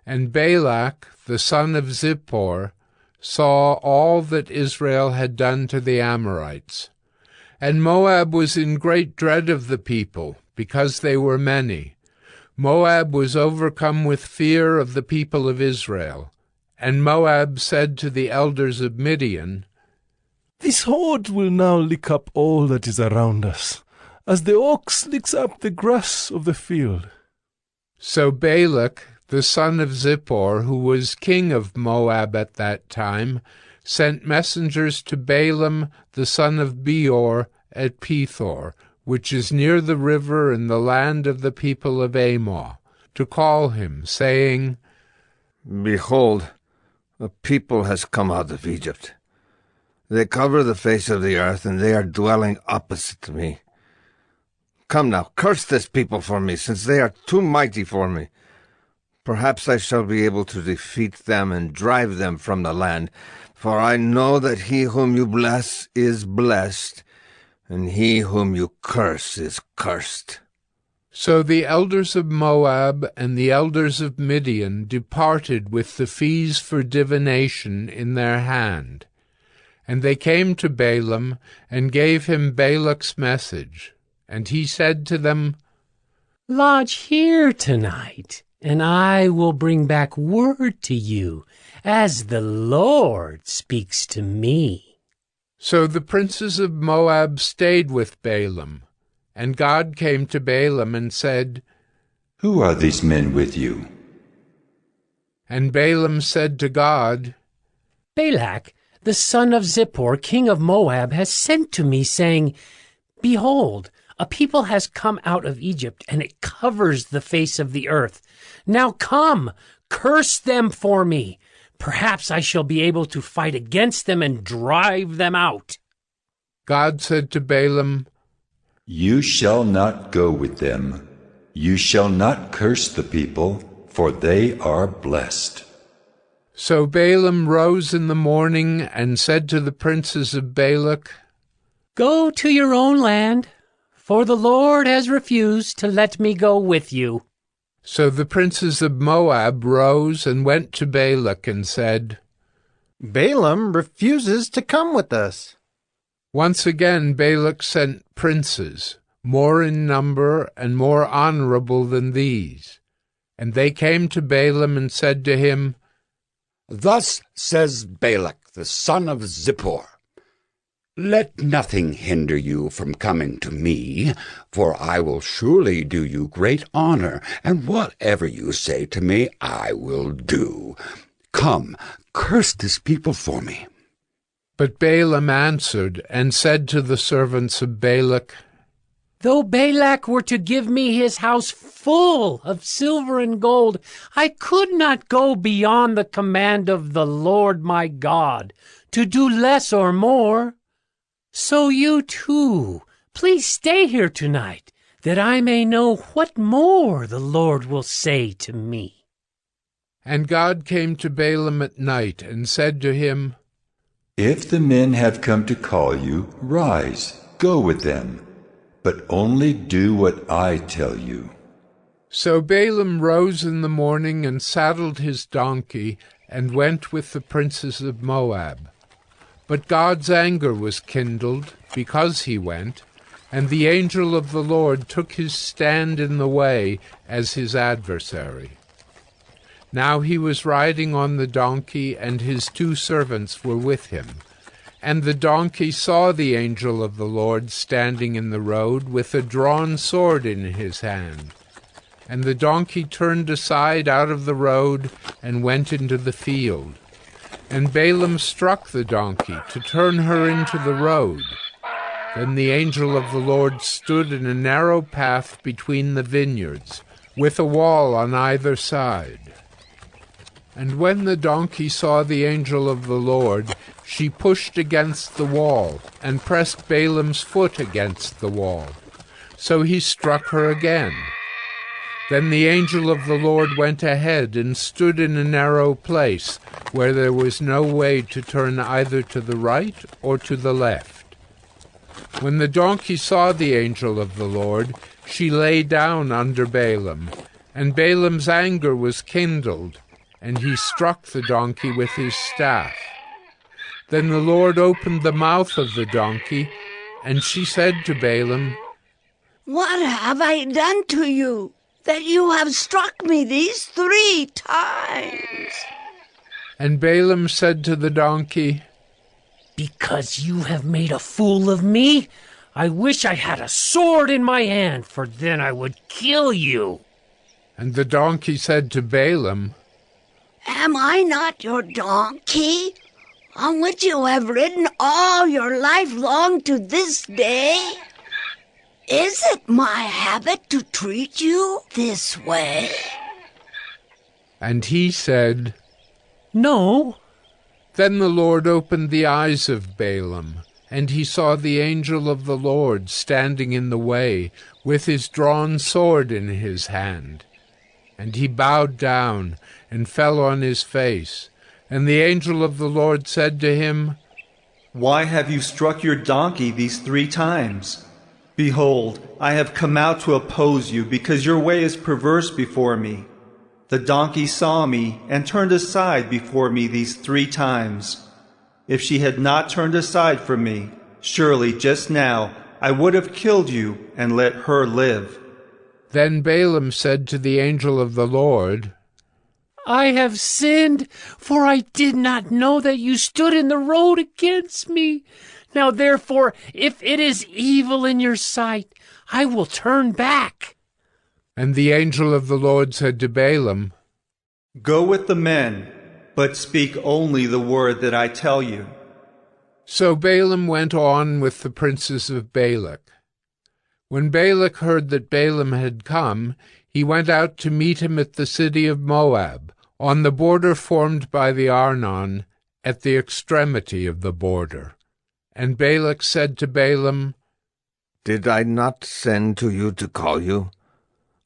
And Balak, the son of Zippor, saw all that Israel had done to the Amorites. And Moab was in great dread of the people, because they were many. Moab was overcome with fear of the people of Israel. And Moab said to the elders of Midian, This horde will now lick up all that is around us, as the ox licks up the grass of the field. So Balak, the son of Zippor, who was king of Moab at that time, sent messengers to Balaam, the son of Beor, at Pethor, which is near the river in the land of the people of Ammon, to call him, saying, Behold, a people has come out of Egypt. They cover the face of the earth, and they are dwelling opposite to me. Come now, curse this people for me, since they are too mighty for me. Perhaps I shall be able to defeat them and drive them from the land, for I know that he whom you bless is blessed, and he whom you curse is cursed. So the elders of Moab and the elders of Midian departed with the fees for divination in their hand. And they came to Balaam and gave him Balak's message. And he said to them, Lodge here tonight, and I will bring back word to you, as the Lord speaks to me. So the princes of Moab stayed with Balaam. And God came to Balaam and said, Who are these men with you? And Balaam said to God, Balak, the son of Zippor, king of Moab, has sent to me, saying, Behold, a people has come out of Egypt, and it covers the face of the earth. Now come, curse them for me. Perhaps I shall be able to fight against them and drive them out. God said to Balaam, You shall not go with them. You shall not curse the people, for they are blessed. So Balaam rose in the morning and said to the princes of Balak, Go to your own land, for the Lord has refused to let me go with you. So the princes of Moab rose and went to Balak and said, Balaam refuses to come with us. Once again Balak sent princes, more in number and more honorable than these. And they came to Balaam and said to him, Thus says Balak, the son of Zippor, Let nothing hinder you from coming to me, for I will surely do you great honor, and whatever you say to me I will do. Come, curse this people for me. But Balaam answered and said to the servants of Balak, Though Balak were to give me his house full of silver and gold, I could not go beyond the command of the Lord my God, to do less or more. So you too, please stay here tonight, that I may know what more the Lord will say to me. And God came to Balaam at night and said to him, If the men have come to call you, rise, go with them, but only do what I tell you. So Balaam rose in the morning and saddled his donkey and went with the princes of Moab. But God's anger was kindled because he went, and the angel of the Lord took his stand in the way as his adversary. Now he was riding on the donkey, and his 2 servants were with him. And the donkey saw the angel of the Lord standing in the road with a drawn sword in his hand. And the donkey turned aside out of the road and went into the field. And Balaam struck the donkey to turn her into the road. Then the angel of the Lord stood in a narrow path between the vineyards, with a wall on either side. And when the donkey saw the angel of the Lord, she pushed against the wall, and pressed Balaam's foot against the wall. So he struck her again. Then the angel of the Lord went ahead and stood in a narrow place, where there was no way to turn either to the right or to the left. When the donkey saw the angel of the Lord, she lay down under Balaam, and Balaam's anger was kindled, and he struck the donkey with his staff. Then the Lord opened the mouth of the donkey, and she said to Balaam, What have I done to you, that you have struck me these 3 times? And Balaam said to the donkey, Because you have made a fool of me, I wish I had a sword in my hand, for then I would kill you. And the donkey said to Balaam, Am I not your donkey, on which you have ridden all your life long to this day? Is it my habit to treat you this way? And he said, No. Then the Lord opened the eyes of Balaam, and he saw the angel of the Lord standing in the way, with his drawn sword in his hand. And he bowed down and fell on his face. And the angel of the Lord said to him, Why have you struck your donkey these 3 times? Behold, I have come out to oppose you, because your way is perverse before me. The donkey saw me and turned aside before me these 3 times. If she had not turned aside from me, surely just now I would have killed you and let her live. Then Balaam said to the angel of the Lord, I have sinned, for I did not know that you stood in the road against me. Now therefore, if it is evil in your sight, I will turn back. And the angel of the Lord said to Balaam, Go with the men, but speak only the word that I tell you. So Balaam went on with the princes of Balak. When Balak heard that Balaam had come, he went out to meet him at the city of Moab, on the border formed by the Arnon, at the extremity of the border. And Balak said to Balaam, Did I not send to you to call you?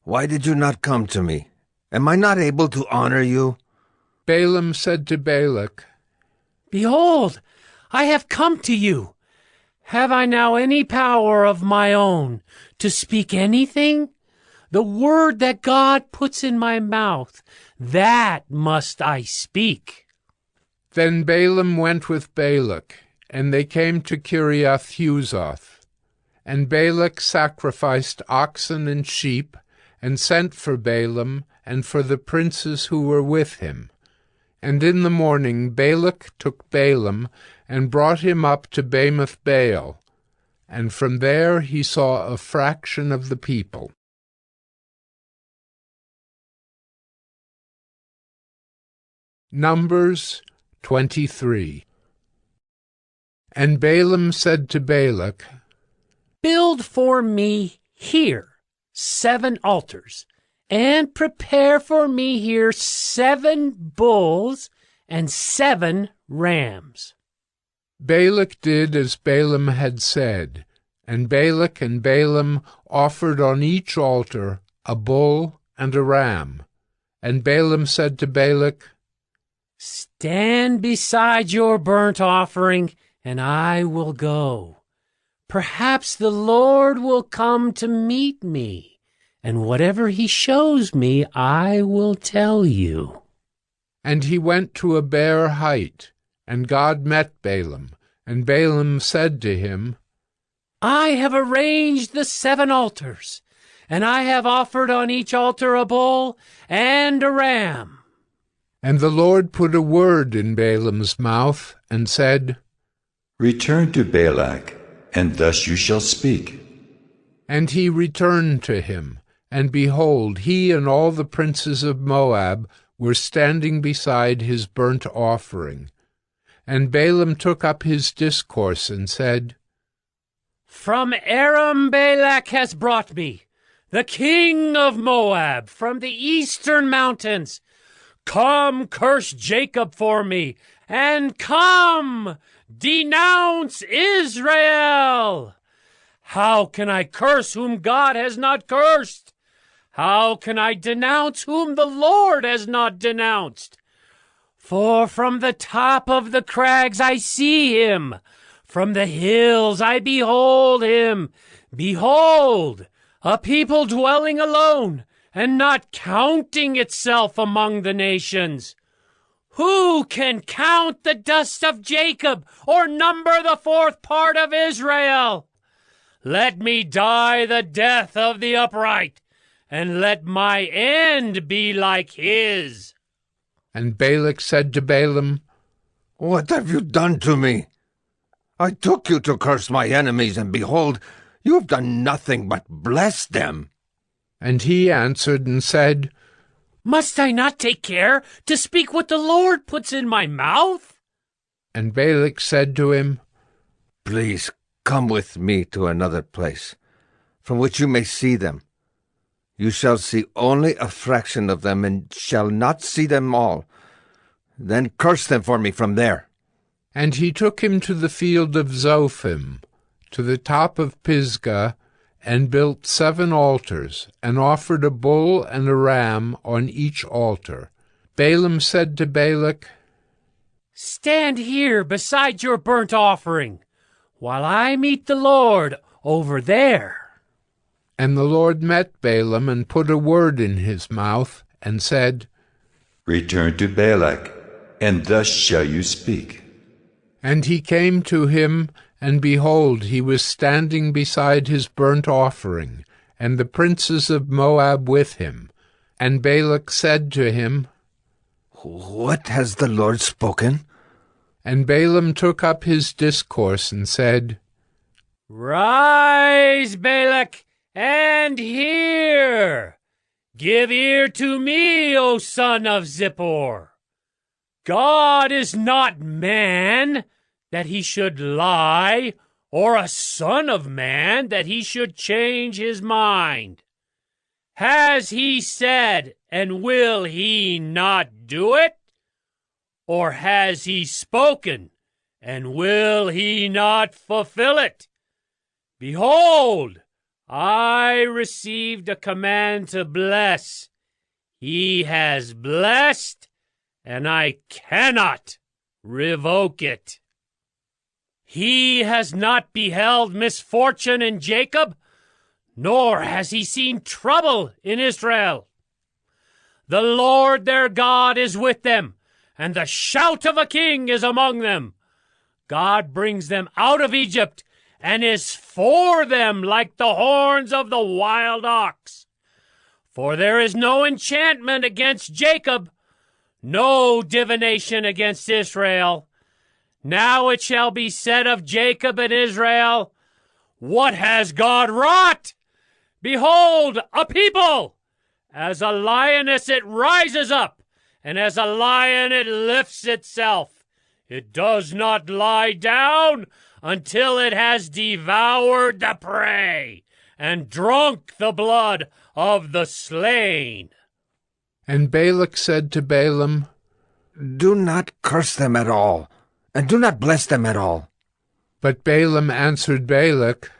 Why did you not come to me? Am I not able to honor you? Balaam said to Balak, Behold, I have come to you. Have I now any power of my own to speak anything? The word that God puts in my mouth, that must I speak. Then Balaam went with Balak, and they came to Kiriath-Huzoth. And Balak sacrificed oxen and sheep, and sent for Balaam and for the princes who were with him. And in the morning Balak took Balaam, and brought him up to Bamoth Baal, and from there he saw a fraction of the people. Numbers 23. And Balaam said to Balak, Build for me here 7 altars, and prepare for me here 7 bulls and 7 rams. Balak did as Balaam had said, and Balak and Balaam offered on each altar a bull and a ram. And Balaam said to Balak, Stand beside your burnt offering, and I will go. Perhaps the Lord will come to meet me, and whatever he shows me, I will tell you. And he went to a bare height, and God met Balaam. And Balaam said to him, I have arranged the 7 altars, and I have offered on each altar a bull and a ram. And the Lord put a word in Balaam's mouth, and said, Return to Balak, and thus you shall speak. And he returned to him, and behold, he and all the princes of Moab were standing beside his burnt offering. And Balaam took up his discourse, and said, From Aram Balak has brought me, the king of Moab, from the eastern mountains. Come, curse Jacob for me, and come, denounce Israel. How can I curse whom God has not cursed? How can I denounce whom the Lord has not denounced? For from the top of the crags I see him, from the hills I behold him. Behold, a people dwelling alone, and not counting itself among the nations. Who can count the dust of Jacob, or number the 4th part of Israel? Let me die the death of the upright, and let my end be like his. And Balak said to Balaam, What have you done to me? I took you to curse my enemies, and behold, you have done nothing but bless them. And he answered and said, Must I not take care to speak what the Lord puts in my mouth? And Balak said to him, Please come with me to another place, from which you may see them. You shall see only a fraction of them, and shall not see them all. Then curse them for me from there. And he took him to the field of Zophim, to the top of Pisgah, and built 7 altars, and offered a bull and a ram on each altar. Balaam said to Balak, Stand here beside your burnt offering, while I meet the Lord over there. And the Lord met Balaam, and put a word in his mouth, and said, Return to Balak, and thus shall you speak. And he came to him, and behold, he was standing beside his burnt offering, and the princes of Moab with him. And Balak said to him, What has the Lord spoken? And Balaam took up his discourse, and said, Rise, Balak, and hear. Give ear to me, O son of Zippor. God is not man, that he should lie, or a son of man, that he should change his mind. Has he said, and will he not do it? Or has he spoken, and will he not fulfill it? Behold, I received a command to bless. He has blessed, and I cannot revoke it. He has not beheld misfortune in Jacob, nor has he seen trouble in Israel. The Lord their God is with them, and the shout of a king is among them. God brings them out of Egypt, and is for them like the horns of the wild ox. For there is no enchantment against Jacob, no divination against Israel. Now it shall be said of Jacob and Israel, what has God wrought? Behold, a people! As a lioness it rises up, and as a lion it lifts itself. It does not lie down until it has devoured the prey and drunk the blood of the slain. And Balak said to Balaam, Do not curse them at all, and do not bless them at all. But Balaam answered Balak,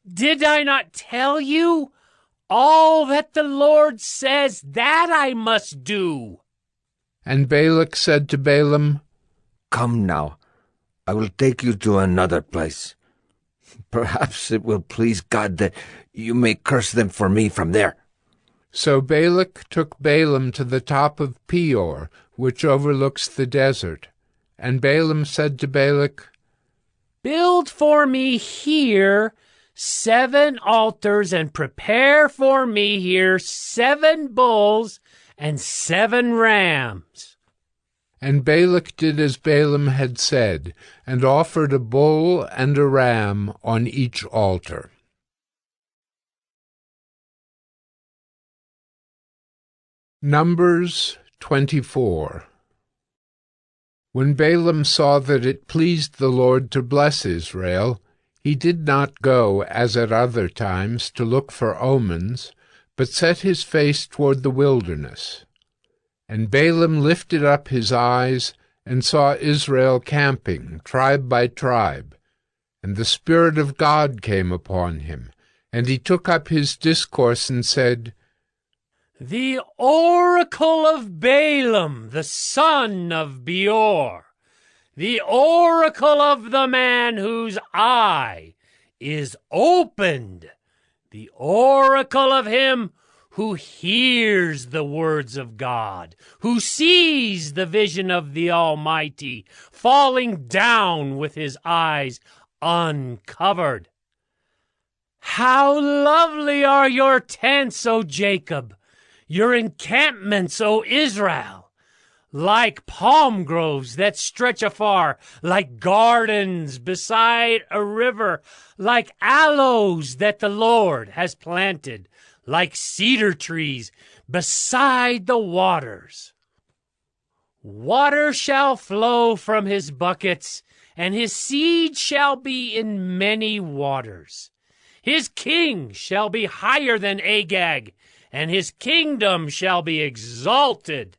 Did I not tell you? All that the Lord says, that I must do. And Balak said to Balaam, Come now, I will take you to another place. Perhaps it will please God that you may curse them for me from there. So Balak took Balaam to the top of Peor, which overlooks the desert. And Balaam said to Balak, Build for me here 7 altars, and prepare for me here 7 bulls and 7 rams. And Balak did as Balaam had said, and offered a bull and a ram on each altar. Numbers 24. When Balaam saw that it pleased the Lord to bless Israel, he did not go, as at other times, to look for omens, but set his face toward the wilderness. And Balaam lifted up his eyes, and saw Israel camping, tribe by tribe. And the Spirit of God came upon him, and he took up his discourse and said, The oracle of Balaam, the son of Beor, the oracle of the man whose eye is opened, the oracle of him who hears the words of God, who sees the vision of the Almighty, falling down with his eyes uncovered. How lovely are your tents, O Jacob, your encampments, O Israel! Like palm groves that stretch afar, like gardens beside a river, like aloes that the Lord has planted, like cedar trees beside the waters. Water shall flow from his buckets, and his seed shall be in many waters. His king shall be higher than Agag, and his kingdom shall be exalted.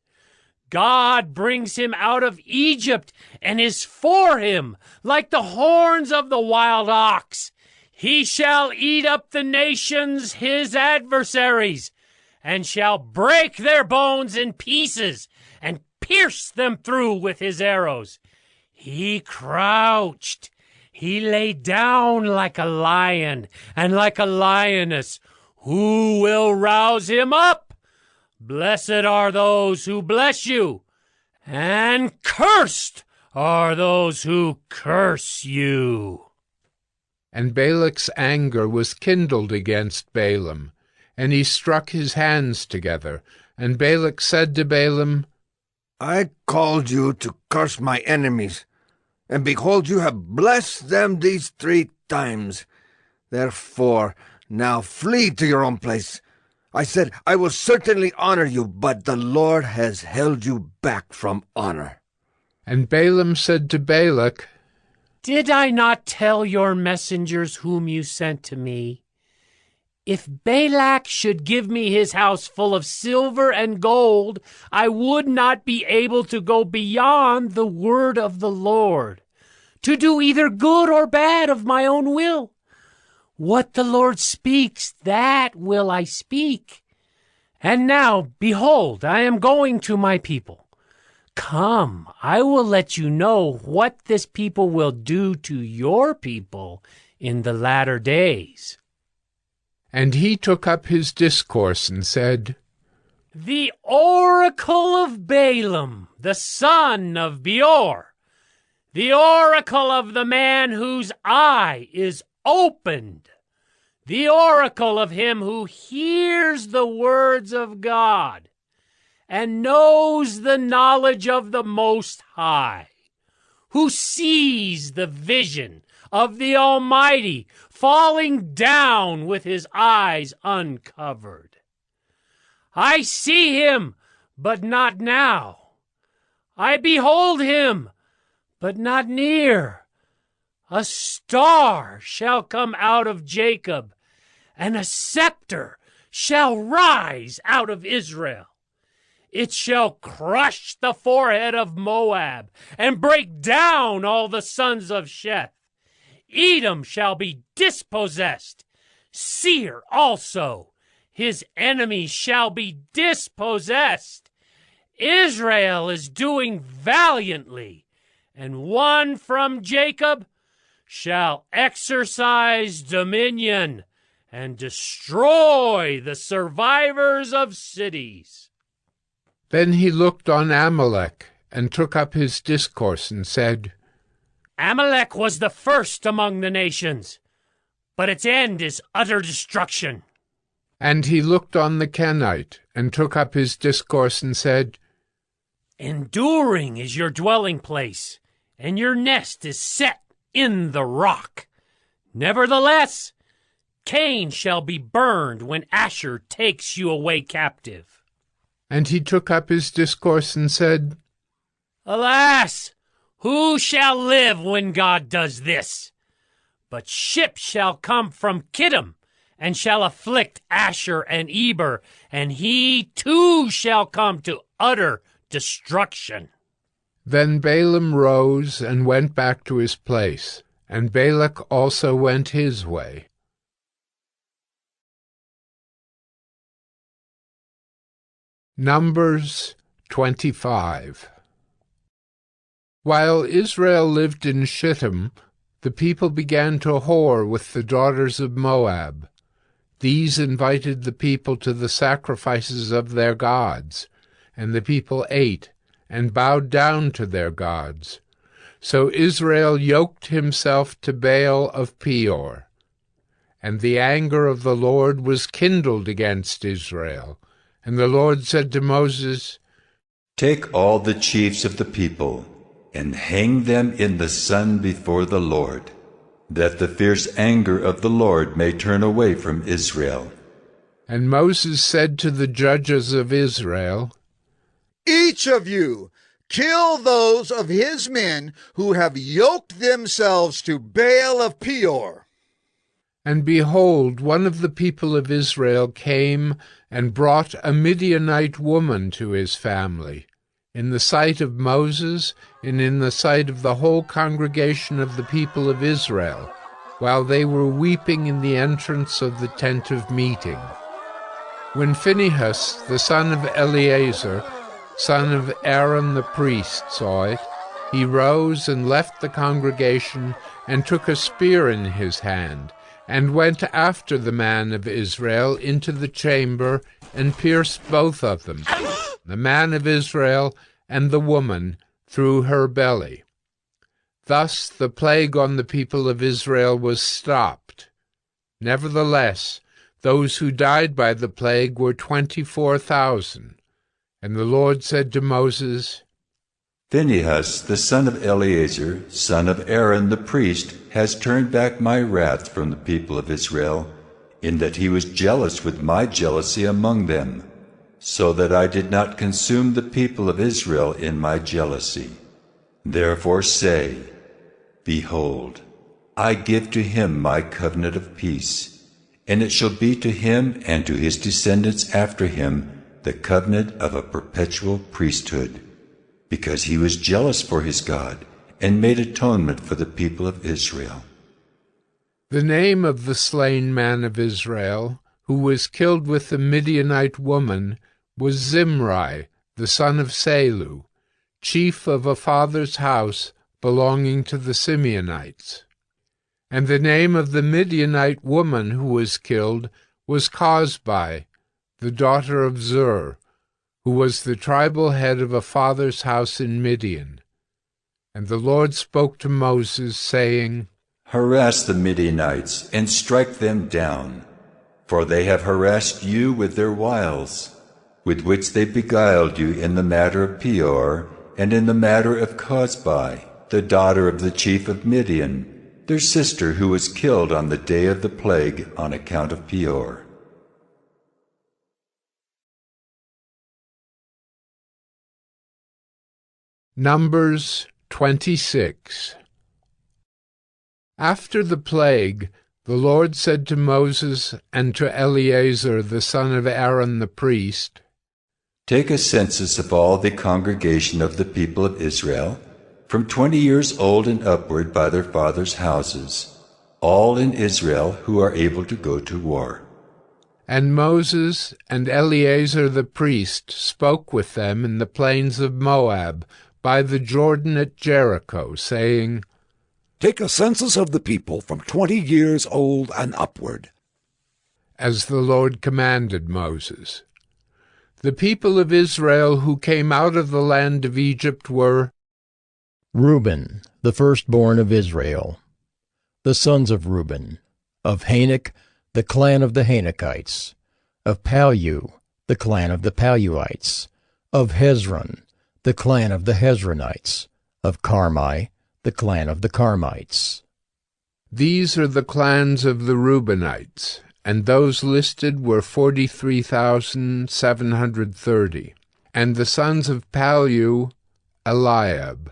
God brings him out of Egypt and is for him like the horns of the wild ox. He shall eat up the nations, his adversaries, and shall break their bones in pieces and pierce them through with his arrows. He crouched. He lay down like a lion and like a lioness. Who will rouse him up? Blessed are those who bless you, and cursed are those who curse you. And Balak's anger was kindled against Balaam, and he struck his hands together. And Balak said to Balaam, I called you to curse my enemies, and behold, you have blessed them these 3 times. Therefore, now flee to your own place. I said, I will certainly honor you, but the Lord has held you back from honor. And Balaam said to Balak, Did I not tell your messengers whom you sent to me? If Balak should give me his house full of silver and gold, I would not be able to go beyond the word of the Lord, to do either good or bad of my own will. What the Lord speaks, that will I speak. And now, behold, I am going to my people. Come, I will let you know what this people will do to your people in the latter days. And he took up his discourse and said, The oracle of Balaam, the son of Beor, the oracle of the man whose eye is opened, the oracle of him who hears the words of God and knows the knowledge of the Most High, who sees the vision of the Almighty falling down with his eyes uncovered. I see him, but not now. I behold him, but not near. A star shall come out of Jacob, and a scepter shall rise out of Israel. It shall crush the forehead of Moab, and break down all the sons of Sheth. Edom shall be dispossessed, Seir also. His enemies shall be dispossessed. Israel is doing valiantly, and one from Jacob shall exercise dominion and destroy the survivors of cities. Then he looked on Amalek, and took up his discourse, and said, Amalek was the first among the nations, but its end is utter destruction. And he looked on the Kenite, and took up his discourse, and said, Enduring is your dwelling place, and your nest is set in the rock. Nevertheless, Cain shall be burned when Asher takes you away captive. And he took up his discourse, and said, Alas, who shall live when God does this? But ships shall come from Kittim, and shall afflict Asher and Eber, and he too shall come to utter destruction. Then Balaam rose and went back to his place, and Balak also went his way. Numbers 25. While Israel lived in Shittim, the people began to whore with the daughters of Moab. These invited the people to the sacrifices of their gods, and the people ate and bowed down to their gods. So Israel yoked himself to Baal of Peor. And the anger of the Lord was kindled against Israel. And the Lord said to Moses, Take all the chiefs of the people, and hang them in the sun before the Lord, that the fierce anger of the Lord may turn away from Israel. And Moses said to the judges of Israel, Each of you kill those of his men who have yoked themselves to Baal of Peor. And behold, one of the people of Israel came and brought a Midianite woman to his family, in the sight of Moses and in the sight of the whole congregation of the people of Israel, while they were weeping in the entrance of the tent of meeting. When Phinehas, the son of Eleazar, son of Aaron the priest, saw it, he rose and left the congregation and took a spear in his hand, and went after the man of Israel into the chamber, and pierced both of them, the man of Israel and the woman, through her belly. Thus the plague on the people of Israel was stopped. Nevertheless, those who died by the plague were 24,000. And the Lord said to Moses, Phinehas, the son of Eleazar, son of Aaron the priest, has turned back my wrath from the people of Israel, in that he was jealous with my jealousy among them, so that I did not consume the people of Israel in my jealousy. Therefore say, Behold, I give to him my covenant of peace, and it shall be to him and to his descendants after him the covenant of a perpetual priesthood, because he was jealous for his God, and made atonement for the people of Israel. The name of the slain man of Israel, who was killed with the Midianite woman, was Zimri, the son of Salu, chief of a father's house belonging to the Simeonites. And the name of the Midianite woman who was killed was Cosbi, the daughter of Zur, who was the tribal head of a father's house in Midian. And the Lord spoke to Moses, saying, Harass the Midianites, and strike them down, for they have harassed you with their wiles, with which they beguiled you in the matter of Peor, and in the matter of Cosbi, the daughter of the chief of Midian, their sister who was killed on the day of the plague on account of Peor. Numbers 26. After the plague, the Lord said to Moses and to Eleazar the son of Aaron the priest, Take a census of all the congregation of the people of Israel, from 20 years old and upward by their fathers' houses, all in Israel who are able to go to war. And Moses and Eleazar the priest spoke with them in the plains of Moab, by the Jordan at Jericho, saying, Take a census of the people from 20 years old and upward. As the Lord commanded Moses. The people of Israel who came out of the land of Egypt were Reuben, the firstborn of Israel. The sons of Reuben, of Hanok, the clan of the Hanokites, of Pallu, the clan of the Palluites, of Hezron, the clan of the Hezronites, of Carmi, the clan of the Carmites. These are the clans of the Reubenites, and those listed were 43,730. And the sons of Pallu, Eliab.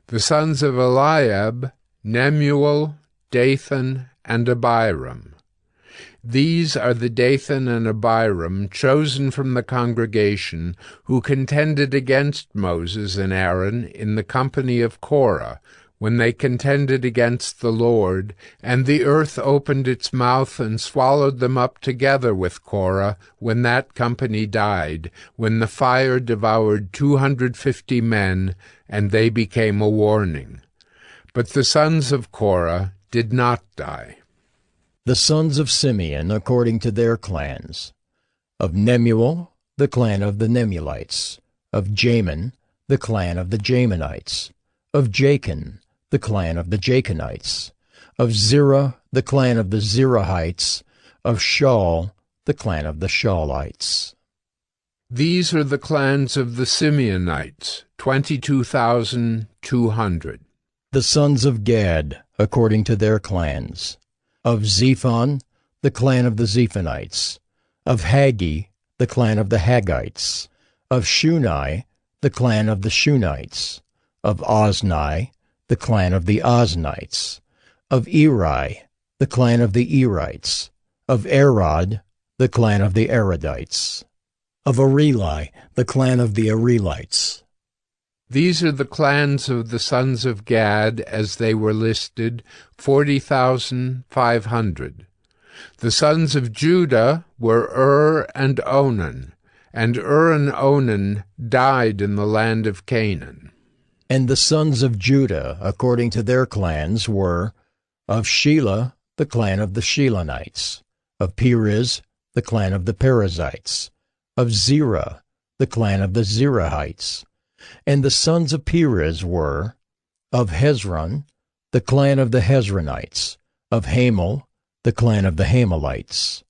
The sons of Eliab, Nemuel, Dathan, and Abiram. These are the Dathan and Abiram, chosen from the congregation, who contended against Moses and Aaron in the company of Korah, when they contended against the Lord, and the earth opened its mouth and swallowed them up together with Korah, when that company died, when the fire devoured 250 men, and they became a warning. But the sons of Korah did not die. The sons of Simeon according to their clans. Of Nemuel, the clan of the Nemulites. Of Jamin, the clan of the Jaminites. Of Jachin, the clan of the Jachinites. Of Zerah, the clan of the Zerahites. Of Shaul, the clan of the Shaulites. These are the clans of the Simeonites, 22,200. The sons of Gad according to their clans. Of Zephon, the clan of the Zephonites. Of Haggi, the clan of the Haggites. Of Shuni, the clan of the Shunites. Of Ozni, the clan of the Oznites. Of Eri, the clan of the Erites. Of Arod, the clan of the Arodites. Of Areli, the clan of the Arelites. These are the clans of the sons of Gad, as they were listed, 40,500. The sons of Judah were and Onan, and and Onan died in the land of Canaan. And the sons of Judah, according to their clans, were of Shelah, the clan of the Shelonites. Of Perez, the clan of the Perizzites. Of Zerah, the clan of the Zerahites. And the sons of Perez were, of Hezron, the clan of the Hezronites. Of Hamel, the clan of the Hamelites.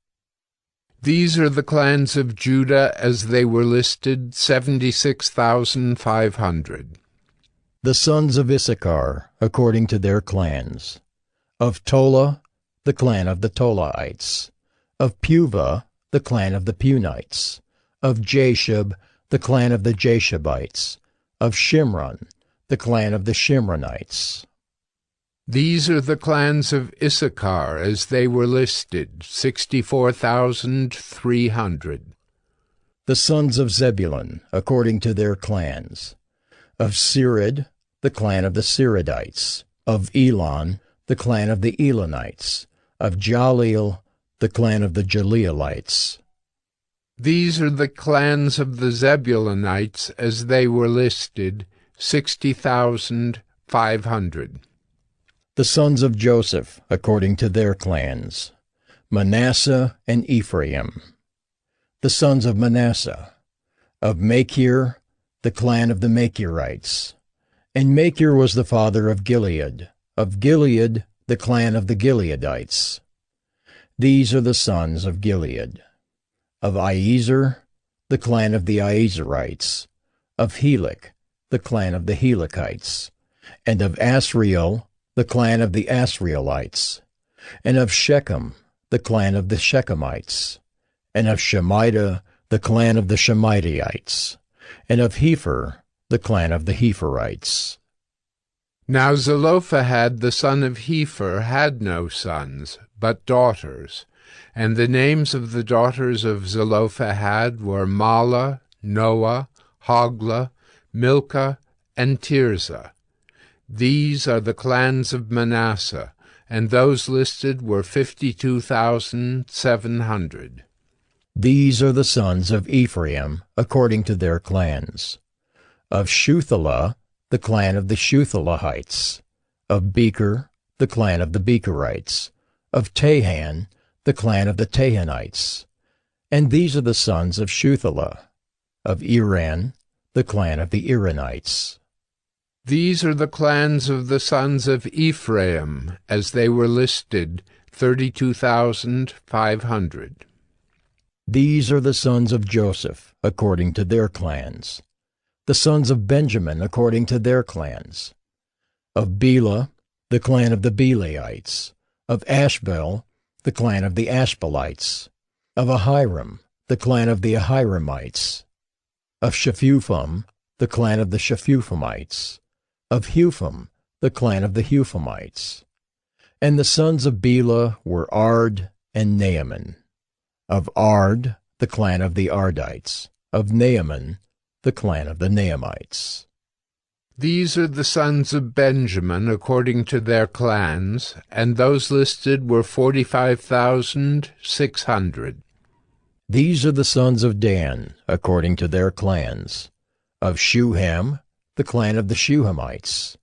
These are the clans of Judah as they were listed, 76,500. The sons of Issachar, according to their clans. Of Tola, the clan of the Tolaites. Of Puvah, the clan of the Punites. Of Jashub, the clan of the Jashubites. Of Shimron, the clan of the Shimronites. These are the clans of Issachar as they were listed, 64,300. The sons of Zebulun, according to their clans. Of Sered, the clan of the Seredites. Of Elon, the clan of the Elonites. Of Jaleel, the clan of the Jaleelites. These are the clans of the Zebulunites as they were listed, 60,500. The sons of Joseph, according to their clans. Manasseh and Ephraim. The sons of Manasseh. Of Machir, the clan of the Machirites. And Machir was the father of Gilead the clan of the Gileadites. These are the sons of Gilead. Of Iezer, the clan of the Iezerites. Of Helek, the clan of the Helekites. And of Asriel, the clan of the Asrielites. And of Shechem, the clan of the Shechemites. And of Shemida, the clan of the Shemidaites. And of Hepher, the clan of the Hepherites. Now Zelophehad the son of Hepher had no sons, but daughters. And the names of the daughters of Zelophehad were Mahlah, Noah, Hoglah, Milcah, and Tirzah. These are the clans of Manasseh, and those listed were 52,700. These are the sons of Ephraim, according to their clans. Of Shuthelah, the clan of the Shuthelahites. Of Becher, the clan of the Becherites. Of Tahan, the clan of the Tahanites. And these are the sons of Shuthelah. Of Iran, the clan of the Iranites. These are the clans of the sons of Ephraim, as they were listed, 32,500. These are the sons of Joseph, according to their clans. The sons of Benjamin, according to their clans. Of Bela, the clan of the Belaites. Of Ashbel, the clan of the Ashbelites. Of Ahiram, the clan of the Ahiramites. Of Shephupham, the clan of the Shephuphamites. Of Hupham, the clan of the Huphamites. And the sons of Bela were Ard and Naaman. Of Ard, the clan of the Ardites. Of Naaman, the clan of the Naamites. These are the sons of Benjamin according to their clans, and those listed were 45,600. These are the sons of Dan according to their clans. Of Shuham, the clan of the Shuhamites.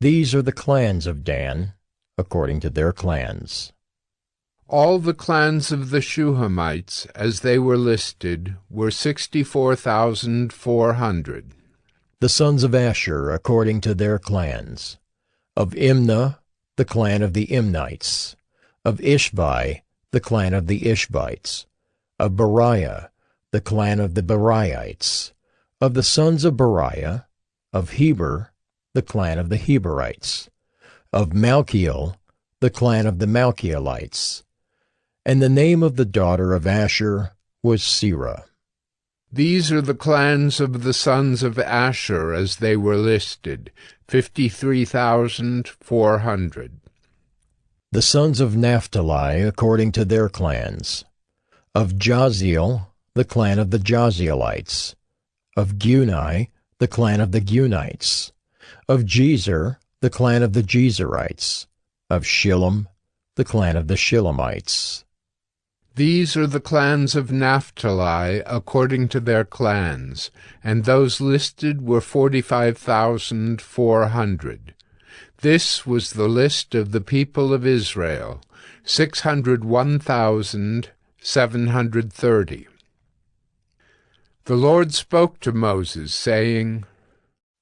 These are the clans of Dan according to their clans. All the clans of the Shuhamites, as they were listed, were 64,400. The sons of Asher, according to their clans. Of Imnah, the clan of the Imnites. Of Ishbai, the clan of the Ishbites. Of Beriah, the clan of the Beriites. Of the sons of Beriah. Of Heber, the clan of the Heberites. Of Malchiel, the clan of the Malchielites. And the name of the daughter of Asher was Serah. These are the clans of the sons of Asher as they were listed, 53,400. The sons of Naphtali according to their clans. Of Jaziel, the clan of the Jazielites. Of Guni, the clan of the Gunites. Of Jezer, the clan of the Jezerites. Of Shillem, the clan of the Shillemites. These are the clans of Naphtali according to their clans, and those listed were 45,400. This was the list of the people of Israel, 601,730. The Lord spoke to Moses, saying,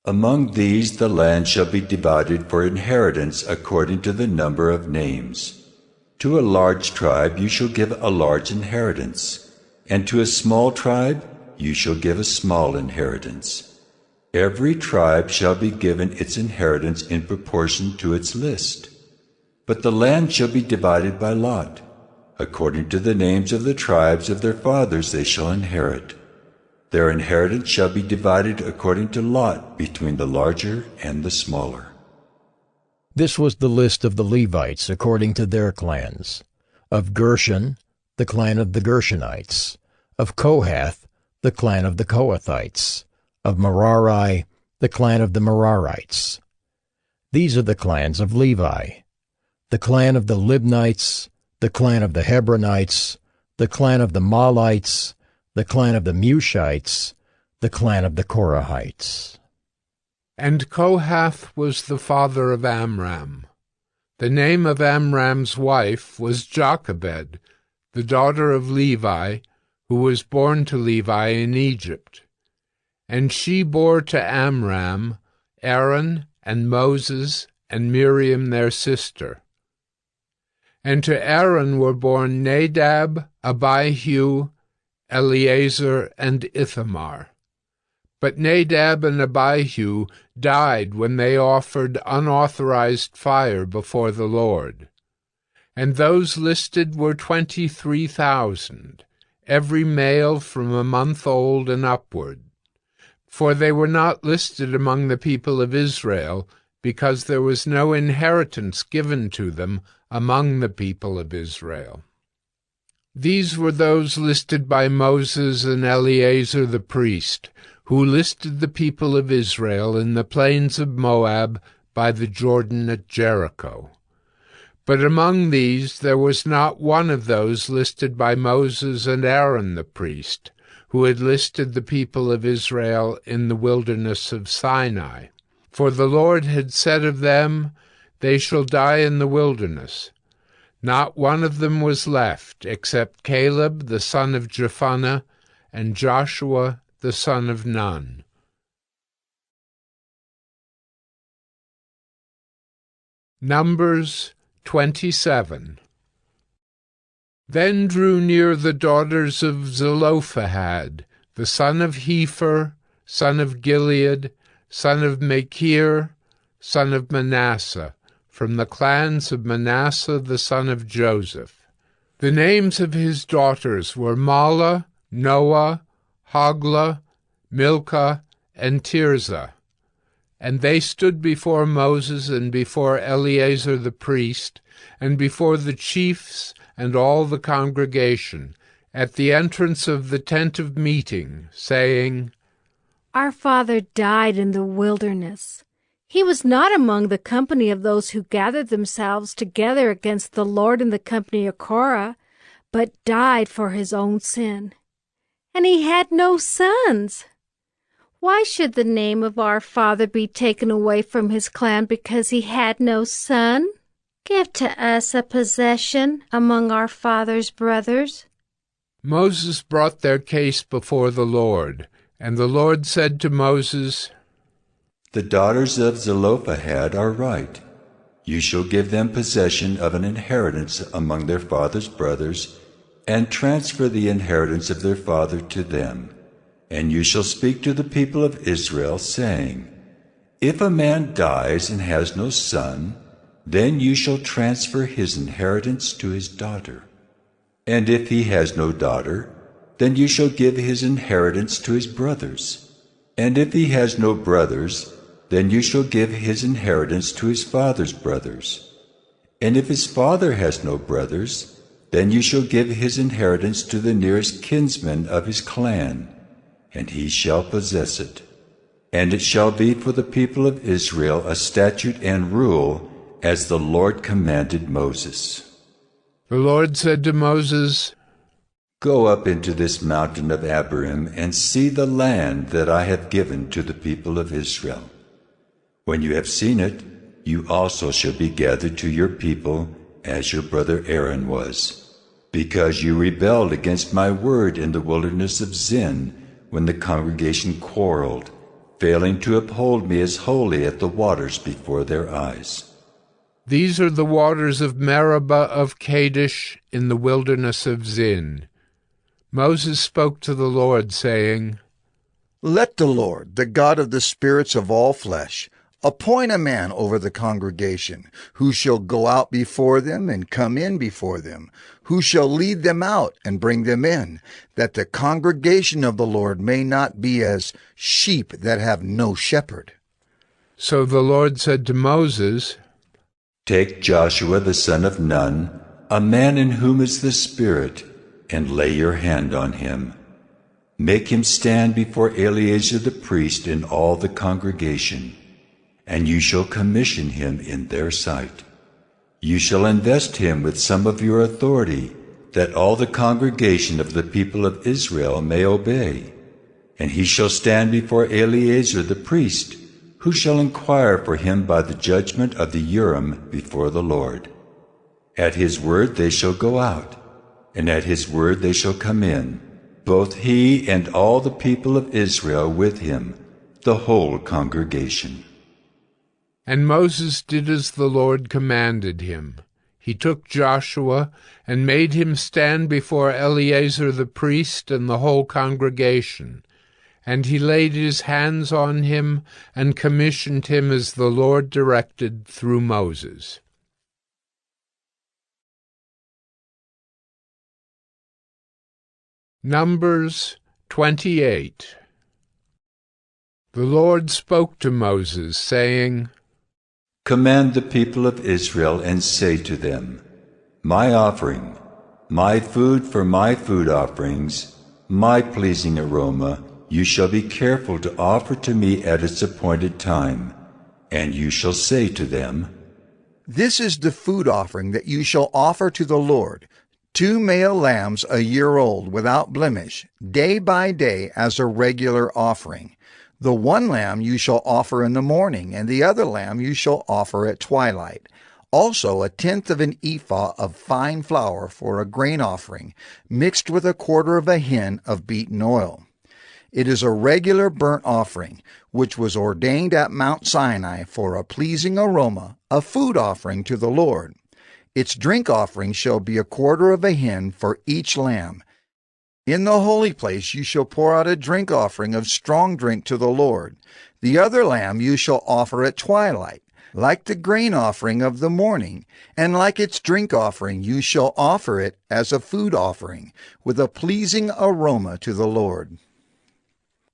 Among these the land shall be divided for inheritance according to the number of names. To a large tribe you shall give a large inheritance, and to a small tribe you shall give a small inheritance. Every tribe shall be given its inheritance in proportion to its list. But the land shall be divided by lot. According to the names of the tribes of their fathers they shall inherit. Their inheritance shall be divided according to lot between the larger and the smaller. This was the list of the Levites according to their clans. Of Gershon, the clan of the Gershonites. Of Kohath, the clan of the Cohathites. Of Merari, the clan of the Merarites. These are the clans of Levi. The clan of the Libnites, the clan of the Hebronites, the clan of the Mahlites, the clan of the Mushites, the clan of the Korahites. And Kohath was the father of Amram. The name of Amram's wife was Jochebed, the daughter of Levi, who was born to Levi in Egypt. And she bore to Amram Aaron and Moses and Miriam their sister. And to Aaron were born Nadab, Abihu, Eleazar, and Ithamar. But Nadab and Abihu died when they offered unauthorized fire before the Lord. And those listed were 23,000, every male from a month old and upward. For they were not listed among the people of Israel, because there was no inheritance given to them among the people of Israel. These were those listed by Moses and Eleazar the priest, who listed the people of Israel in the plains of Moab by the Jordan at Jericho. But among these there was not one of those listed by Moses and Aaron the priest, who had listed the people of Israel in the wilderness of Sinai. For the Lord had said of them, "They shall die in the wilderness." Not one of them was left, except Caleb the son of Jephunneh and Joshua the son of Nun. Numbers 27. Then drew near the daughters of Zelophehad, the son of Hepher, son of Gilead, son of Machir, son of Manasseh, from the clans of Manasseh the son of Joseph. The names of his daughters were Mahlah, Noah, Hoglah, Milcah, and Tirzah. And they stood before Moses and before Eleazar the priest, and before the chiefs and all the congregation, at the entrance of the tent of meeting, saying, Our father died in the wilderness. He was not among the company of those who gathered themselves together against the Lord in the company of Korah, but died for his own sin. And he had no sons. Why should the name of our father be taken away from his clan because he had no son? Give to us a possession among our father's brothers. Moses brought their case before the Lord, and the Lord said to Moses, The daughters of Zelophehad are right. You shall give them possession of an inheritance among their father's brothers, and transfer the inheritance of their father to them. And you shall speak to the people of Israel, saying, If a man dies and has no son, then you shall transfer his inheritance to his daughter. And if he has no daughter, then you shall give his inheritance to his brothers. And if he has no brothers, then you shall give his inheritance to his father's brothers. And if his father has no brothers, then you shall give his inheritance to the nearest kinsman of his clan, and he shall possess it. And it shall be for the people of Israel a statute and rule, as the Lord commanded Moses. The Lord said to Moses, Go up into this mountain of Abarim, and see the land that I have given to the people of Israel. When you have seen it, you also shall be gathered to your people, as your brother Aaron was, because you rebelled against my word in the wilderness of Zin, when the congregation quarreled, failing to uphold me as holy at the waters before their eyes. These are the waters of Meribah of Kadesh in the wilderness of Zin. Moses spoke to the Lord, saying, Let the Lord, the God of the spirits of all flesh, appoint a man over the congregation, who shall go out before them and come in before them, who shall lead them out and bring them in, that the congregation of the Lord may not be as sheep that have no shepherd. So the Lord said to Moses, Take Joshua the son of Nun, a man in whom is the Spirit, and lay your hand on him. Make him stand before Eleazar the priest and all the congregation, and you shall commission him in their sight. You shall invest him with some of your authority, that all the congregation of the people of Israel may obey. And he shall stand before Eleazar the priest, who shall inquire for him by the judgment of the Urim before the Lord. At his word they shall go out, and at his word they shall come in, both he and all the people of Israel with him, the whole congregation. And Moses did as the Lord commanded him. He took Joshua and made him stand before Eleazar the priest and the whole congregation. And he laid his hands on him and commissioned him as the Lord directed through Moses. Numbers 28. The Lord spoke to Moses, saying, Command the people of Israel and say to them, My offering, my food for my food offerings, my pleasing aroma, you shall be careful to offer to me at its appointed time. And you shall say to them, This is the food offering that you shall offer to the Lord, 2 male lambs a year old without blemish, day by day as a regular offering. The one lamb you shall offer in the morning, and the other lamb you shall offer at twilight. Also 1/10 of an ephah of fine flour for a grain offering, mixed with 1/4 of a hin of beaten oil. It is a regular burnt offering, which was ordained at Mount Sinai for a pleasing aroma, a food offering to the Lord. Its drink offering shall be 1/4 of a hin for each lamb. In the holy place you shall pour out a drink offering of strong drink to the Lord. The other lamb you shall offer at twilight, like the grain offering of the morning, and like its drink offering you shall offer it as a food offering, with a pleasing aroma to the Lord.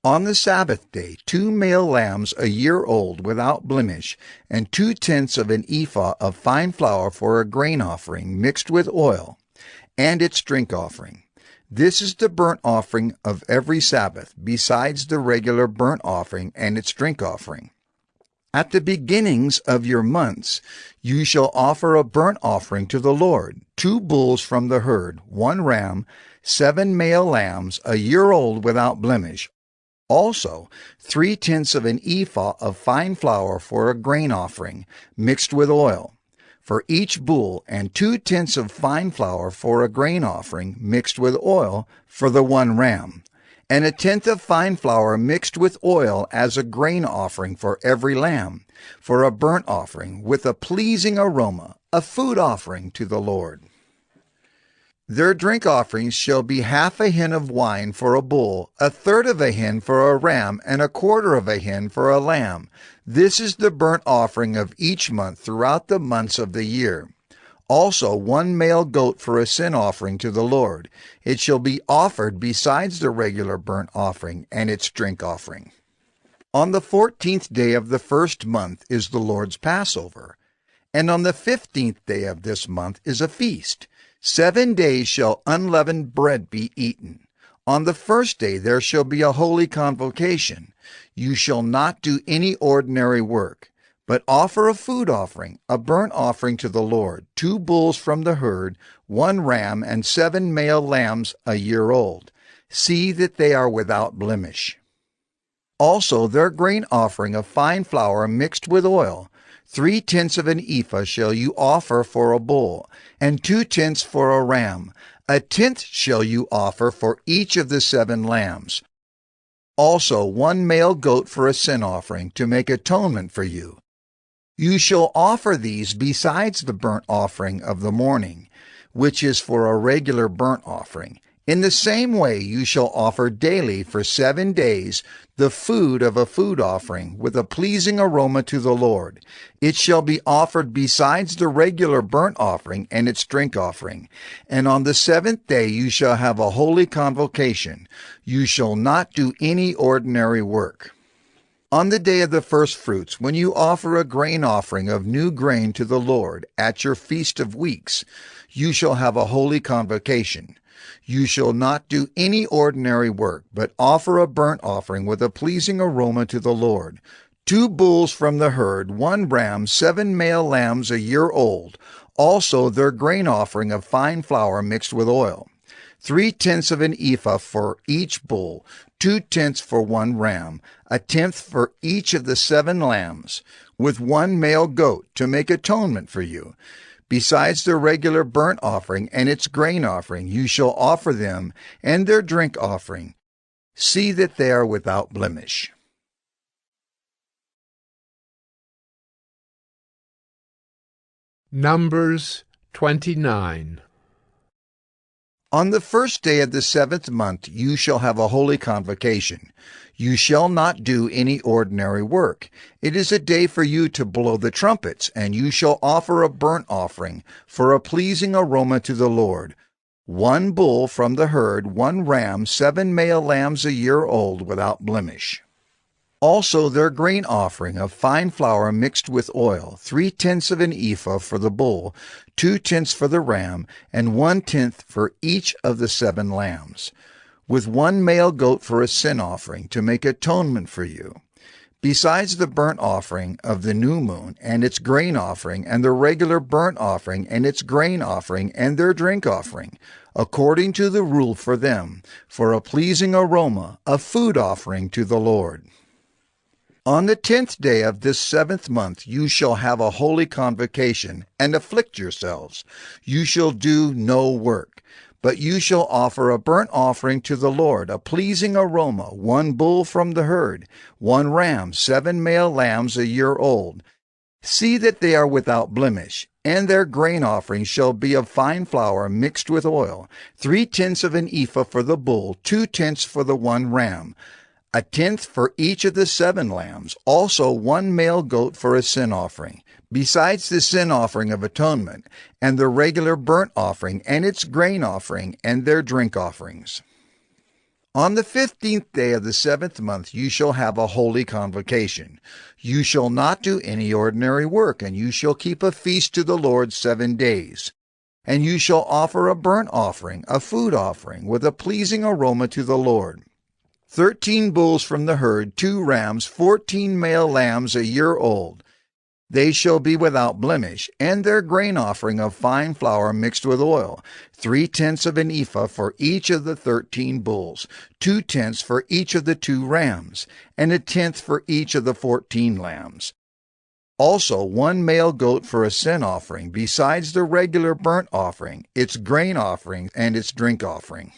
On the Sabbath day 2 male lambs a year old without blemish, and 2/10 of an ephah of fine flour for a grain offering mixed with oil, and its drink offering. This is the burnt offering of every Sabbath, besides the regular burnt offering and its drink offering. At the beginnings of your months you shall offer a burnt offering to the Lord, 2 bulls from the herd, 1 ram, 7 male lambs a year old without blemish. Also 3/10 of an ephah of fine flour for a grain offering, mixed with oil, for each bull, and 2/10 of fine flour for a grain offering, mixed with oil, for the 1 ram, and 1/10 of fine flour mixed with oil as a grain offering for every lamb, for a burnt offering, with a pleasing aroma, a food offering to the Lord. Their drink offerings shall be 1/2 a hin of wine for a bull, 1/3 of a hin for a ram, and 1/4 of a hin for a lamb. This is the burnt offering of each month throughout the months of the year. Also 1 male goat for a sin offering to the Lord. It shall be offered besides the regular burnt offering and its drink offering. On the 14th day of the first month is the Lord's Passover, and on the 15th day of this month is a feast. 7 days shall unleavened bread be eaten. On the first day there shall be a holy convocation. You shall not do any ordinary work, but offer a food offering, a burnt offering to the Lord, 2 bulls from the herd, 1 ram, and 7 male lambs a year old. See that they are without blemish. Also their grain offering of fine flour mixed with oil, 3/10 of an ephah shall you offer for a bull, and 2/10 for a ram. 1/10 shall you offer for each of the 7 lambs. Also 1 male goat for a sin offering, to make atonement for you. You shall offer these besides the burnt offering of the morning, which is for a regular burnt offering. In the same way you shall offer daily for 7 days the food of a food offering, with a pleasing aroma to the Lord. It shall be offered besides the regular burnt offering and its drink offering. And on the 7th day you shall have a holy convocation. You shall not do any ordinary work. On the day of the first fruits, when you offer a grain offering of new grain to the Lord at your Feast of Weeks, you shall have a holy convocation. You shall not do any ordinary work, but offer a burnt offering with a pleasing aroma to the Lord. 2 bulls from the herd, 1 ram, 7 male lambs a year old, also their grain offering of fine flour mixed with oil. 3/10 of an ephah for each bull, 2/10 for 1 ram, 1/10 for each of the 7 lambs, with 1 male goat, to make atonement for you. Besides the regular burnt offering and its grain offering, you shall offer them and their drink offering. See that they are without blemish. Numbers 29. On the first day of the 7th month you shall have a holy convocation. You shall not do any ordinary work. It is a day for you to blow the trumpets, and you shall offer a burnt offering for a pleasing aroma to the Lord. 1 bull from the herd, 1 ram, 7 male lambs a year old without blemish. Also their grain offering of fine flour mixed with oil, 3/10 of an ephah for the bull, 2/10 for the ram, and 1/10 for each of the 7 lambs, with 1 male goat for a sin offering, to make atonement for you. Besides the burnt offering of the new moon, and its grain offering, and the regular burnt offering, and its grain offering, and their drink offering, according to the rule for them, for a pleasing aroma, a food offering to the Lord. On the 10th day of this 7th month you shall have a holy convocation, and afflict yourselves. You shall do no work, but you shall offer a burnt offering to the Lord, a pleasing aroma, 1 bull from the herd, 1 ram, 7 male lambs a year old. See that they are without blemish, and their grain offering shall be of fine flour mixed with oil, 3/10 of an ephah for the bull, 2/10 for the 1 ram, 1/10 for each of the 7 lambs, also 1 male goat for a sin offering, besides the sin offering of atonement, and the regular burnt offering, and its grain offering, and their drink offerings. On the 15th day of the 7th month you shall have a holy convocation. You shall not do any ordinary work, and you shall keep a feast to the Lord 7 days. And you shall offer a burnt offering, a food offering, with a pleasing aroma to the Lord. 13 bulls from the herd, 2 rams, 14 male lambs a year old. They shall be without blemish, and their grain offering of fine flour mixed with oil, 3/10 of an ephah for each of the 13 bulls, 2/10 for each of the 2 rams, and 1/10 for each of the 14 lambs. Also 1 male goat for a sin offering, besides the regular burnt offering, its grain offering, and its drink offering.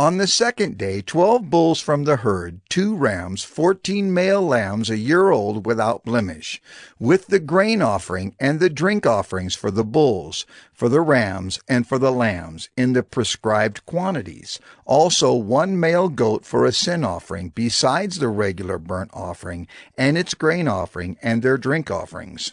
On the 2nd day 12 bulls from the herd, 2 rams, 14 male lambs a year old without blemish, with the grain offering and the drink offerings for the bulls, for the rams, and for the lambs, in the prescribed quantities. Also 1 male goat for a sin offering, besides the regular burnt offering, and its grain offering, and their drink offerings.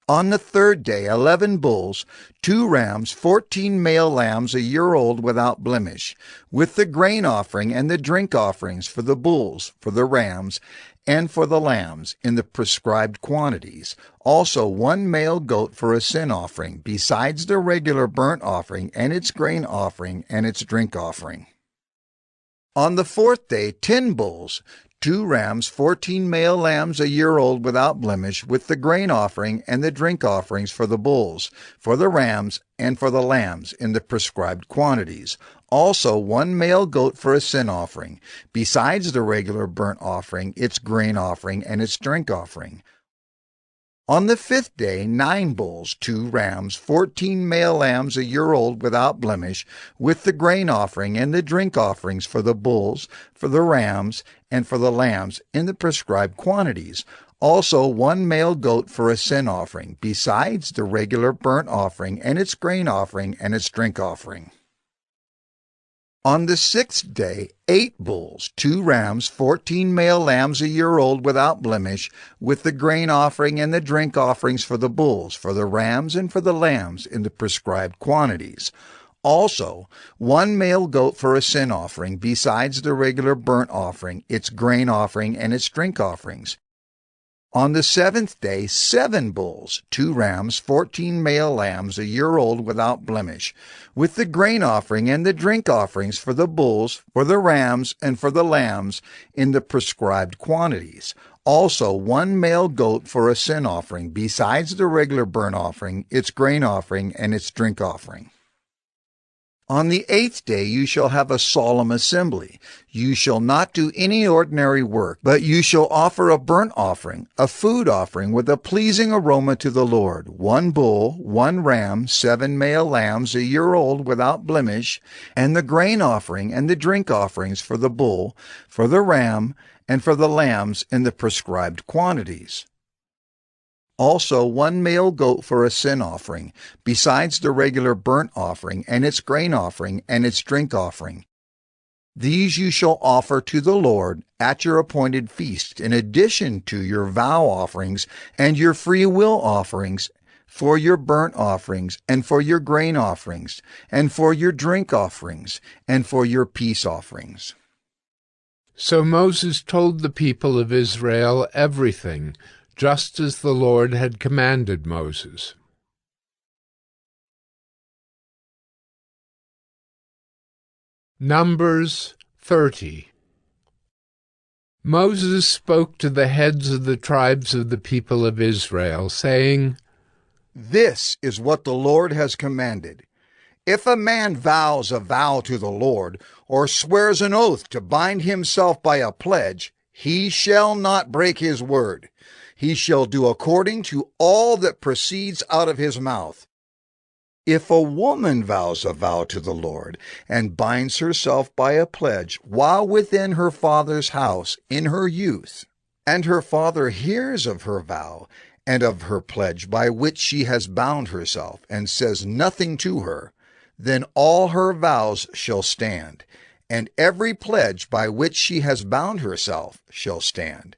On the 3rd day 11 bulls, 2 rams, 14 male lambs a year old without blemish, with the grain offering and the drink offerings for the bulls, for the rams, and for the lambs, in the prescribed quantities. Also 1 male goat for a sin offering, besides the regular burnt offering, and its grain offering, and its drink offering. On the 4th day 10 bulls, 2 rams, 14 male lambs a year old without blemish, with the grain offering and the drink offerings for the bulls, for the rams, and for the lambs, in the prescribed quantities. Also 1 male goat for a sin offering, besides the regular burnt offering, its grain offering, and its drink offering. On the 5th day 9 bulls, 2 rams, 14 male lambs a year old without blemish, with the grain offering and the drink offerings for the bulls, for the rams, and for the lambs, in the prescribed quantities. Also 1 male goat for a sin offering, besides the regular burnt offering, and its grain offering, and its drink offering. On the 6th day 8 bulls, 2 rams, 14 male lambs a year old without blemish, with the grain offering and the drink offerings for the bulls, for the rams, and for the lambs, in the prescribed quantities. Also 1 male goat for a sin offering, besides the regular burnt offering, its grain offering, and its drink offerings. On the 7th day 7 bulls, 2 rams, 14 male lambs a year old without blemish, with the grain offering and the drink offerings for the bulls, for the rams, and for the lambs, in the prescribed quantities. Also 1 male goat for a sin offering, besides the regular burnt offering, its grain offering, and its drink offering. On the 8th day you shall have a solemn assembly. You shall not do any ordinary work, but you shall offer a burnt offering, a food offering with a pleasing aroma to the Lord, 1 bull, 1 ram, 7 male lambs a year old without blemish, and the grain offering and the drink offerings for the bull, for the ram, and for the lambs, in the prescribed quantities. Also 1 male goat for a sin offering, besides the regular burnt offering, and its grain offering, and its drink offering. These you shall offer to the Lord at your appointed feast, in addition to your vow offerings and your free will offerings, for your burnt offerings, and for your grain offerings, and for your drink offerings, and for your peace offerings. So Moses told the people of Israel everything, just as the Lord had commanded Moses. Numbers 30. Moses spoke to the heads of the tribes of the people of Israel, saying, This is what the Lord has commanded. If a man vows a vow to the Lord, or swears an oath to bind himself by a pledge, he shall not break his word. He shall do according to all that proceeds out of his mouth. If a woman vows a vow to the Lord, and binds herself by a pledge while within her father's house in her youth, and her father hears of her vow and of her pledge by which she has bound herself, and says nothing to her, then all her vows shall stand, and every pledge by which she has bound herself shall stand.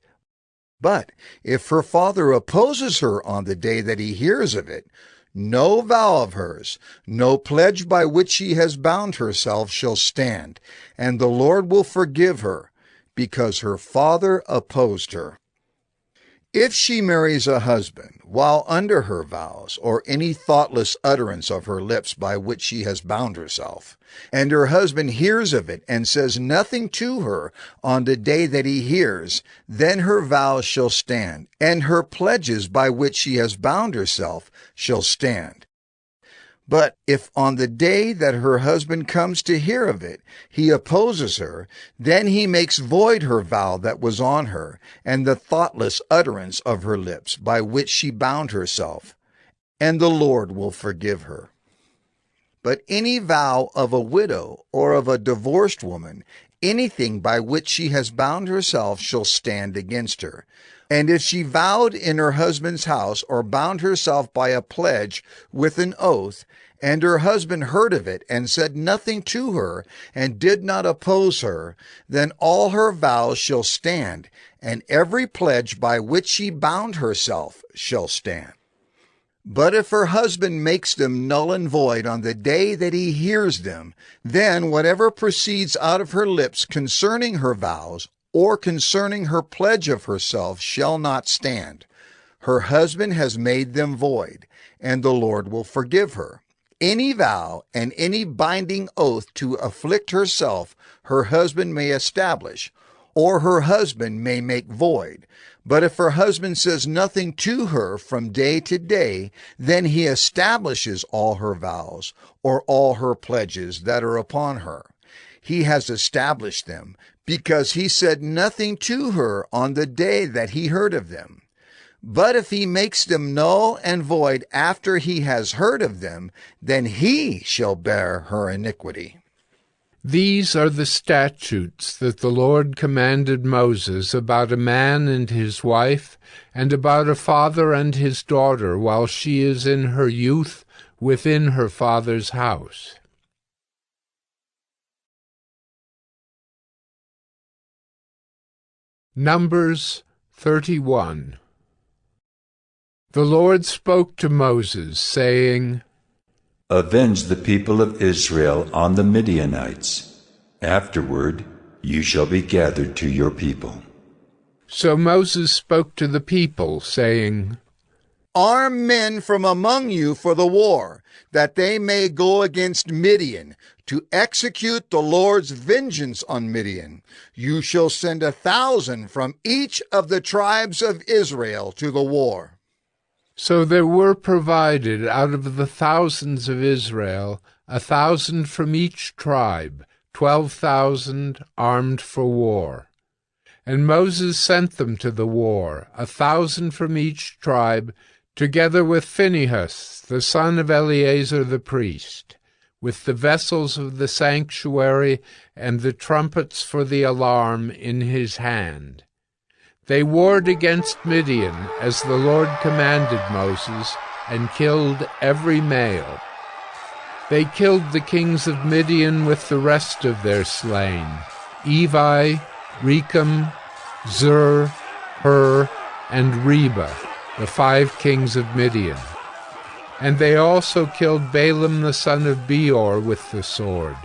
But if her father opposes her on the day that he hears of it, no vow of hers, no pledge by which she has bound herself shall stand, and the Lord will forgive her, because her father opposed her. If she marries a husband while under her vows, or any thoughtless utterance of her lips by which she has bound herself, and her husband hears of it and says nothing to her on the day that he hears, then her vows shall stand, and her pledges by which she has bound herself shall stand. But if on the day that her husband comes to hear of it, he opposes her, then he makes void her vow that was on her, and the thoughtless utterance of her lips by which she bound herself, and the Lord will forgive her. But any vow of a widow or of a divorced woman, anything by which she has bound herself shall stand against her. And if she vowed in her husband's house, or bound herself by a pledge with an oath, and her husband heard of it and said nothing to her, and did not oppose her, then all her vows shall stand, and every pledge by which she bound herself shall stand. But if her husband makes them null and void on the day that he hears them, then whatever proceeds out of her lips concerning her vows, or concerning her pledge of herself, shall not stand. Her husband has made them void, and the Lord will forgive her. Any vow and any binding oath to afflict herself her husband may establish, or her husband may make void. But if her husband says nothing to her from day to day, then he establishes all her vows, or all her pledges that are upon her. He has established them, because he said nothing to her on the day that he heard of them. But if he makes them null and void after he has heard of them, then he shall bear her iniquity. These are the statutes that the Lord commanded Moses about a man and his wife, and about a father and his daughter while she is in her youth within her father's house. Numbers 31. The Lord spoke to Moses, saying, Avenge the people of Israel on the Midianites. Afterward you shall be gathered to your people. So Moses spoke to the people, saying, Arm men from among you for the war, that they may go against Midian, to execute the Lord's vengeance on Midian. You shall send 1,000 from each of the tribes of Israel to the war. So there were provided out of the thousands of Israel 1,000 from each tribe, 12,000 armed for war. And Moses sent them to the war, 1,000 from each tribe, together with Phinehas, the son of Eleazar the priest, with the vessels of the sanctuary and the trumpets for the alarm in his hand. They warred against Midian, as the Lord commanded Moses, and killed every male. They killed the kings of Midian with the rest of their slain, Evi, Rechem, Zur, Hur, and Reba, the 5 kings of Midian. And they also killed Balaam the son of Beor with the sword.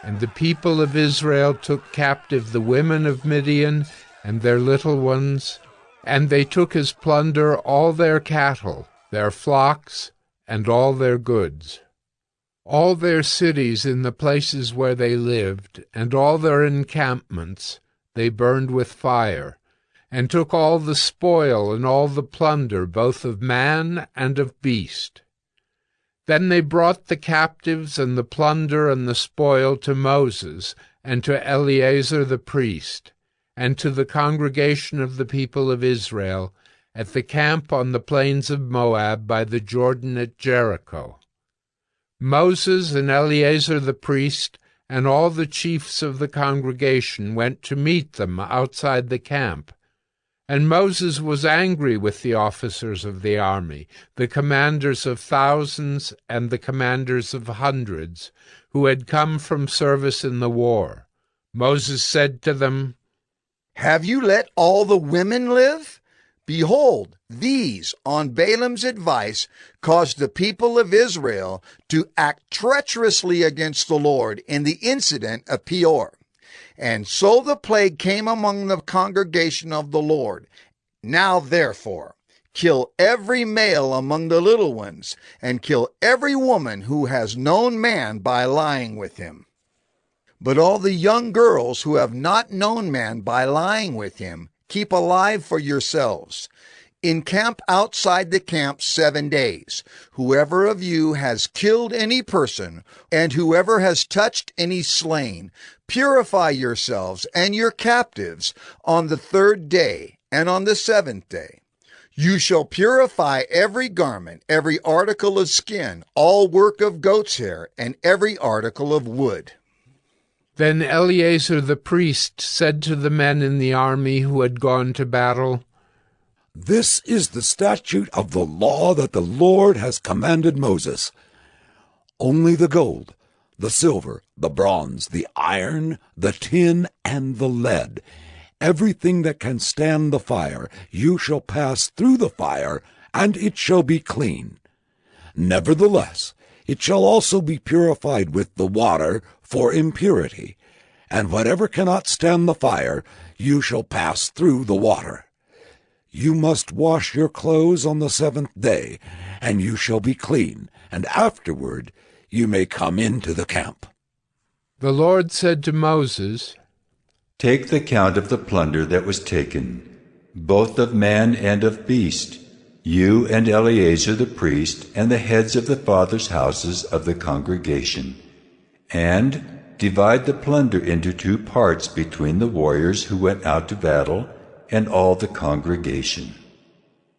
And the people of Israel took captive the women of Midian and their little ones, and they took as plunder all their cattle, their flocks, and all their goods. All their cities in the places where they lived, and all their encampments, they burned with fire, and took all the spoil and all the plunder, both of man and of beast. Then they brought the captives and the plunder and the spoil to Moses and to Eleazar the priest, and to the congregation of the people of Israel, at the camp on the plains of Moab by the Jordan at Jericho. Moses and Eleazar the priest and all the chiefs of the congregation went to meet them outside the camp. And Moses was angry with the officers of the army, the commanders of thousands and the commanders of hundreds, who had come from service in the war. Moses said to them, "Have you let all the women live? Behold, these, on Balaam's advice, caused the people of Israel to act treacherously against the Lord in the incident of Peor. And so the plague came among the congregation of the Lord. Now therefore, kill every male among the little ones, and kill every woman who has known man by lying with him. But all the young girls who have not known man by lying with him, keep alive for yourselves. Encamp outside the camp 7 days. Whoever of you has killed any person, and whoever has touched any slain, purify yourselves and your captives on the 3rd day and on the 7th day. You shall purify every garment, every article of skin, all work of goat's hair, and every article of wood." Then Eleazar the priest said to the men in the army who had gone to battle, "This is the statute of the law that the Lord has commanded Moses. Only the gold, the silver, the bronze, the iron, the tin, and the lead, everything that can stand the fire, you shall pass through the fire, and it shall be clean. Nevertheless, it shall also be purified with the water for impurity, and whatever cannot stand the fire, you shall pass through the water. You must wash your clothes on the 7th day, and you shall be clean, and afterward you may come into the camp." The Lord said to Moses, "Take the count of the plunder that was taken, both of man and of beast, you and Eleazar the priest, and the heads of the fathers' houses of the congregation, and divide the plunder into 2 parts between the warriors who went out to battle and all the congregation.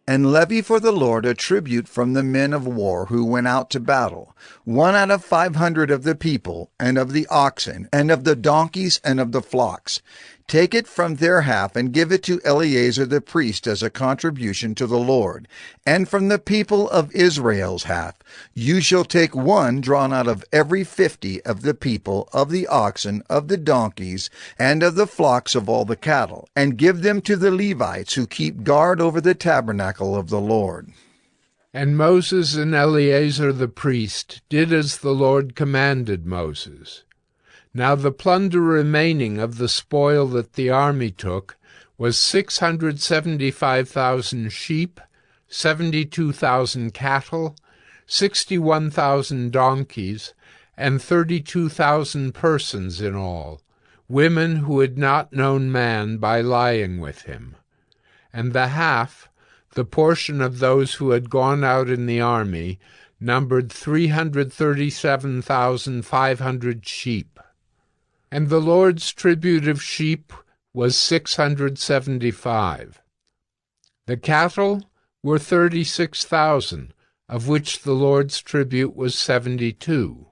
And levy for the Lord a tribute from the men of war who went out to battle, 1 out of 500 of the people, and of the oxen, and of the donkeys, and of the flocks. Take it from their half, and give it to Eleazar the priest as a contribution to the Lord. And from the people of Israel's half, you shall take 1 drawn out of every 50 of the people, of the oxen, of the donkeys, and of the flocks of all the cattle, and give them to the Levites who keep guard over the tabernacle of the Lord." And Moses and Eleazar the priest did as the Lord commanded Moses. Now the plunder remaining of the spoil that the army took was 675,000 sheep, 72,000 cattle, 61,000 donkeys, and 32,000 persons in all, women who had not known man by lying with him. And the half, the portion of those who had gone out in the army, numbered 337,500 sheep. And the Lord's tribute of sheep was 675. The cattle were 36,000, of which the Lord's tribute was 72.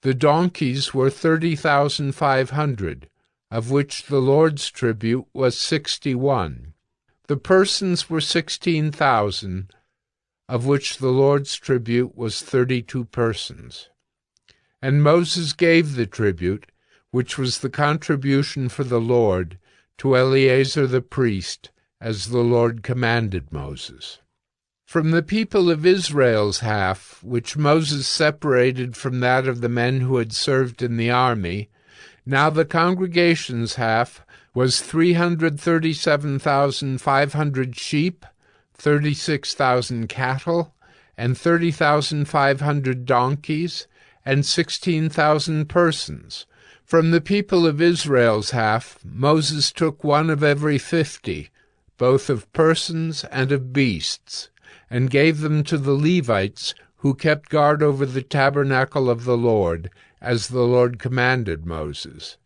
The donkeys were 30,500, of which the Lord's tribute was 61. The persons were 16,000, of which the Lord's tribute was 32 persons. And Moses gave the tribute, which was the contribution for the Lord, to Eleazar the priest, as the Lord commanded Moses. From the people of Israel's half, which Moses separated from that of the men who had served in the army, now the congregation's half was 337,500 sheep, 36,000 cattle, and 30,500 donkeys, and 16,000 persons. From the people of Israel's half, Moses took one of every 50, both of persons and of beasts, and gave them to the Levites, who kept guard over the tabernacle of the Lord, as the Lord commanded Moses.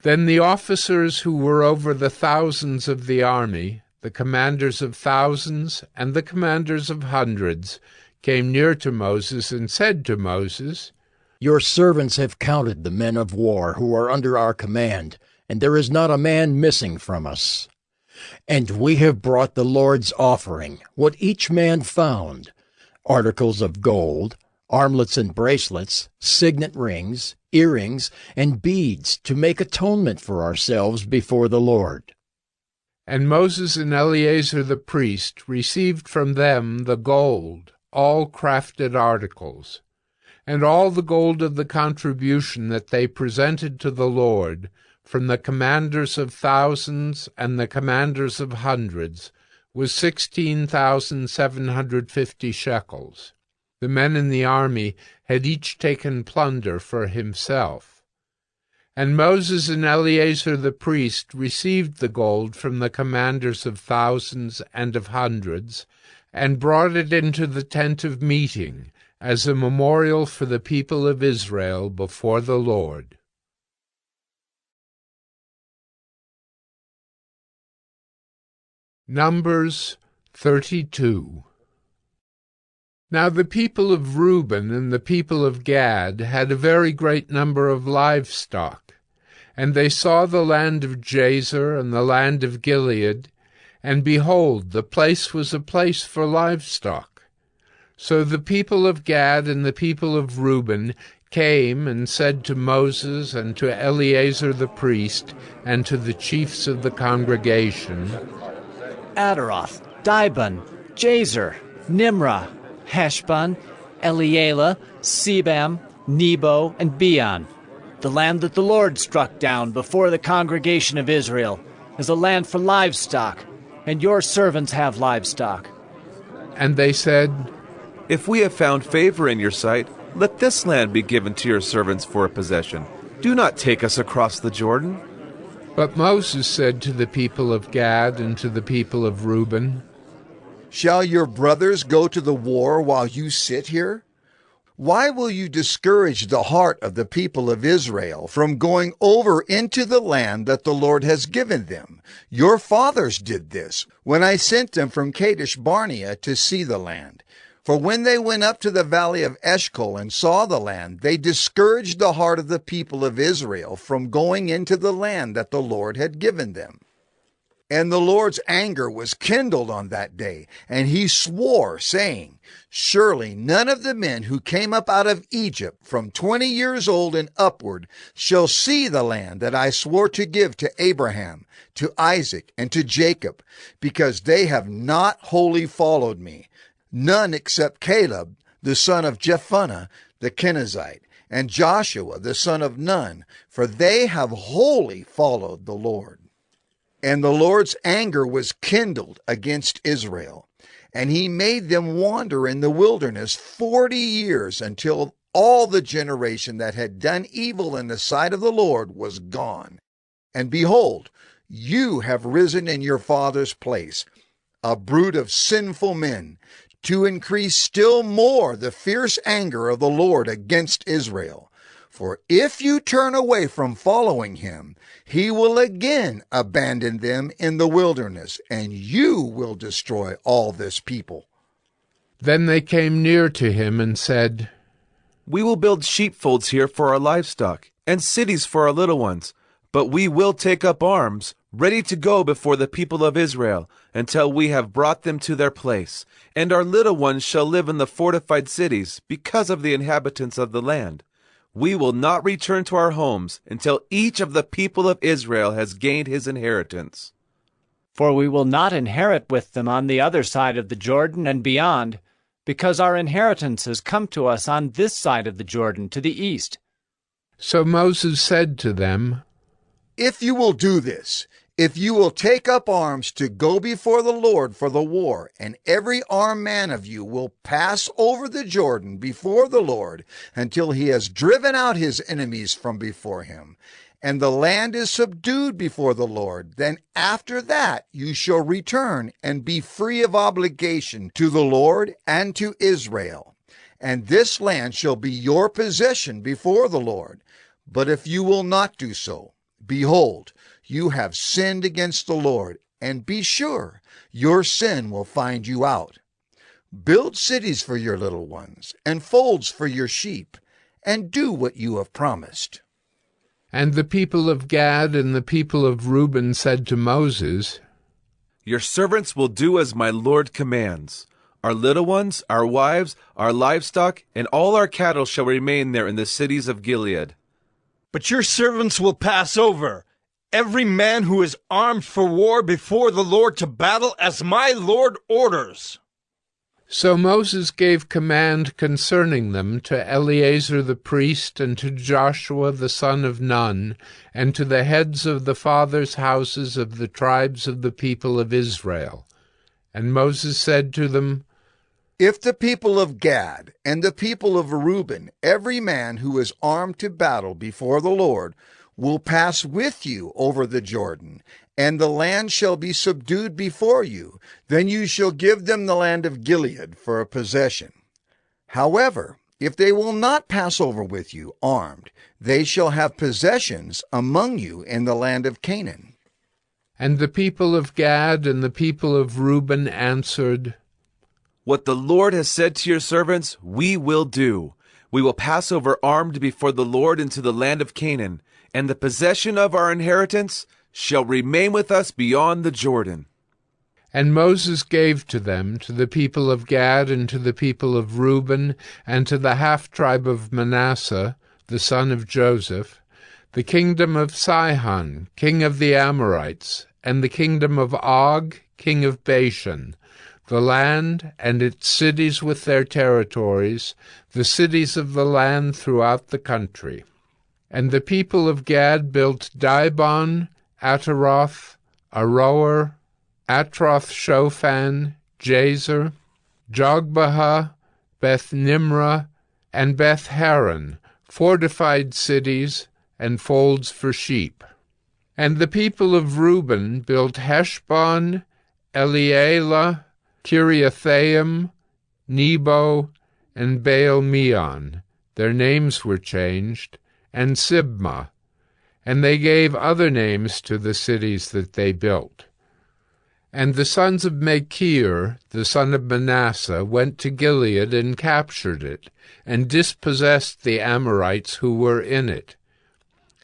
Then the officers who were over the thousands of the army, the commanders of thousands and the commanders of hundreds, came near to Moses and said to Moses, "Your servants have counted the men of war who are under our command, and there is not a man missing from us. And we have brought the Lord's offering, what each man found, articles of gold, armlets and bracelets, signet rings, earrings, and beads, to make atonement for ourselves before the Lord." And Moses and Eleazar the priest received from them the gold, all crafted articles, and all the gold of the contribution that they presented to the Lord, from the commanders of thousands and the commanders of hundreds, was 16,750 shekels. The men in the army had each taken plunder for himself. And Moses and Eleazar the priest received the gold from the commanders of thousands and of hundreds, and brought it into the tent of meeting, as a memorial for the people of Israel before the Lord. Numbers 32. Now the people of Reuben and the people of Gad had a very great number of livestock, and they saw the land of Jazer and the land of Gilead, and behold, the place was a place for livestock. So the people of Gad and the people of Reuben came and said to Moses and to Eleazar the priest and to the chiefs of the congregation, Adaroth, Dibon, Jazer, Nimrah, Heshbon, Elealeh, Sebam, Nebo, and Beon. The land that the Lord struck down before the congregation of Israel is a land for livestock, and your servants have livestock. And they said, "If we have found favor in your sight, let this land be given to your servants for a possession. Do not take us across the Jordan." But Moses said to the people of Gad and to the people of Reuben, "Shall your brothers go to the war while you sit here? Why will you discourage the heart of the people of Israel from going over into the land that the Lord has given them? Your fathers did this when I sent them from Kadesh Barnea to see the land. For when they went up to the valley of Eshcol and saw the land, they discouraged the heart of the people of Israel from going into the land that the Lord had given them. And the Lord's anger was kindled on that day, and he swore, saying, Surely none of the men who came up out of Egypt from 20 years old and upward shall see the land that I swore to give to Abraham, to Isaac, and to Jacob, because they have not wholly followed me. None except Caleb, the son of Jephunneh, the Kenizzite, and Joshua, the son of Nun, for they have wholly followed the Lord. And the Lord's anger was kindled against Israel, and he made them wander in the wilderness 40 years until all the generation that had done evil in the sight of the Lord was gone. And behold, you have risen in your father's place, a brood of sinful men, to increase still more the fierce anger of the Lord against Israel. For if you turn away from following him, he will again abandon them in the wilderness, and you will destroy all this people. Then they came near to him and said, We will build sheepfolds here for our livestock, and cities for our little ones. But we will take up arms, ready to go before the people of Israel, until we have brought them to their place. And our little ones shall live in the fortified cities, because of the inhabitants of the land. We will not return to our homes until each of the people of Israel has gained his inheritance. For we will not inherit with them on the other side of the Jordan and beyond, because our inheritance has come to us on this side of the Jordan, to the east. So Moses said to them, If you will do this, if you will take up arms to go before the Lord for the war, and every armed man of you will pass over the Jordan before the Lord until he has driven out his enemies from before him, and the land is subdued before the Lord, then after that you shall return and be free of obligation to the Lord and to Israel. And this land shall be your possession before the Lord. But if you will not do so, behold, you have sinned against the Lord, and be sure your sin will find you out. Build cities for your little ones, and folds for your sheep, and do what you have promised. And the people of Gad and the people of Reuben said to Moses, Your servants will do as my Lord commands. Our little ones, our wives, our livestock, and all our cattle shall remain there in the cities of Gilead. But your servants will pass over, every man who is armed for war before the Lord to battle as my Lord orders. So Moses gave command concerning them to Eleazar the priest, and to Joshua the son of Nun, and to the heads of the fathers' houses of the tribes of the people of Israel. And Moses said to them, If the people of Gad and the people of Reuben, every man who is armed to battle before the Lord, will pass with you over the Jordan, and the land shall be subdued before you, then you shall give them the land of Gilead for a possession. However, if they will not pass over with you armed, they shall have possessions among you in the land of Canaan. And the people of Gad and the people of Reuben answered, What the Lord has said to your servants, we will do. We will pass over armed before the Lord into the land of Canaan, and the possession of our inheritance shall remain with us beyond the Jordan. And Moses gave to them, to the people of Gad and to the people of Reuben, and to the half-tribe of Manasseh, the son of Joseph, the kingdom of Sihon, king of the Amorites, and the kingdom of Og, king of Bashan, the land and its cities with their territories, the cities of the land throughout the country. And the people of Gad built Dibon, Ataroth, Aroer, Atroth-Shophan, Jazer, Jogbehah, Beth-Nimrah, and Beth-Haran, fortified cities and folds for sheep. And the people of Reuben built Heshbon, Elealeh, Kiriathaim, Nebo, and Baal-Meon. Their names were changed, and Sibmah, and they gave other names to the cities that they built. And the sons of Machir, the son of Manasseh, went to Gilead and captured it, and dispossessed the Amorites who were in it.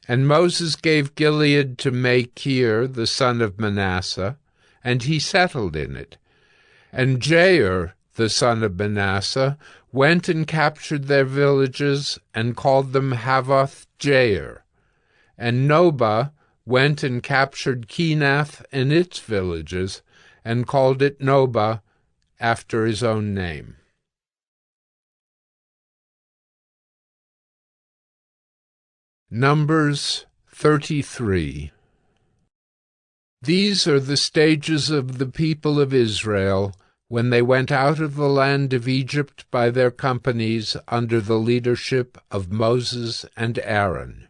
And Moses gave Gilead to Machir, the son of Manasseh, and he settled in it. And Jair, the son of Manasseh, went and captured their villages, and called them Havoth-Jair. And Nobah went and captured Kenath and its villages, and called it Nobah, after his own name. Numbers 33. These are the stages of the people of Israel when they went out of the land of Egypt by their companies under the leadership of Moses and Aaron.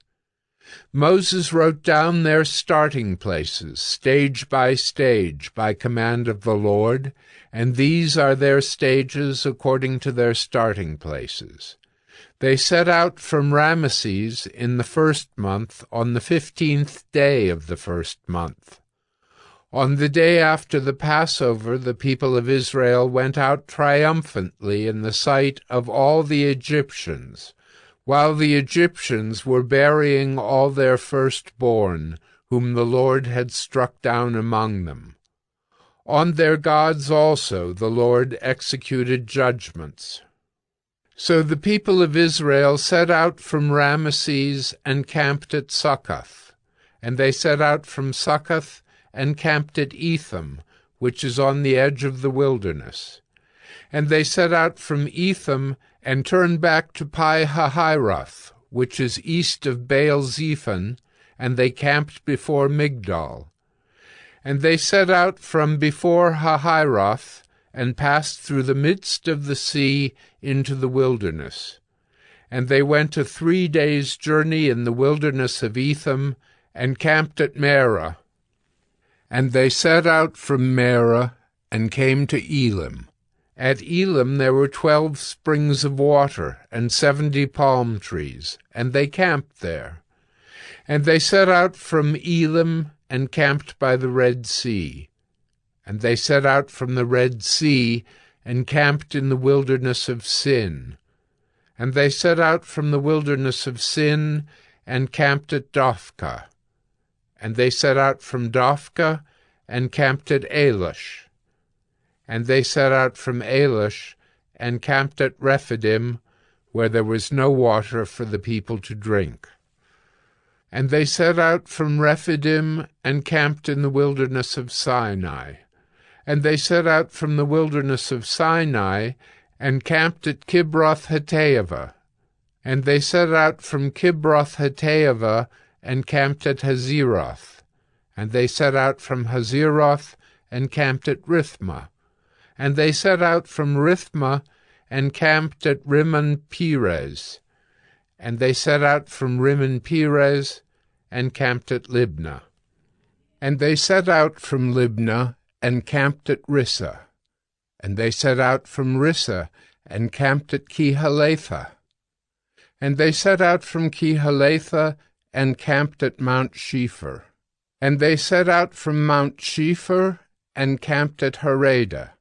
Moses wrote down their starting places, stage by stage, by command of the Lord, and these are their stages according to their starting places. They set out from Ramesses in the 1st month on the 15th day of the 1st month. On the day after the Passover, the people of Israel went out triumphantly in the sight of all the Egyptians, while the Egyptians were burying all their firstborn, whom the Lord had struck down among them. On their gods also the Lord executed judgments. So the people of Israel set out from Ramesses and camped at Succoth. And they set out from Succoth and camped at Etham, which is on the edge of the wilderness. And they set out from Etham and turned back to Pi-hahiroth, which is east of Baal-zephon, and they camped before Migdol. And they set out from before Hahiroth, and passed through the midst of the sea into the wilderness. And they went a 3 days' journey in the wilderness of Etham, and camped at Marah. And they set out from Marah, and came to Elim. At Elim there were 12 springs of water, and 70 palm trees, and they camped there. And they set out from Elim, and camped by the Red Sea. And they set out from the Red Sea, and camped in the wilderness of Sin. And they set out from the wilderness of Sin, and camped at Dophkah. And they set out from Dophkah, and camped at Elish. And they set out from Elish, and camped at Rephidim, where there was no water for the people to drink. And they set out from Rephidim, and camped in the wilderness of Sinai. And they set out from the wilderness of Sinai, and camped at Kibroth-Hattaavah. And they set out from Kibroth-Hattaavah, and camped at Hazeroth. And they set out from Hazeroth, and camped at Rithmah. And they set out from Rithmah, and camped at Rimmon-Perez. And they set out from Rimmon-Perez, and camped at Libnah. And they set out from Libnah, and camped at Rissah. And they set out from Rissah, and camped at Kehalatha. And they set out from Kehalatha, and camped at Mount Shepher. And they set out from Mount Shepher, and camped at Harada.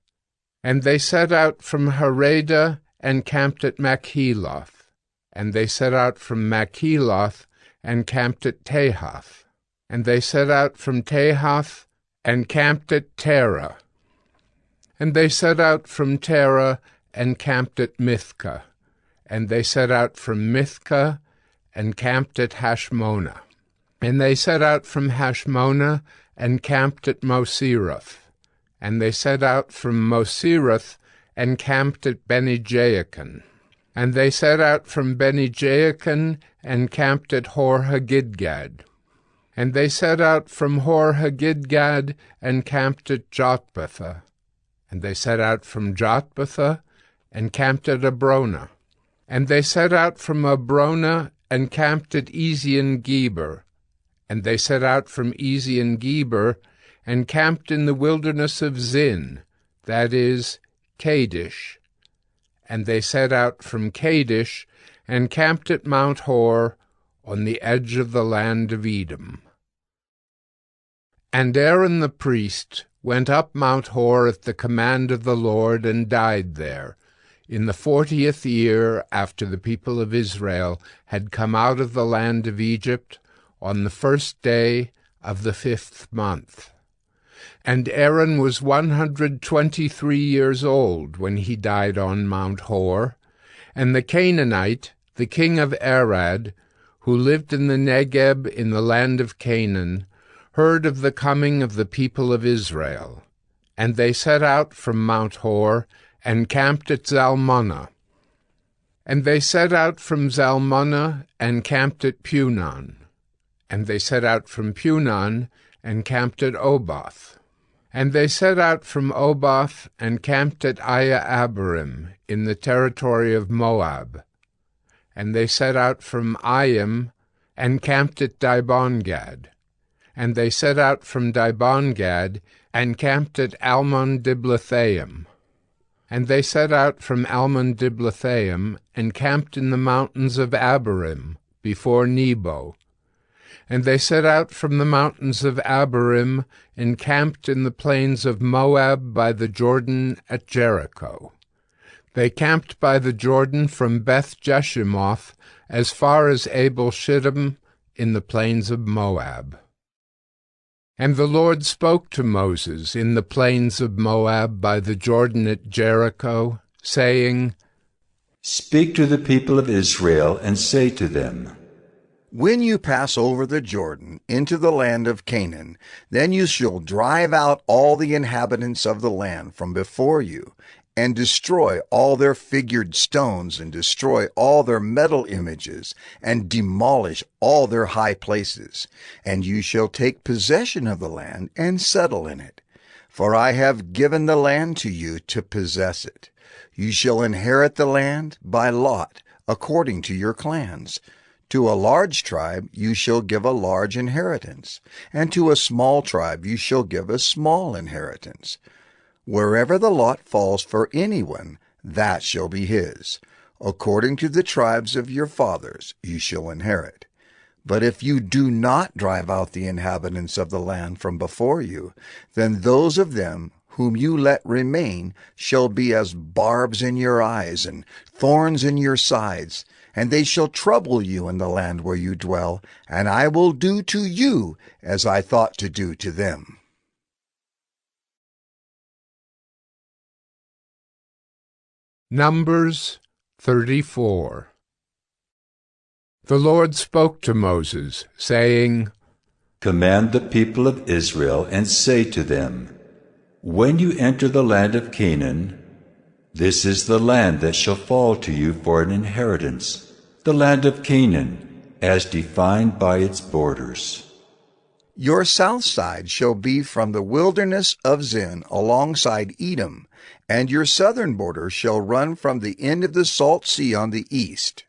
And they set out from Harada, and camped at Machheloth. And they set out from Machheloth, and camped at Tahath. And they set out from Tahath, and camped at Terah. And they set out from Terah, and camped at Mithkah. And they set out from Mithkah, and camped at Hashmonah. And they set out from Hashmonah, and camped at Moseroth. And they set out from Moseroth, and camped at Beni-Jaakan. And they set out from Beni-Jaakan, and camped at Hor-Haggidgad. And they set out from Hor-Haggidgad, and camped at Jotbathah. And they set out from Jotbathah, and camped at Abrona. And they set out from Abrona, and camped at Ezion-Geber. And they set out from Ezion-Geber, and camped in the wilderness of Zin, that is, Kadesh. And they set out from Kadesh, and camped at Mount Hor, on the edge of the land of Edom. And Aaron the priest went up Mount Hor at the command of the Lord, and died there, in the 40th year after the people of Israel had come out of the land of Egypt, on the 1st day of the 5th month. And Aaron was 123 years old when he died on Mount Hor, and the Canaanite, the king of Arad, who lived in the Negeb in the land of Canaan, heard of the coming of the people of Israel. And they set out from Mount Hor, and camped at Zalmunna. And they set out from Zalmunna, and camped at Punon. And they set out from Punon, and camped at Oboth. And they set out from Oboth, and camped at Aya-Abarim, in the territory of Moab. And they set out from Ayim, and camped at Dibon-Gad. And they set out from Dibon-Gad, and camped at Almon-Diblathaim. And they set out from Almon-Diblathaim, and camped in the mountains of Abarim, before Nebo. And they set out from the mountains of Abarim, and camped in the plains of Moab by the Jordan at Jericho. They camped by the Jordan from Beth-Jeshimoth as far as Abel-Shittim in the plains of Moab. And the Lord spoke to Moses in the plains of Moab by the Jordan at Jericho, saying, Speak to the people of Israel and say to them, When you pass over the Jordan into the land of Canaan, then you shall drive out all the inhabitants of the land from before you, and destroy all their figured stones, and destroy all their metal images, and demolish all their high places. And you shall take possession of the land and settle in it. For I have given the land to you to possess it. You shall inherit the land by lot, according to your clans. To a large tribe you shall give a large inheritance, and to a small tribe you shall give a small inheritance. Wherever the lot falls for anyone, that shall be his. According to the tribes of your fathers you shall inherit. But if you do not drive out the inhabitants of the land from before you, then those of them whom you let remain shall be as barbs in your eyes and thorns in your sides, and they shall trouble you in the land where you dwell, and I will do to you as I thought to do to them. Numbers 34. The Lord spoke to Moses, saying, Command the people of Israel and say to them, When you enter the land of Canaan, this is the land that shall fall to you for an inheritance, the land of Canaan, as defined by its borders. Your south side shall be from the wilderness of Zin alongside Edom, and your southern border shall run from the end of the Salt Sea on the east.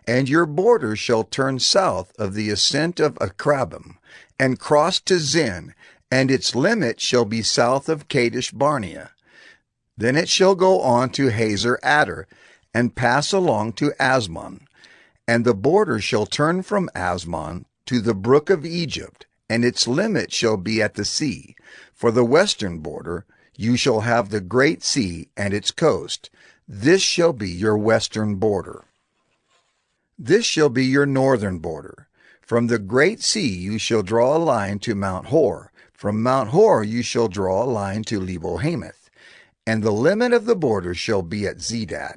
And your border shall turn south of the ascent of Akrabim, and cross to Zin, and its limit shall be south of Kadesh Barnea. Then it shall go on to Hazer Adar, and pass along to Asmon. And the border shall turn from Asmon to the brook of Egypt, and its limit shall be at the sea. For the western border you shall have the great sea and its coast. This shall be your western border. This shall be your northern border. From the great sea you shall draw a line to Mount Hor. From Mount Hor you shall draw a line to Lebo-Hamath. And the limit of the border shall be at Zedad.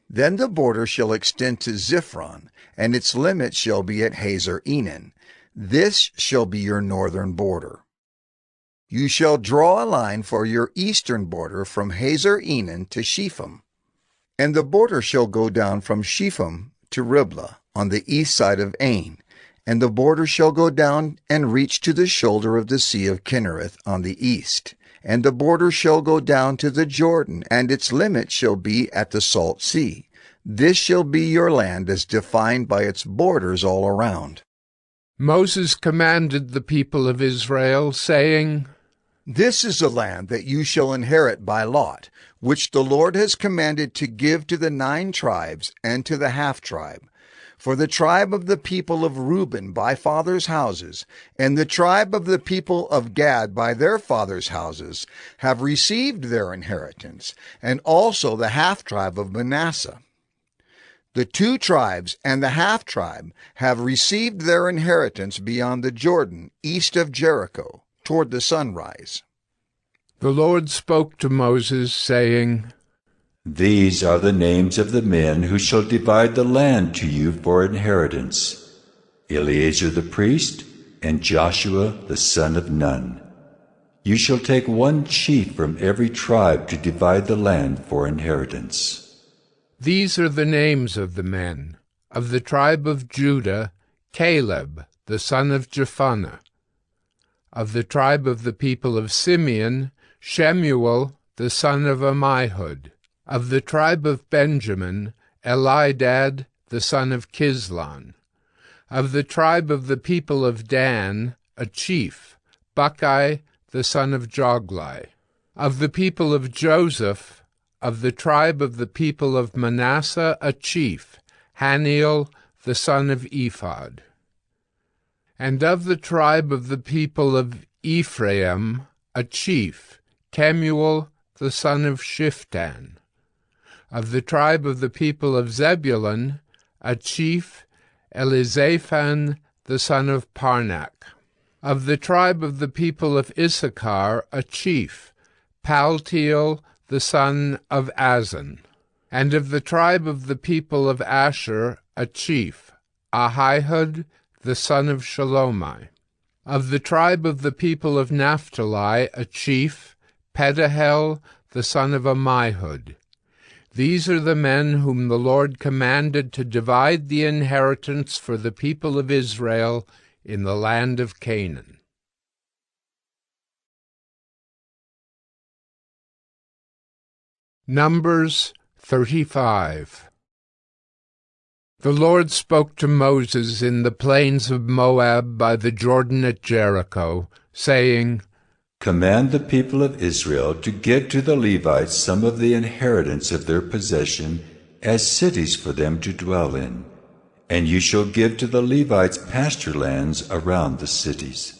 Then the border shall extend to Ziphron, and its limit shall be at Hazer Enan. This shall be your northern border. You shall draw a line for your eastern border from Hazer Enan to Shepham. And the border shall go down from Shepham to Riblah on the east side of Ain. And the border shall go down and reach to the shoulder of the Sea of Kinnereth on the east. And the border shall go down to the Jordan, and its limit shall be at the Salt Sea. This shall be your land as defined by its borders all around. Moses commanded the people of Israel, saying, This is the land that you shall inherit by lot, which the Lord has commanded to give to the 9 tribes and to the half-tribe. For the tribe of the people of Reuben by fathers' houses, and the tribe of the people of Gad by their fathers' houses, have received their inheritance, and also the half-tribe of Manasseh. The 2 tribes and the half-tribe have received their inheritance beyond the Jordan, east of Jericho, toward the sunrise. The Lord spoke to Moses, saying, These are the names of the men who shall divide the land to you for inheritance: Eleazar the priest, and Joshua the son of Nun. You shall take 1 chief from every tribe to divide the land for inheritance. These are the names of the men. Of the tribe of Judah, Caleb the son of Jephunneh. Of the tribe of the people of Simeon, Shemuel the son of Ammihud. Of the tribe of Benjamin, Elidad the son of Kislon. Of the tribe of the people of Dan, a chief, Buckai the son of Joglai. Of the people of Joseph, of the tribe of the people of Manasseh, a chief, Haniel the son of Ephod. And of the tribe of the people of Ephraim, a chief, Kemuel the son of Shiftan. Of the tribe of the people of Zebulun, a chief, Elizaphan the son of Parnak. Of the tribe of the people of Issachar, a chief, Paltiel the son of Azan. And of the tribe of the people of Asher, a chief, Ahihud the son of Shalomai. Of the tribe of the people of Naphtali, a chief, Pedahel the son of Ammihud. These are the men whom the Lord commanded to divide the inheritance for the people of Israel in the land of Canaan. Numbers 35. The Lord spoke to Moses in the plains of Moab by the Jordan at Jericho, saying, Command the people of Israel to give to the Levites some of the inheritance of their possession as cities for them to dwell in, and you shall give to the Levites pasture lands around the cities.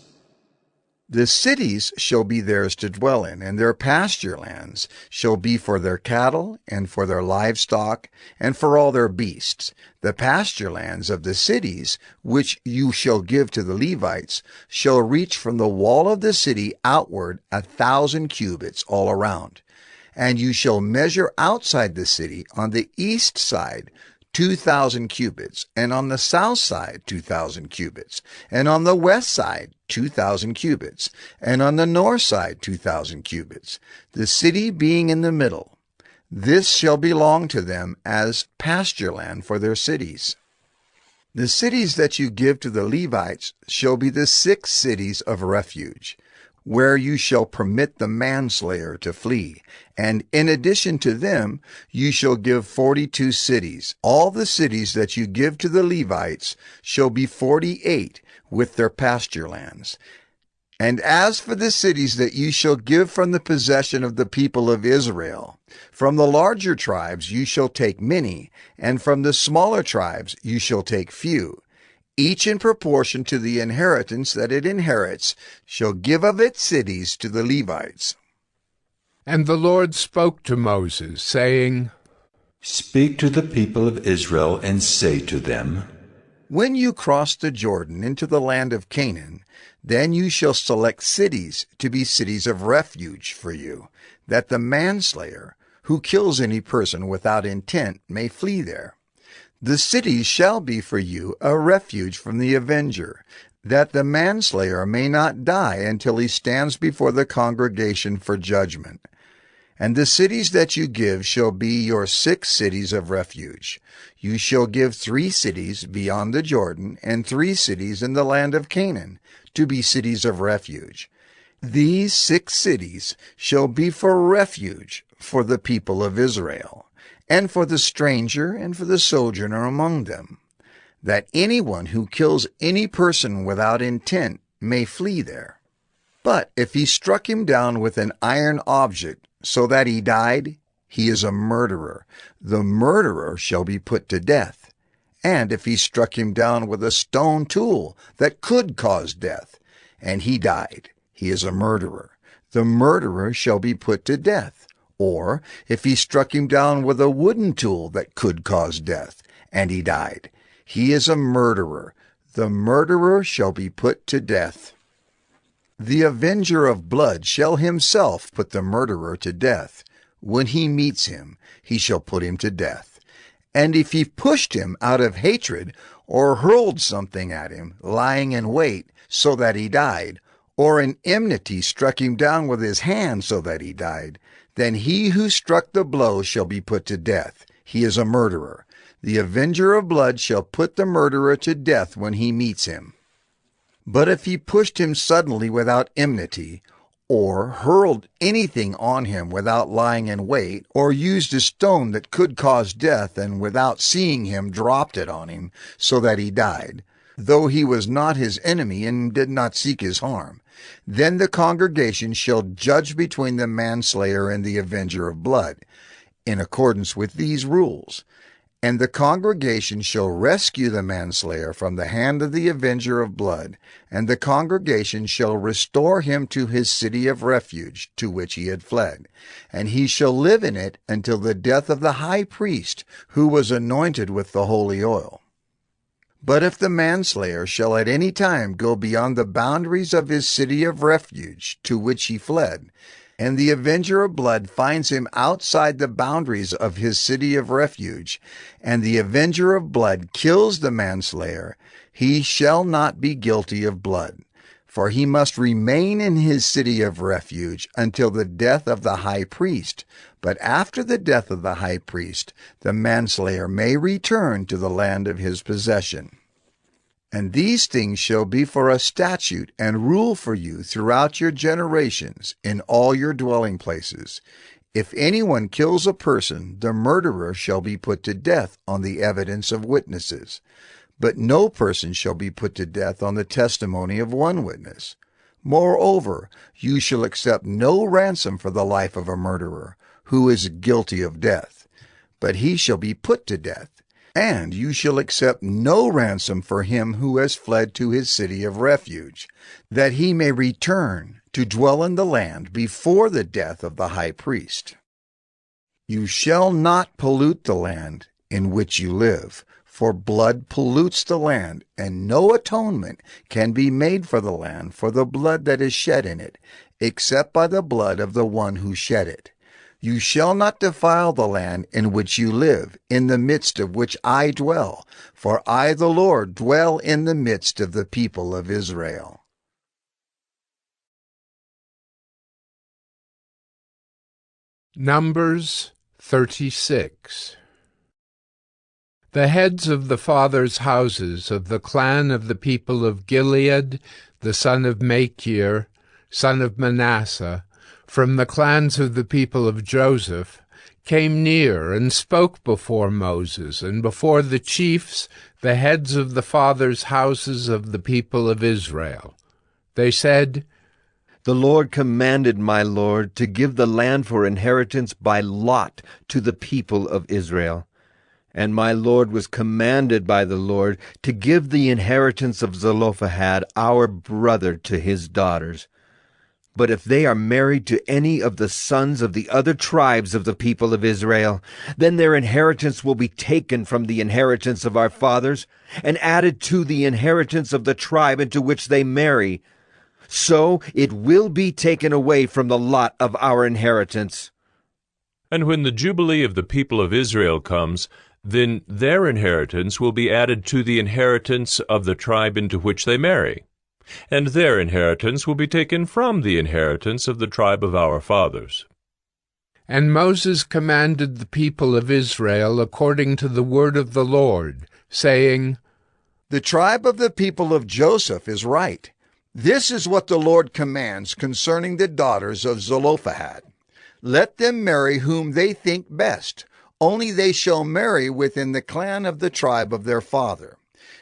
The cities shall be theirs to dwell in, and their pasture lands shall be for their cattle, and for their livestock, and for all their beasts. The pasture lands of the cities, which you shall give to the Levites, shall reach from the wall of the city outward 1,000 cubits all around. And you shall measure outside the city on the east side 2,000 cubits, and on the south side 2,000 cubits, and on the west side 2,000 cubits, and on the north side 2,000 cubits, the city being in the middle. This shall belong to them as pasture land for their cities. The cities that you give to the Levites shall be the 6 cities of refuge, where you shall permit the manslayer to flee. And in addition to them, you shall give 42 cities. All the cities that you give to the Levites shall be 48 with their pasture lands. And as for the cities that you shall give from the possession of the people of Israel, from the larger tribes you shall take many, and from the smaller tribes you shall take few. Each in proportion to the inheritance that it inherits shall give of its cities to the Levites. And the Lord spoke to Moses, saying, Speak to the people of Israel and say to them, When you cross the Jordan into the land of Canaan, then you shall select cities to be cities of refuge for you, that the manslayer who kills any person without intent may flee there. The cities shall be for you a refuge from the avenger, that the manslayer may not die until he stands before the congregation for judgment. And the cities that you give shall be your 6 cities of refuge. You shall give 3 cities beyond the Jordan, and 3 cities in the land of Canaan, to be cities of refuge. These 6 cities shall be for refuge for the people of Israel, and for the stranger and for the sojourner among them, that anyone who kills any person without intent may flee there. But if he struck him down with an iron object so that he died, he is a murderer. The murderer shall be put to death. And if he struck him down with a stone tool that could cause death, and he died, he is a murderer. The murderer shall be put to death. Or if he struck him down with a wooden tool that could cause death, and he died, he is a murderer. The murderer shall be put to death. The avenger of blood shall himself put the murderer to death. When he meets him, he shall put him to death. And if he pushed him out of hatred, or hurled something at him, lying in wait, so that he died, or in enmity struck him down with his hand so that he died, then he who struck the blow shall be put to death. He is a murderer. The avenger of blood shall put the murderer to death when he meets him. But if he pushed him suddenly without enmity, or hurled anything on him without lying in wait, or used a stone that could cause death, and without seeing him dropped it on him, so that he died, though he was not his enemy and did not seek his harm, then the congregation shall judge between the manslayer and the avenger of blood, in accordance with these rules. And the congregation shall rescue the manslayer from the hand of the avenger of blood, and the congregation shall restore him to his city of refuge, to which he had fled. And he shall live in it until the death of the high priest, who was anointed with the holy oil. But if the manslayer shall at any time go beyond the boundaries of his city of refuge, to which he fled, and the avenger of blood finds him outside the boundaries of his city of refuge, and the avenger of blood kills the manslayer, he shall not be guilty of blood, for he must remain in his city of refuge until the death of the high priest. But after the death of the high priest, the manslayer may return to the land of his possession. And these things shall be for a statute and rule for you throughout your generations in all your dwelling places. If anyone kills a person, the murderer shall be put to death on the evidence of witnesses. But no person shall be put to death on the testimony of one witness. Moreover, you shall accept no ransom for the life of a murderer, who is guilty of death, but he shall be put to death. And you shall accept no ransom for him who has fled to his city of refuge, that he may return to dwell in the land before the death of the high priest. You shall not pollute the land in which you live, for blood pollutes the land, and no atonement can be made for the land for the blood that is shed in it, except by the blood of the one who shed it. You shall not defile the land in which you live, in the midst of which I dwell, for I, the Lord, dwell in the midst of the people of Israel. Numbers 36. The heads of the fathers' houses of the clan of the people of Gilead, the son of Machir, son of Manasseh, from the clans of the people of Joseph, came near and spoke before Moses and before the chiefs, the heads of the fathers' houses of the people of Israel. They said, The Lord commanded my Lord to give the land for inheritance by lot to the people of Israel. And my Lord was commanded by the Lord to give the inheritance of Zelophehad, our brother, to his daughters. But if they are married to any of the sons of the other tribes of the people of Israel, then their inheritance will be taken from the inheritance of our fathers and added to the inheritance of the tribe into which they marry. So it will be taken away from the lot of our inheritance. And when the Jubilee of the people of Israel comes, then their inheritance will be added to the inheritance of the tribe into which they marry. And their inheritance will be taken from the inheritance of the tribe of our fathers. And Moses commanded the people of Israel according to the word of the Lord, saying, The tribe of the people of Joseph is right. This is what the Lord commands concerning the daughters of Zelophehad. Let them marry whom they think best, only they shall marry within the clan of the tribe of their father.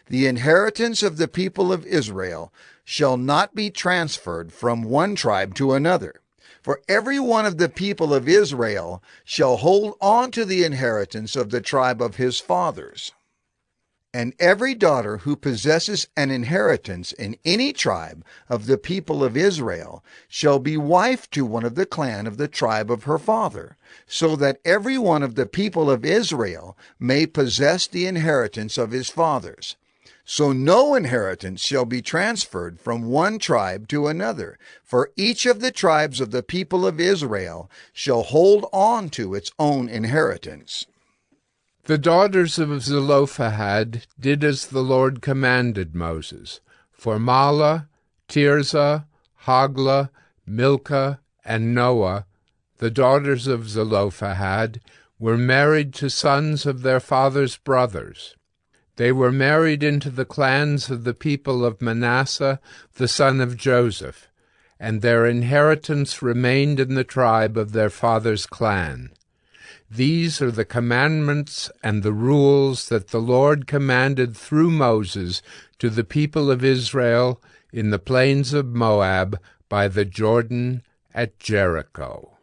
The inheritance of the people of Israel shall not be transferred from one tribe to another. For every one of the people of Israel shall hold on to the inheritance of the tribe of his fathers. And every daughter who possesses an inheritance in any tribe of the people of Israel shall be wife to one of the clan of the tribe of her father, so that every one of the people of Israel may possess the inheritance of his fathers. So no inheritance shall be transferred from one tribe to another, for each of the tribes of the people of Israel shall hold on to its own inheritance. The daughters of Zelophehad did as the Lord commanded Moses, for Mahlah, Tirzah, Hoglah, Milcah, and Noah, the daughters of Zelophehad, were married to sons of their father's brothers. They were married into the clans of the people of Manasseh, the son of Joseph, and their inheritance remained in the tribe of their father's clan. These are the commandments and the rules that the Lord commanded through Moses to the people of Israel in the plains of Moab by the Jordan at Jericho.